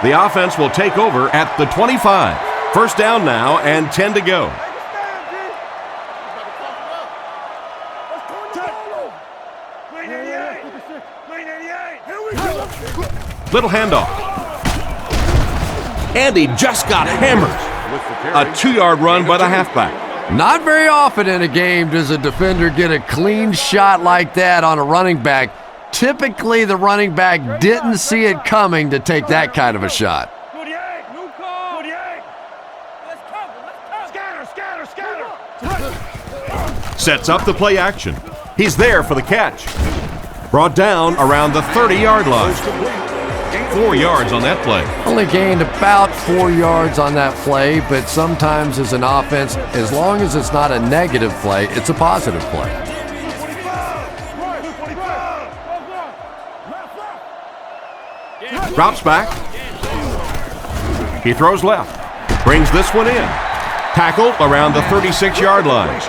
The offense will take over at the 25. First down now and 10 to go. Little handoff. And he just got hammered. A 2-yard run by the halfback. Not very often in a game does a defender get a clean shot like that on a running back. Typically, the running back didn't see it coming to take that kind of a shot. Sets up the play action. He's there for the catch. Brought down around the 30-yard line. 4 yards on that play. Only gained about 4 yards on that play, but sometimes as an offense, as long as it's not a negative play, it's a positive play. Drops back. He throws left. Brings this one in. Tackled around the 36-yard line.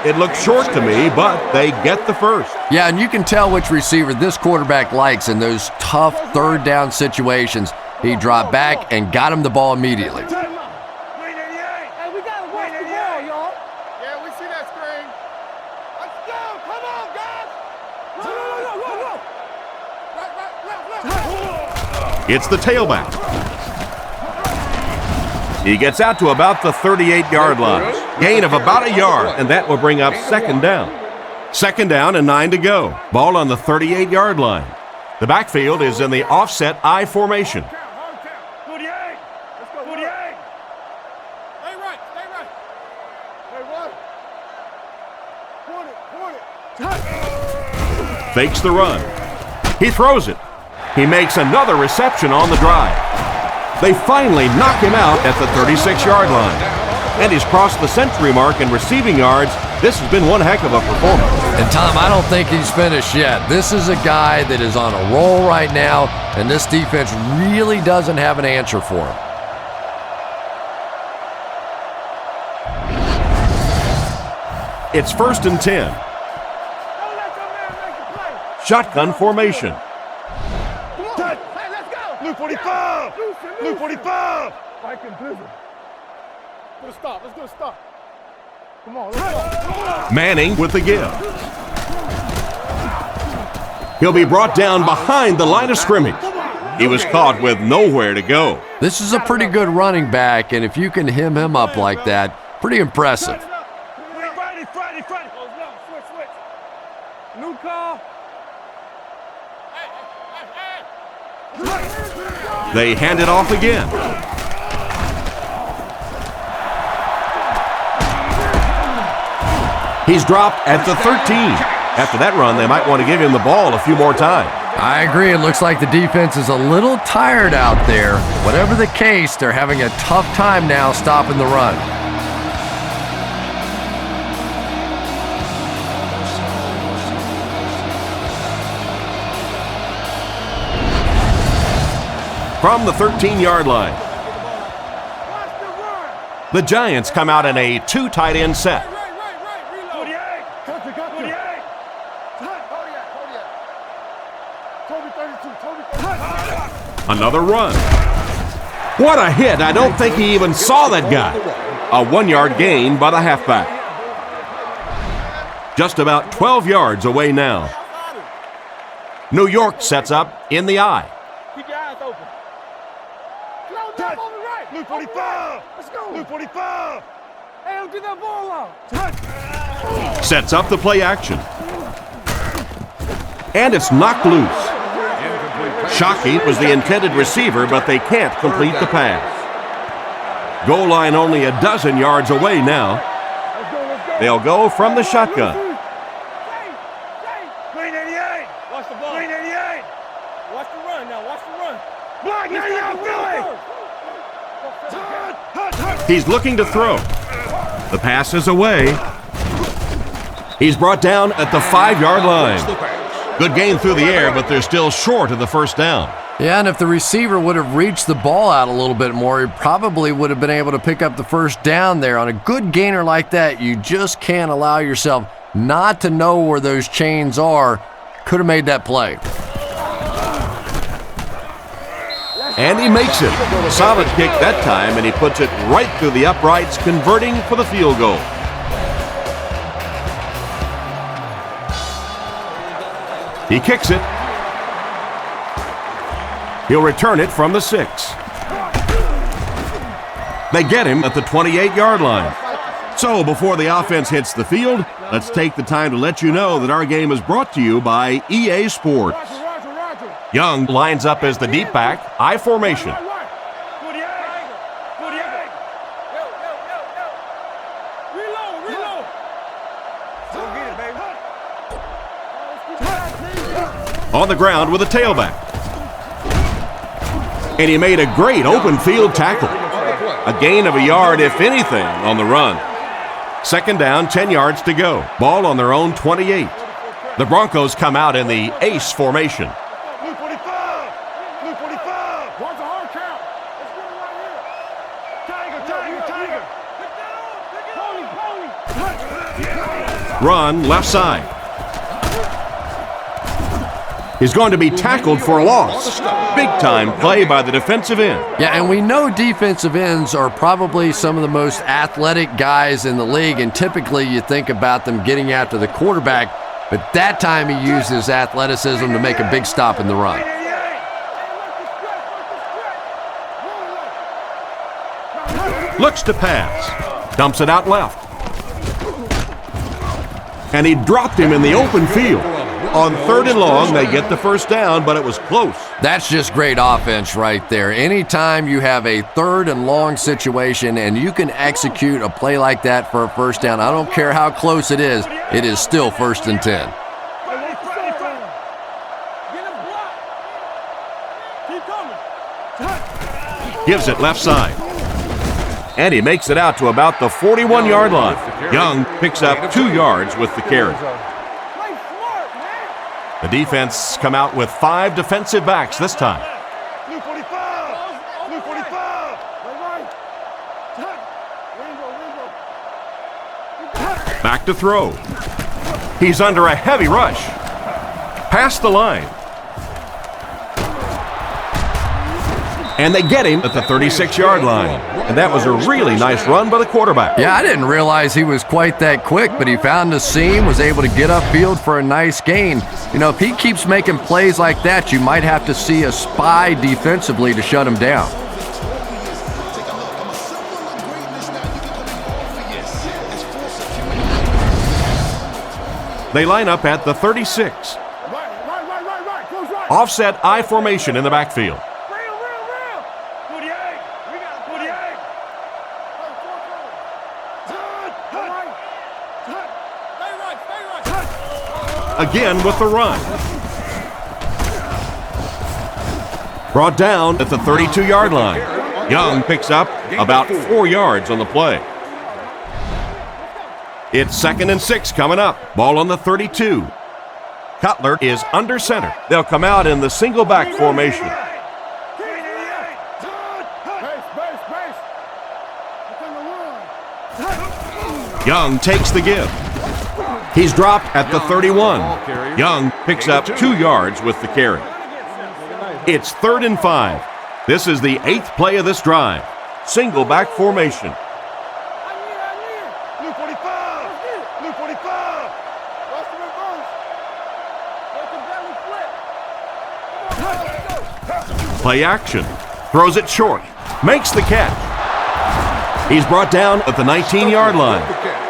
It looks short to me, but they get the first. Yeah, and you can tell which receiver this quarterback likes in those tough third down situations. He dropped back and got him the ball immediately. Hey, we gotta watch the ball, y'all. Yeah, we see that screen. Let's go. Come on, guys. Right, left. It's the tailback. He gets out to about the 38-yard line. Gain of about a yard, and that will bring up second down. Second down and 9 to go. Ball on the 38-yard line. The backfield is in the offset I formation. Fakes the run. He throws it. He makes another reception on the drive. They finally knock him out at the 36-yard line. And he's crossed the century mark in receiving yards. This has been one heck of a performance. And Tom, I don't think he's finished yet. This is a guy that is on a roll right now, and this defense really doesn't have an answer for him. It's 1st and 10. Shotgun formation. Hey, let's go. Blue 45. Blue 45. Mike and Blizzard. Let's go to stop. Come on, let's go. Manning with the give. He'll be brought down behind the line of scrimmage. He was caught with nowhere to go. This is a pretty good running back, and if you can hem him up like that, pretty impressive. Friday. Switch. New call. They hand it off again. He's dropped at the 13. After that run, they might want to give him the ball a few more times. I agree. It looks like the defense is a little tired out there. Whatever the case, they're having a tough time now stopping the run. From the 13-yard line, the Giants come out in a 2 tight end set. Another run. What a hit. I don't think he even saw that guy. A 1-yard gain by the halfback. Just about 12 yards away now. New York sets up in the I. Keep your eyes open. Touch. Blue 45. Let's go. Blue 45. Hey, don't get that ball out. Touch. Sets up the play action. And it's knocked loose. Shockey was the intended receiver, but they can't complete the pass. Goal line only a dozen yards away now. They'll go from the shotgun. Green 88. Watch the ball. Green 88. Watch the run now. Watch the run. Block. Now, Billy. He's looking to throw. The pass is away. He's brought down at the 5-yard line. Good gain through the air, but they're still short of the first down. Yeah, and if the receiver would have reached the ball out a little bit more, he probably would have been able to pick up the first down there. On a good gainer like that, you just can't allow yourself not to know where those chains are. Could have made that play. And he makes it. Solid kick that time, and he puts it right through the uprights, converting for the field goal. He kicks it. He'll return it from the 6. They get him at the 28-yard line. So before the offense hits the field, let's take the time to let you know that our game is brought to you by EA Sports. Young lines up as the deep back, I formation. On the ground with a tailback. And he made a great open field tackle. A gain of a yard, if anything, on the run. Second down, 10 yards to go. Ball on their own 28. The Broncos come out in the ace formation. Blue 45. Blue 45. Watch the hard count. Let's get it right here. Tiger. Run left side. He's going to be tackled for a loss. Big-time play by the defensive end. Yeah, and we know defensive ends are probably some of the most athletic guys in the league, and typically you think about them getting after the quarterback, but that time he used his athleticism to make a big stop in the run. Looks to pass. Dumps it out left. And he dropped him in the open field. On 3rd and long, they get the first down, but it was close. That's just great offense right there. Anytime you have a 3rd and long situation and you can execute a play like that for a first down, I don't care how close it is still 1st and 10. Gives it left side. And he makes it out to about the 41-yard line. Young picks up 2 yards with the carry. The defense come out with 5 defensive backs this time. Blue 45. Blue 45. Back to throw. He's under a heavy rush. Past the line. And they get him at the 36-yard line. And that was a really nice run by the quarterback. Yeah, I didn't realize he was quite that quick, but he found the seam, was able to get upfield for a nice gain. You know, if he keeps making plays like that, you might have to see a spy defensively to shut him down. They line up at the 36. Offset I formation in the backfield. Again with the run. Brought down at the 32-yard line. Young picks up about 4 yards on the play. It's 2nd and 6 coming up. Ball on the 32. Cutler is under center. They'll come out in the single back formation. Young takes the give. He's dropped at the 31. Young picks up 2 yards with the carry. It's 3rd and 5. This is the 8th play of this drive. Single back formation. Blue 45. Blue 45. Watch the reverse. Let the belly flip. Play action. Throws it short. Makes the catch. He's brought down at the 19-yard line.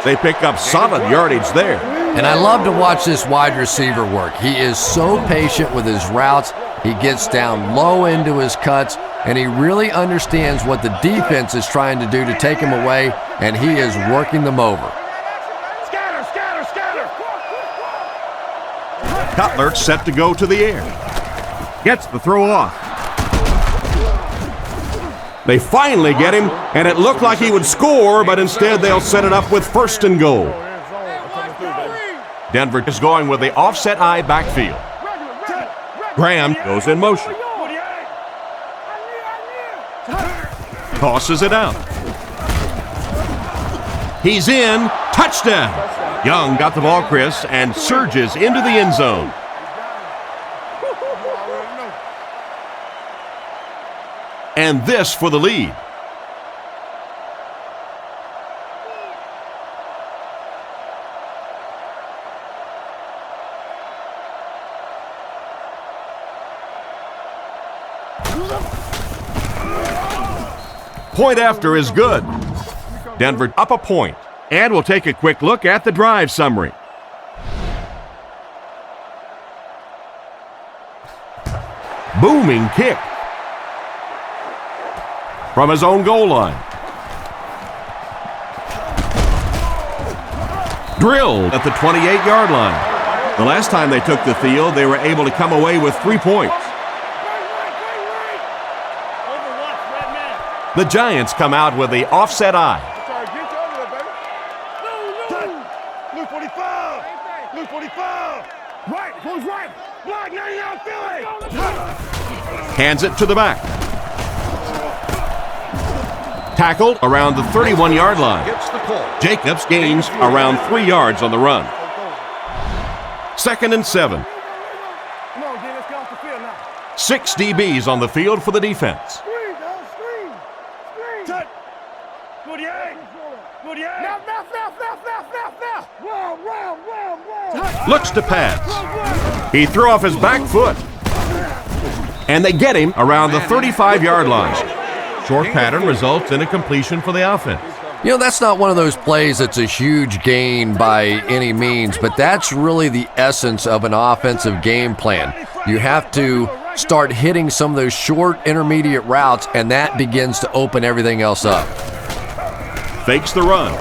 They pick up solid yardage there. And I love to watch this wide receiver work. He is so patient with his routes. He gets down low into his cuts, and he really understands what the defense is trying to do to take him away, and he is working them over. Scatter, scatter, scatter. Cutler set to go to the air. Gets the throw off. They finally get him, and it looked like he would score, but instead they'll set it up with 1st and goal. Denver is going with the offset eye backfield. Graham goes in motion. Tosses it out. He's in. Touchdown. Young got the ball, Chris, and surges into the end zone. And this for the lead. Point after is good. Denver up a point. And we'll take a quick look at the drive summary. Booming kick from his own goal line. Drilled at the 28-yard line. The last time they took the field, they were able to come away with 3 points. The Giants come out with the offset eye. Blue 45. Blue 45. Right, goes right. Block 99 Philly. Hands it to the back. Tackled around the 31-yard line. Jacobs gains around 3 yards on the run. 2nd and 7. 6 DBs on the field for the defense. Looks to pass. He threw off his back foot. And they get him around the 35-yard line. Short pattern results in a completion for the offense. You know, that's not one of those plays that's a huge gain by any means, but that's really the essence of an offensive game plan. You have to start hitting some of those short intermediate routes, and that begins to open everything else up. Fakes the run.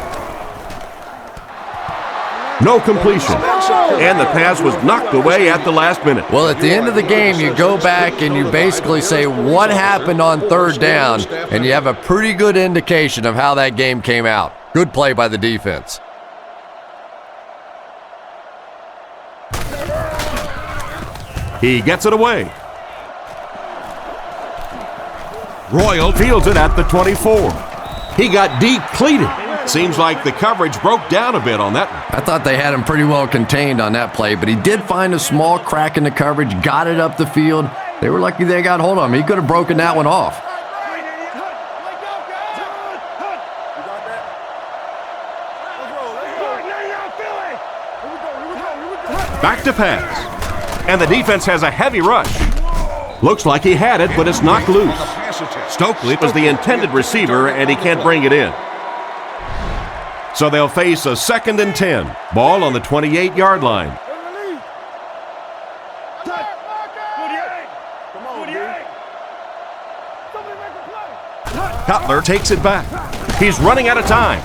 No completion. And the pass was knocked away at the last minute. Well, at the end of the game, you go back and you basically say what happened on 3rd down, and you have a pretty good indication of how that game came out. Good play by the defense. He gets it away. Royal fields it at the 24. He got decleated. Seems like the coverage broke down a bit on that one. I thought they had him pretty well contained on that play, but he did find a small crack in the coverage, got it up the field. They were lucky they got hold of him. He could have broken that one off. Back to pass. And the defense has a heavy rush. Looks like he had it, but it's knocked loose. Stokely was the intended receiver, and he can't bring it in. So they'll face a 2nd and 10. Ball on the 28-yard line. Cutler takes it back. He's running out of time.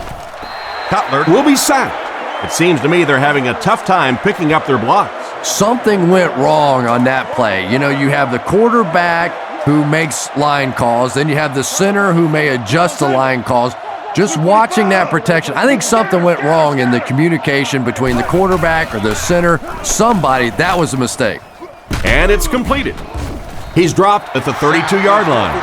Cutler will be sacked. It seems to me they're having a tough time picking up their blocks. Something went wrong on that play. You know, you have the quarterback who makes line calls, then you have the center who may adjust the line calls. Just watching that protection, I think something went wrong in the communication between the quarterback or the center. Somebody, that was a mistake. And it's completed. He's dropped at the 32-yard line.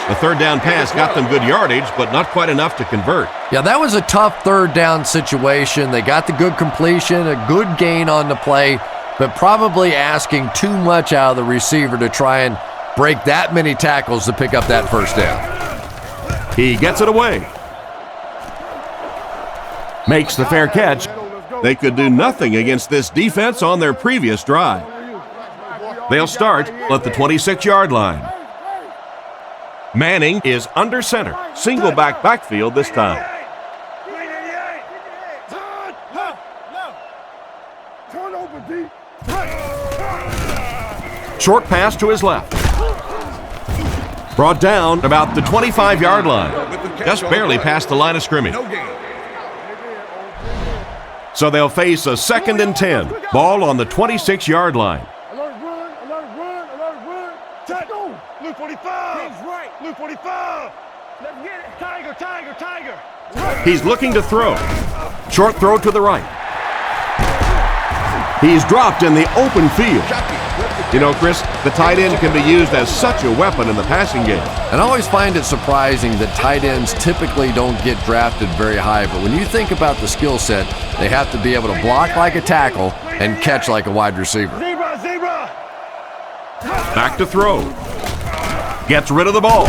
The 3rd down pass got them good yardage, but not quite enough to convert. Yeah, that was a tough 3rd down situation. They got the good completion, a good gain on the play, but probably asking too much out of the receiver to try and break that many tackles to pick up that first down. He gets it away. Makes the fair catch. They could do nothing against this defense on their previous drive. They'll start at the 26-yard line. Manning is under center. Single backfield this time. Short pass to his left. Brought down about the 25-yard line. Just barely past the line of scrimmage. So they'll face a 2nd and 10. Ball on the 26-yard line. Alert run. Touch. Luke 45. He's right. Luke 45. Let's get it. Tiger. He's looking to throw. Short throw to the right. He's dropped in the open field. You know, Chris, the tight end can be used as such a weapon in the passing game. And I always find it surprising that tight ends typically don't get drafted very high, but when you think about the skill set, they have to be able to block like a tackle and catch like a wide receiver. Zebra. Back to throw. Gets rid of the ball.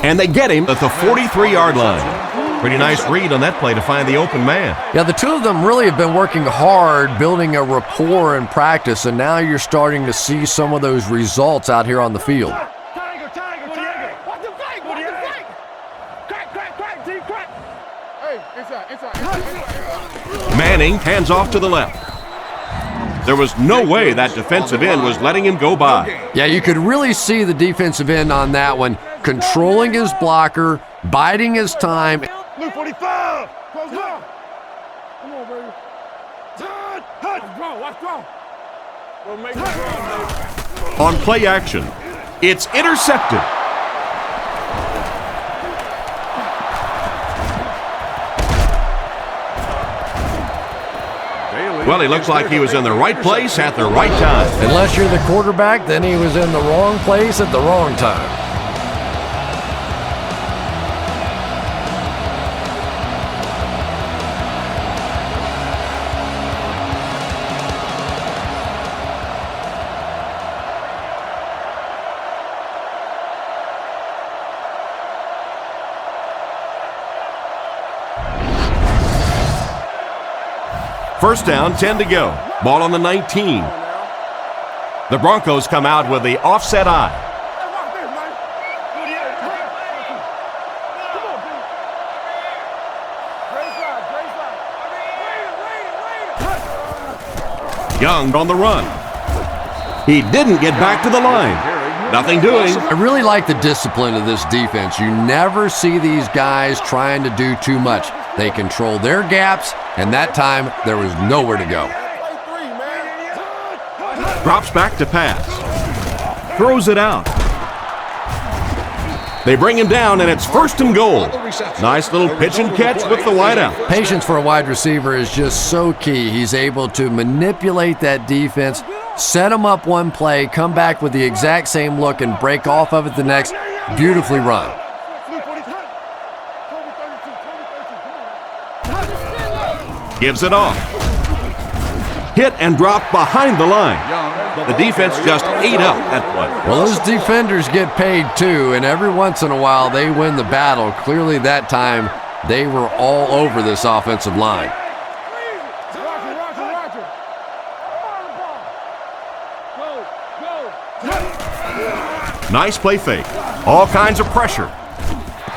And they get him at the 43-yard line. Pretty nice read on that play to find the open man. Yeah, the two of them really have been working hard, building a rapport in practice, and now you're starting to see some of those results out here on the field. Tiger. What the fake? Crack, deep crack. Hey, inside. Manning hands off to the left. There was no way that defensive end was letting him go by. Yeah, you could really see the defensive end on that one, controlling his blocker, biding his time. Luke 45. Close down. Come on, baby. Watch throw. Go make it run, baby. On play action, it's intercepted. Well, he looks like he was in the right place at the right time. Unless you're the quarterback, then he was in the wrong place at the wrong time. First down, 10 to go. Ball on the 19. The Broncos come out with the offset eye. Young on the run. He didn't get back to the line. Nothing doing. I really like the discipline of this defense. You never see these guys trying to do too much. They control their gaps, and that time there was nowhere to go. Drops back to pass. Throws it out. They bring him down, and it's 1st and goal. Nice little pitch and catch with the wideout. Patience for a wide receiver is just so key. He's able to manipulate that defense, set them up one play, come back with the exact same look, and break off of it the next. Beautifully run. Gives it off. Hit and drop behind the line. The defense just ate up that play. Well, those defenders get paid too, and every once in a while they win the battle. Clearly that time they were all over this offensive line. Nice play fake. All kinds of pressure.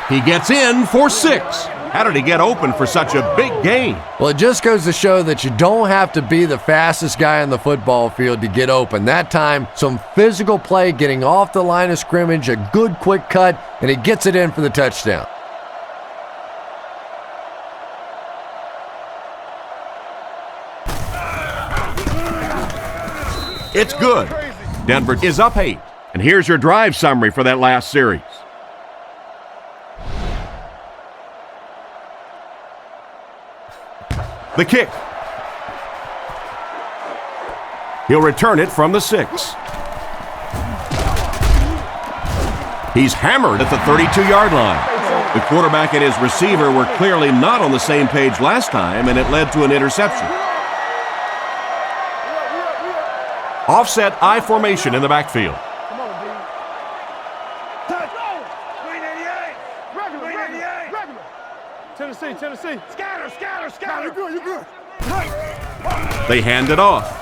He gets in for 6. How did he get open for such a big gain? Well, it just goes to show that you don't have to be the fastest guy on the football field to get open. That time, some physical play, getting off the line of scrimmage, a good quick cut, and he gets it in for the touchdown. It's good. Denver is up 8. And here's your drive summary for that last series. The kick. He'll return it from the 6. He's hammered at the 32-yard line. The quarterback and his receiver were clearly not on the same page last time, and it led to an interception. Offset I formation in the backfield. me. Scatter, scatter, scatter. You good, you good. They hand it off.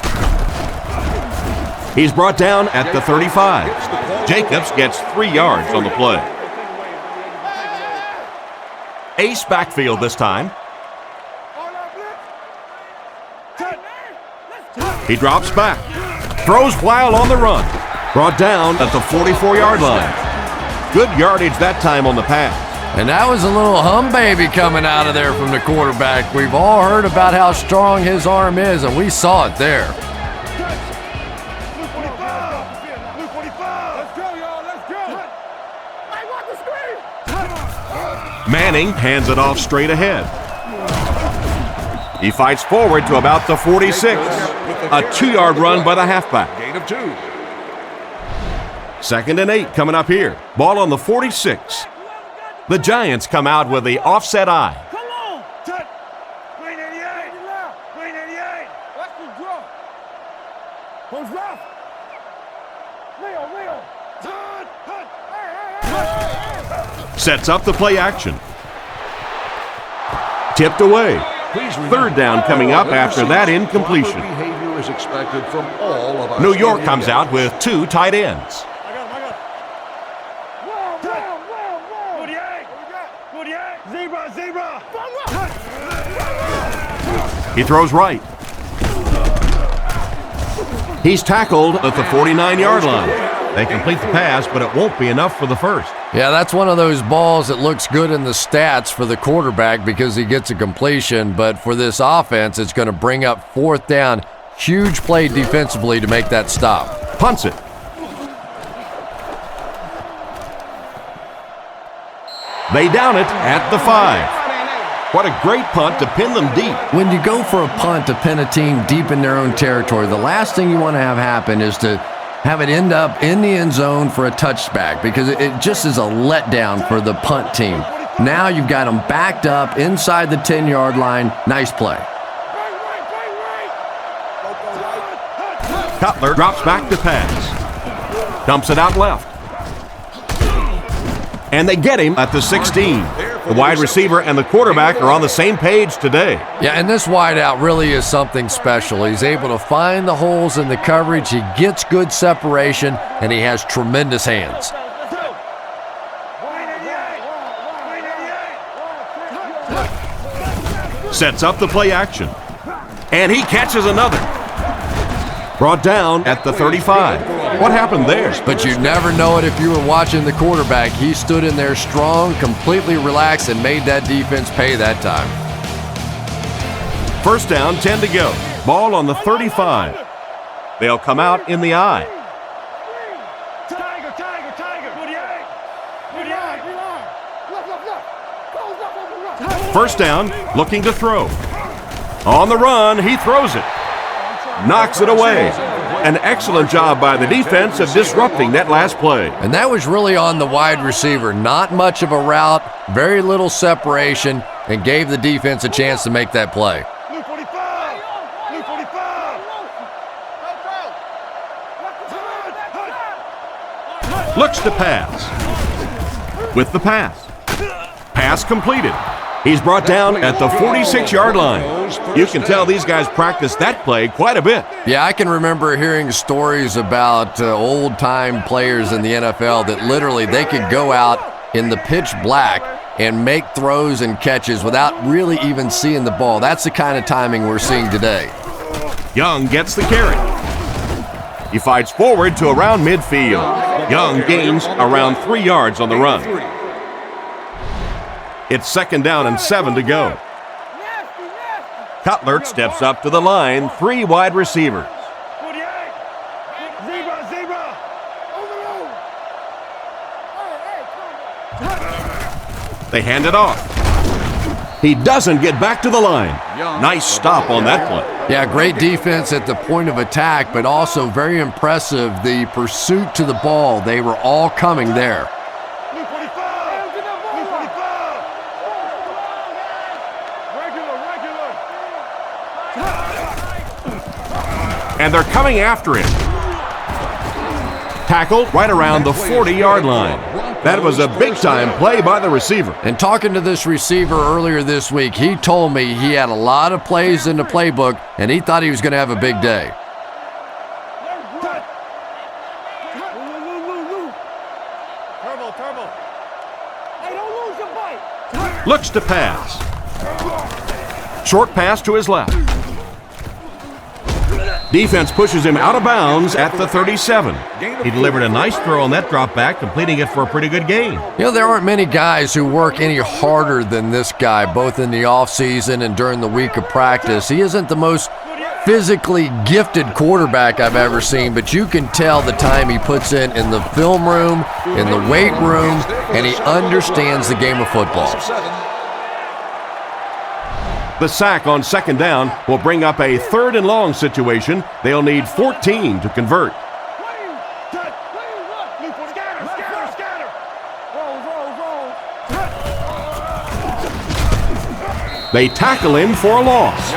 He's brought down at the 35. Jacobs gets 3 yards on the play. Ace backfield this time. He drops back. Throws while on the run. Brought down at the 44-yard line. Good yardage that time on the pass. And that was a little hum baby coming out of there from the quarterback. We've all heard about how strong his arm is, and we saw it there. Manning hands it off straight ahead. He fights forward to about the 46. A 2-yard run by the halfback. Gain of 2. 2nd and 8 coming up here. Ball on the 46. The Giants come out with the offset eye. Come on. Touch. Green 88. Green 88. Watch the draw. Who's left? Leo. Touch. Sets up the play action. Tipped away. 3rd down coming up after that incompletion. Behavior is expected from all of our New York senior comes guys. out with 2 tight ends. I got him. 48. Zebra. He throws right. He's tackled at the 49-yard line. They complete the pass, but it won't be enough for the first. Yeah, that's one of those balls that looks good in the stats for the quarterback because he gets a completion, but for this offense, it's going to bring up 4th down. Huge play defensively to make that stop. Punts it. They down it at the 5. What a great punt to pin them deep. When you go for a punt to pin a team deep in their own territory, the last thing you want to have happen is to have it end up in the end zone for a touchback because it just is a letdown for the punt team. Now you've got them backed up inside the 10-yard line. Nice play. Cutler drops back to pass. Dumps it out left. And they get him at the 16. The wide receiver and the quarterback are on the same page today. Yeah, and this wideout really is something special. He's able to find the holes in the coverage. He gets good separation, and he has tremendous hands. Sets up the play action. And he catches another. Brought down at the 35. What happened there? But you never know it if you were watching the quarterback. He stood in there strong, completely relaxed, and made that defense pay that time. 1st down, 10 to go. Ball on the 35. They'll come out in the eye. Tiger. 48. 1st down, looking to throw. On the run, he throws it. Knocks it away. An excellent job by the defense of disrupting that last play. And that was really on the wide receiver. Not much of a route, very little separation, and gave the defense a chance to make that play. Blue 45. Looks to pass. With the pass. Pass completed. He's brought down at the 46-yard line. You can tell these guys practice that play quite a bit. Yeah, I can remember hearing stories about old-time players in the NFL that literally they could go out in the pitch black and make throws and catches without really even seeing the ball. That's the kind of timing we're seeing today. Young gets the carry. He fights forward to around midfield. Young gains around 3 yards on the run. It's 2nd down and 7 to go. Cutler steps up to the line, 3 wide receivers. 48. Zebra. They hand it off. He doesn't get back to the line. Nice stop on that play. Yeah, great defense at the point of attack, but also very impressive the pursuit to the ball. They were all coming there. Blue 45. And they're coming after him. Tackled right around the 40-yard line. That was a big-time play by the receiver. And talking to this receiver earlier this week, he told me he had a lot of plays in the playbook, and he thought he was going to have a big day. Looks to pass. Short pass to his left. Defense pushes him out of bounds at the 37. He delivered a nice throw on that drop back, completing it for a pretty good gain. You know, there aren't many guys who work any harder than this guy, both in the offseason and during the week of practice. He isn't the most physically gifted quarterback I've ever seen, but you can tell the time he puts in the film room, in the weight room, and he understands the game of football. The sack on second down will bring up a 3rd and long situation. They'll need 14 to convert. They tackle him for a loss.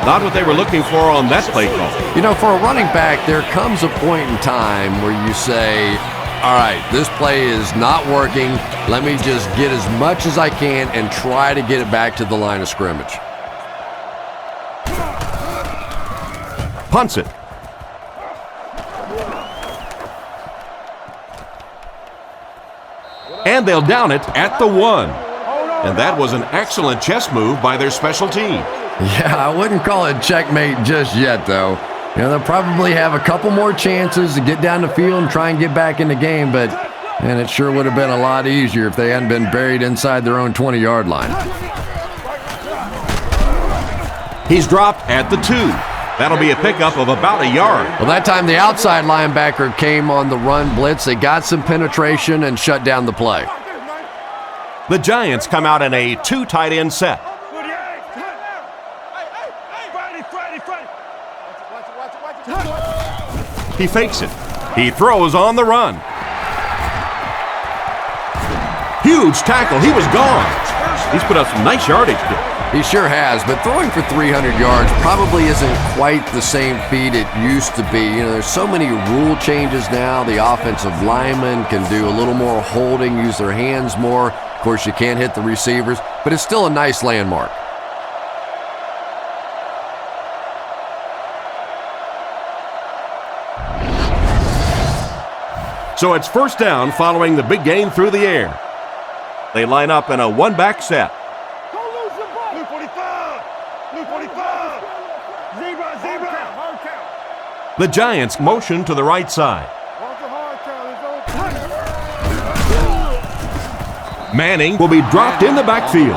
Not what they were looking for on that play call. You know, for a running back, there comes a point in time where you say, all right, this play is not working. Let me just get as much as I can and try to get it back to the line of scrimmage. Punts it. And they'll down it at the 1. And that was an excellent chess move by their special team. Yeah, I wouldn't call it checkmate just yet, though. You know, they'll probably have a couple more chances to get down the field and try and get back in the game, but man, it sure would have been a lot easier if they hadn't been buried inside their own 20-yard line. He's dropped at the 2. That'll be a pickup of about a yard. Well, that time the outside linebacker came on the run blitz. They got some penetration and shut down the play. The Giants come out in a 2 tight end set. He fakes it. He throws on the run. Huge tackle. He was gone. He's put up some nice yardage there. He sure has, but throwing for 300 yards probably isn't quite the same feat it used to be. You know, there's so many rule changes now. The offensive linemen can do a little more holding, use their hands more. Of course, you can't hit the receivers, but it's still a nice landmark. So it's first down following the big gain through the air. They line up in a 1-back set. The Giants motion to the right side. Manning will be dropped in the backfield.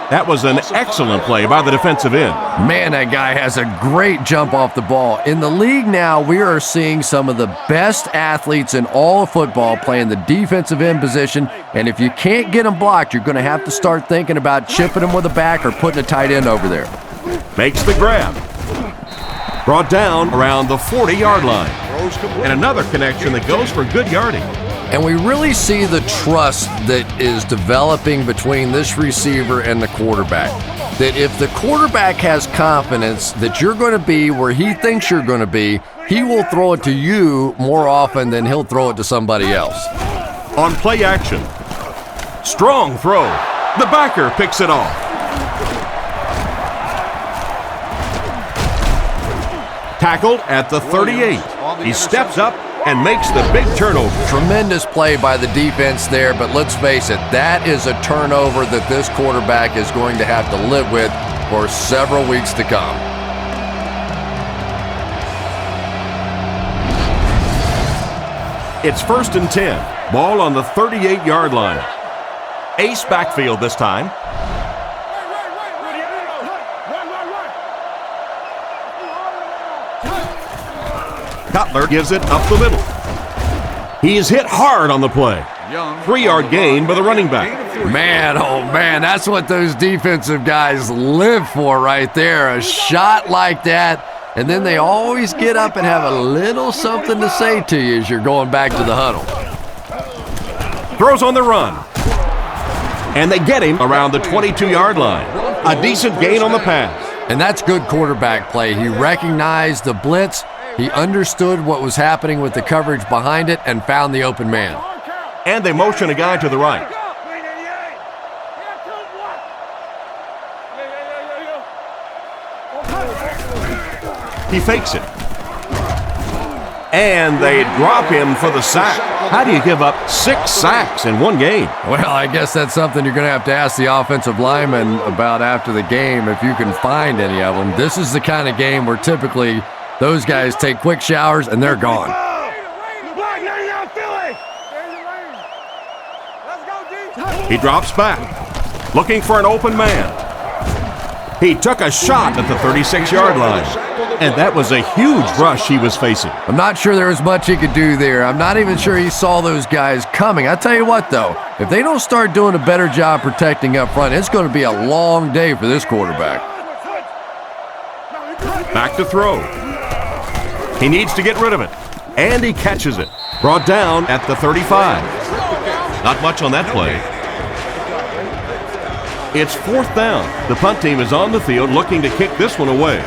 That was an excellent play by the defensive end. Man, that guy has a great jump off the ball. In the league now, we are seeing some of the best athletes in all of football playing the defensive end position, and if you can't get them blocked, you're going to have to start thinking about chipping them with a back or putting a tight end over there. Makes the grab. Brought down around the 40-yard line. And another connection that goes for good yardage. And we really see the trust that is developing between this receiver and the quarterback. That if the quarterback has confidence that you're going to be where he thinks you're going to be, he will throw it to you more often than he'll throw it to somebody else. On play action. Strong throw. The backer picks it off. Tackled at the 38. He steps up and makes the big turnover. Tremendous play by the defense there, but let's face it, that is a turnover that this quarterback is going to have to live with for several weeks to come. It's 1st and 10. Ball on the 38-yard line. Ace backfield this time. Cutler gives it up the middle. He is hit hard on the play. 3-yard gain by the running back. Man, oh man, that's what those defensive guys live for right there. A shot like that, and then they always get up and have a little something to say to you as you're going back to the huddle. Throws on the run. And they get him around the 22-yard line. A decent gain on the pass. And that's good quarterback play. He recognized the blitz. He understood what was happening with the coverage behind it and found the open man. And they motion a guy to the right. He fakes it. And they drop him for the sack. How do you give up 6 sacks in one game? Well, I guess that's something you're going to have to ask the offensive lineman about after the game if you can find any of them. This is the kind of game where typically those guys take quick showers and they're gone. He drops back, looking for an open man. He took a shot at the 36-yard line, and that was a huge rush he was facing. I'm not sure there was much he could do there. I'm not even sure he saw those guys coming. I tell you what, though, if they don't start doing a better job protecting up front, it's going to be a long day for this quarterback. Back to throw. He needs to get rid of it, and he catches it. Brought down at the 35. Not much on that play. It's 4th down. The punt team is on the field looking to kick this one away.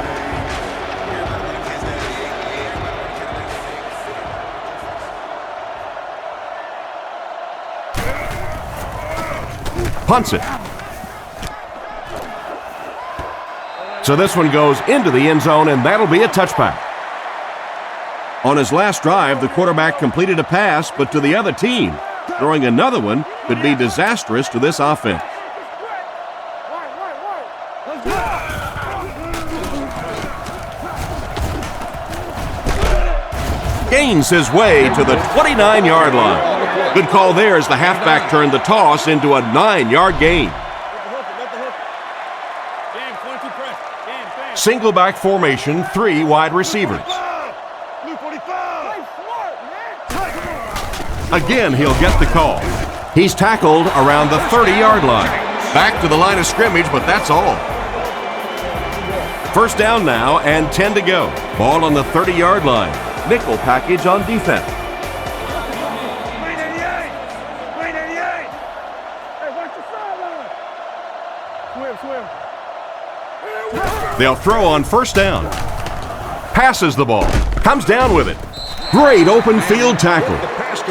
Punts it. So this one goes into the end zone, and that'll be a touchback. On his last drive, the quarterback completed a pass, but to the other team. Throwing another one could be disastrous to this offense. Gains his way to the 29-yard line. Good call there as the halfback turned the toss into a 9-yard gain. Single back formation, 3 wide receivers. Again, he'll get the call. He's tackled around the 30-yard line. Back to the line of scrimmage, but that's all. 1st down now and 10 to go. Ball on the 30-yard line. Nickel package on defense. They'll throw on 1st down. Passes the ball. Comes down with it. Great open field tackle.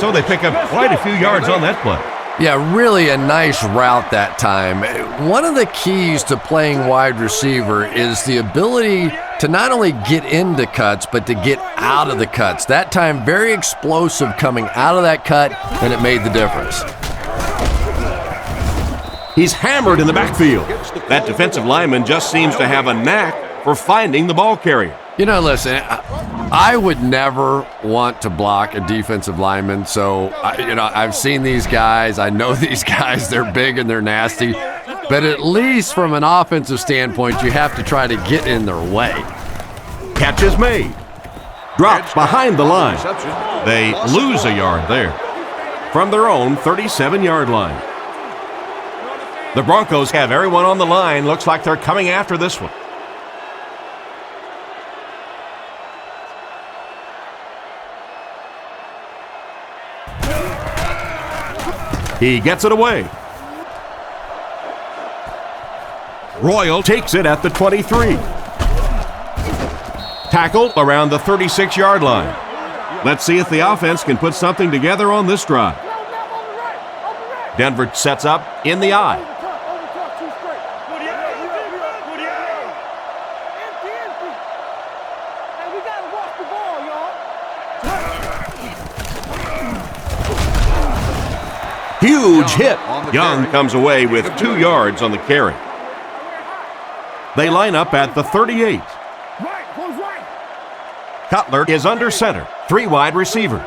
So they pick up quite a few yards on that play. Yeah, really a nice route that time. One of the keys to playing wide receiver is the ability to not only get into cuts, but to get out of the cuts. That time, very explosive coming out of that cut, and it made the difference. He's hammered in the backfield. That defensive lineman just seems to have a knack for finding the ball carrier. You know, listen, I would never want to block a defensive lineman. So, I've seen these guys. I know these guys. They're big and they're nasty. But at least from an offensive standpoint, you have to try to get in their way. Catch is made. Drops behind the line. They lose a yard there from their own 37-yard line. The Broncos have everyone on the line. Looks like they're coming after this one. He gets it away. Royal takes it at the 23. Tackled around the 36-yard line. Let's see if the offense can put something together on this drive. Denver sets up in the eye. Huge hit. Young comes away with 2 yards on the carry. They line up at the 38. Cutler is under center. 3 wide receivers.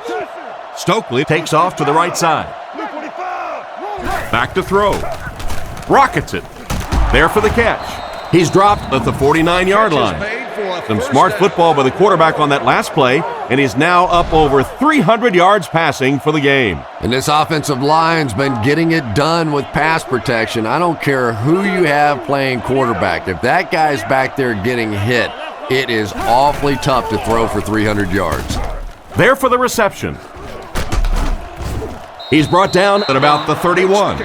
Stokely takes off to the right side. Back to throw. Rockets it. There for the catch. He's dropped at the 49-yard line. Some smart football by the quarterback on that last play, and he's now up over 300 yards passing for the game. And this offensive line's been getting it done with pass protection. I don't care who you have playing quarterback. If that guy's back there getting hit, it is awfully tough to throw for 300 yards. There for the reception. He's brought down at about the 31.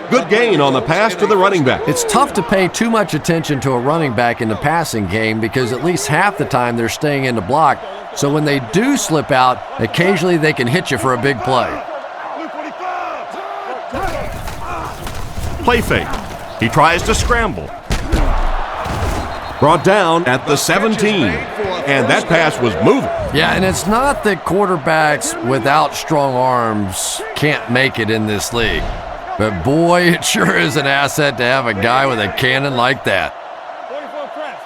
Good gain on the pass to the running back. It's tough to pay too much attention to a running back in the passing game because at least half the time they're staying in the block. So when they do slip out, occasionally they can hit you for a big play. Play fake. He tries to scramble. Brought down at the 17. And that pass was moving. Yeah, and it's not that quarterbacks without strong arms can't make it in this league. But boy, it sure is an asset to have a guy with a cannon like that. 44 press.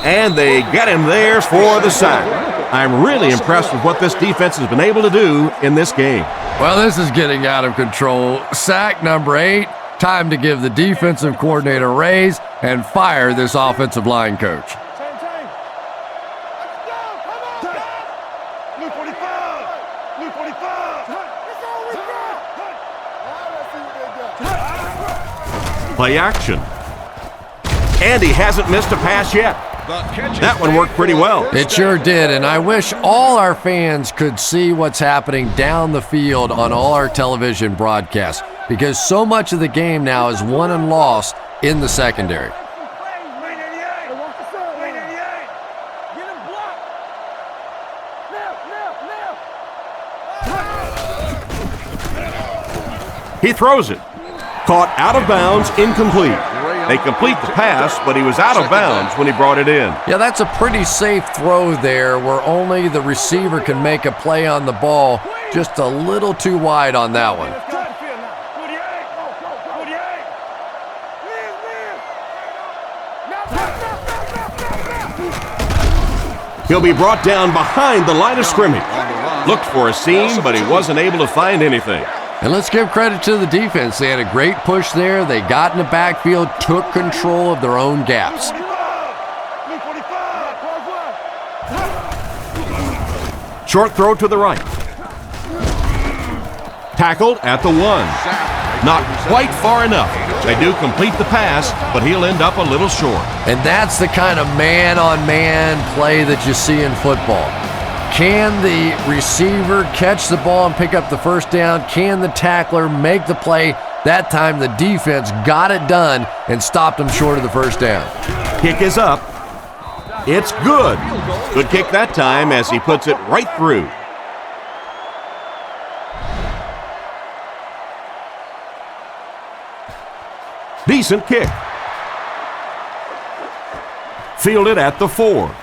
And they get him there for the sack. I'm really impressed with what this defense has been able to do in this game. Well, this is getting out of control. Sack number 8. Time to give the defensive coordinator a raise and fire this offensive line coach. Blue 45. Blue 45. Play action. And he hasn't missed a pass yet. That one worked pretty well. It sure did, and I wish all our fans could see what's happening down the field on all our television broadcasts, because so much of the game now is won and lost in the secondary. He throws it. Caught out of bounds, incomplete. They complete the pass, but he was out of bounds when he brought it in. Yeah, that's a pretty safe throw there where only the receiver can make a play on the ball. Just a little too wide on that one. He'll be brought down behind the line of scrimmage. Looked for a seam, but he wasn't able to find anything. And let's give credit to the defense. They had a great push there. They got in the backfield, took control of their own gaps. Short throw to the right. Tackled at the 1. Not quite far enough. They do complete the pass, but he'll end up a little short. And that's the kind of man-on-man play that you see in football. Can the receiver catch the ball and pick up the first down? Can the tackler make the play? That time the defense got it done and stopped him short of the first down. Kick is up. It's good. Good kick that time as he puts it right through. Decent kick. Fielded at the 4.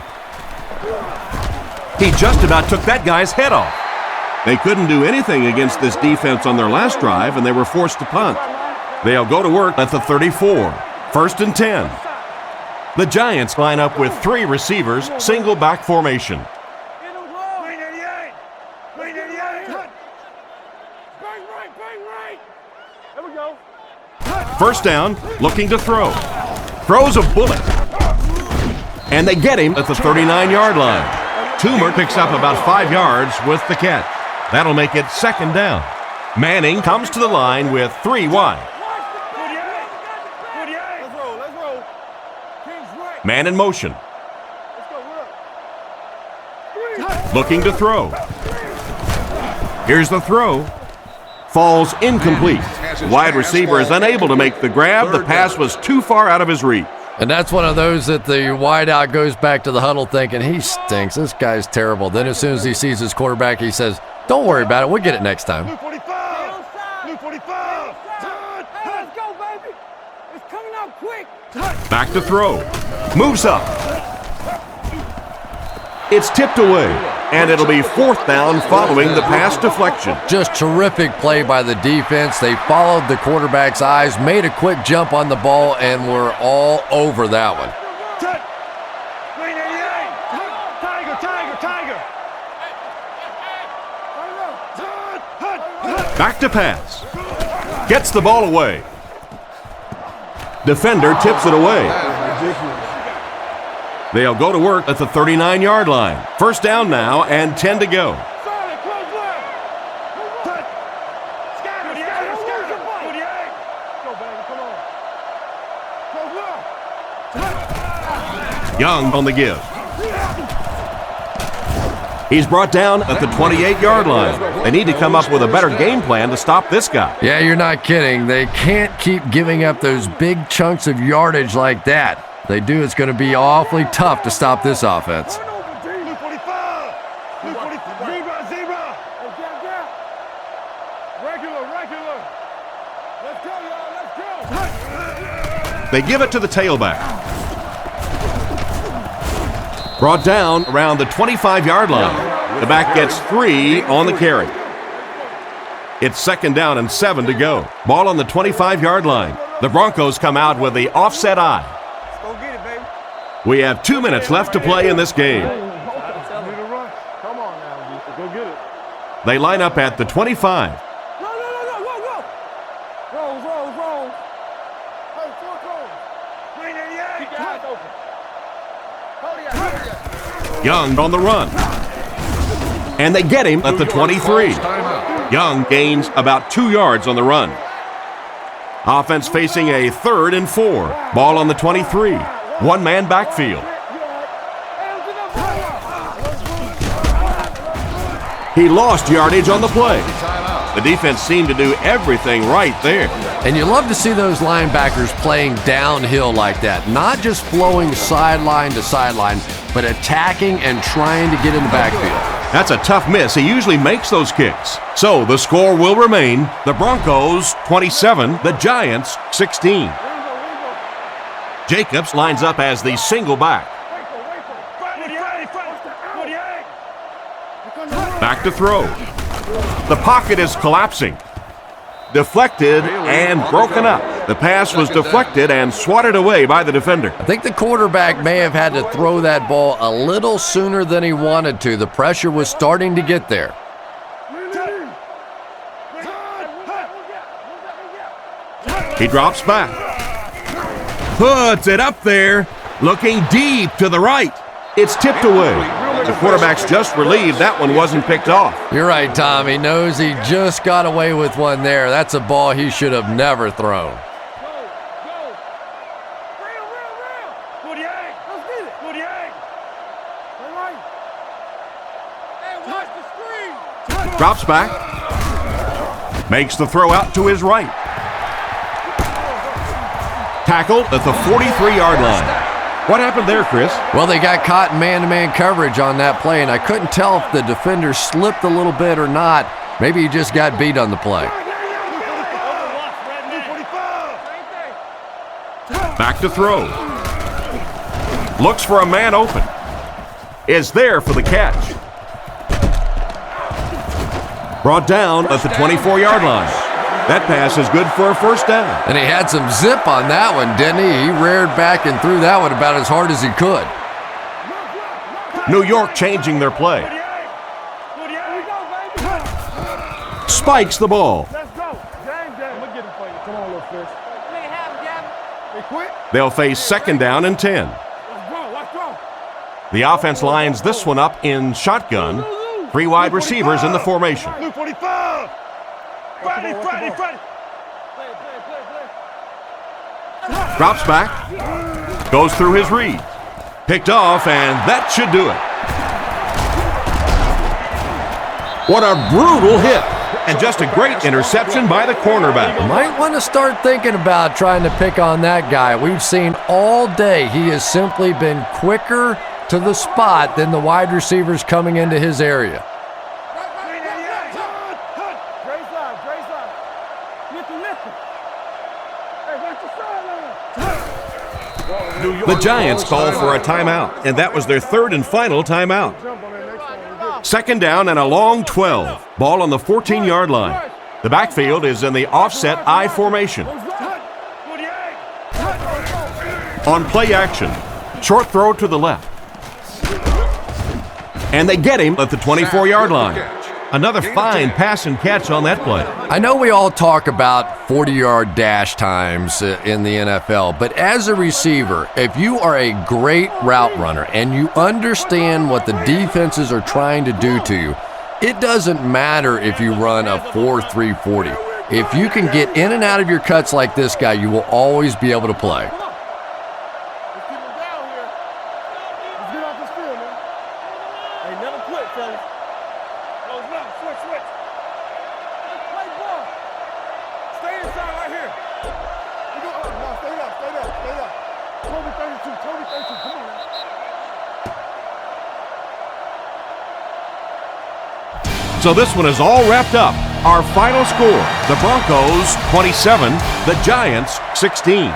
He just about took that guy's head off. They couldn't do anything against this defense on their last drive, and they were forced to punt. They'll go to work at the 34. 1st and 10. The Giants line up with 3 receivers, single back formation. First down, looking to throw. Throws a bullet. And they get him at the 39-yard line. Toomer picks up about 5 yards with the catch. That'll make it 2nd down. Manning comes to the line with 3 wide. Man in motion. Looking to throw. Here's the throw. Falls incomplete. Wide receiver is unable to make the grab. The pass was too far out of his reach. And that's one of those that the wideout goes back to the huddle thinking, he stinks, this guy's terrible. Then as soon as he sees his quarterback, he says, don't worry about it, we'll get it next time. Blue 45! Blue 45! Hey, let's go, baby! It's coming out quick! Back to throw. Moves up. It's tipped away, and it'll be 4th down following the pass deflection. Just terrific play by the defense. They followed the quarterback's eyes, made a quick jump on the ball, and were all over that one. Back to pass. Gets the ball away. Defender tips it away. They'll go to work at the 39-yard line. 1st down now and 10 to go. Young on the give. He's brought down at the 28-yard line. They need to come up with a better game plan to stop this guy. Yeah, you're not kidding. They can't keep giving up those big chunks of yardage like that. If they do, it's going to be awfully tough to stop this offense. They give it to the tailback. Brought down around the 25-yard line. The back gets 3 on the carry. It's 2nd down and 7 to go. Ball on the 25-yard line. The Broncos come out with the offset eye. Let's go get it, baby. We have 2 minutes left to play in this game. Come on now, go get it. They line up at the 25. Go. Rolls. Hey, 4 cones. Green 88. Keep your eyes open. Hold it. Young on the run. And they get him at the 23. Young gains about 2 yards on the run. Offense facing a 3rd and 4. Ball on the 23. One-man backfield. He lost yardage on the play. The defense seemed to do everything right there. And you love to see those linebackers playing downhill like that, not just flowing sideline to sideline, but attacking and trying to get in the backfield. That's a tough miss. He usually makes those kicks. So the score will remain the Broncos 27, the Giants 16. Jacobs lines up as the single back. Back to throw. The pocket is collapsing. Deflected and broken up. The pass was deflected and swatted away by the defender. I think the quarterback may have had to throw that ball a little sooner than he wanted to. The pressure was starting to get there. He drops back. Puts it up there, looking deep to the right. It's tipped away. The quarterback's just relieved that one wasn't picked off. You're right, Tom. He knows he just got away with one there. That's a ball he should have never thrown. Drops back. Makes the throw out to his right. Tackled at the 43-yard line. What happened there, Chris? Well, they got caught in man-to-man coverage on that play, and I couldn't tell if the defender slipped a little bit or not. Maybe he just got beat on the play. Back to throw. Looks for a man open. Is there for the catch. Brought down at the 24-yard line. That pass is good for a 1st down. And he had some zip on that one, didn't he? He reared back and threw that one about as hard as he could. New York changing their play. Spikes the ball. Let's go. James, we'll get him for you. Come on, little fish. They quit. They'll face 2nd down and 10. Let's go. The offense lines this one up in shotgun. 3 wide receivers in the formation. Blue 45. Friday. Drops back. Goes through his read. Picked off, and that should do it. What a brutal hit. And just a great interception by the cornerback. Might want to start thinking about trying to pick on that guy. We've seen all day he has simply been quicker to the spot than the wide receivers coming into his area. The Giants call for a timeout, and that was their 3rd and final timeout. 2nd down and a long 12. Ball on the 14-yard line. The backfield is in the offset I formation. On play action, short throw to the left. And they get him at the 24-yard line. Another fine pass and catch on that play. I know we all talk about 40-yard dash times in the NFL, but as a receiver, if you are a great route runner and you understand what the defenses are trying to do to you, it doesn't matter if you run a 4.3 40. If you can get in and out of your cuts like this guy, you will always be able to play. So this one is all wrapped up. Our final score, the Broncos 27, the Giants 16.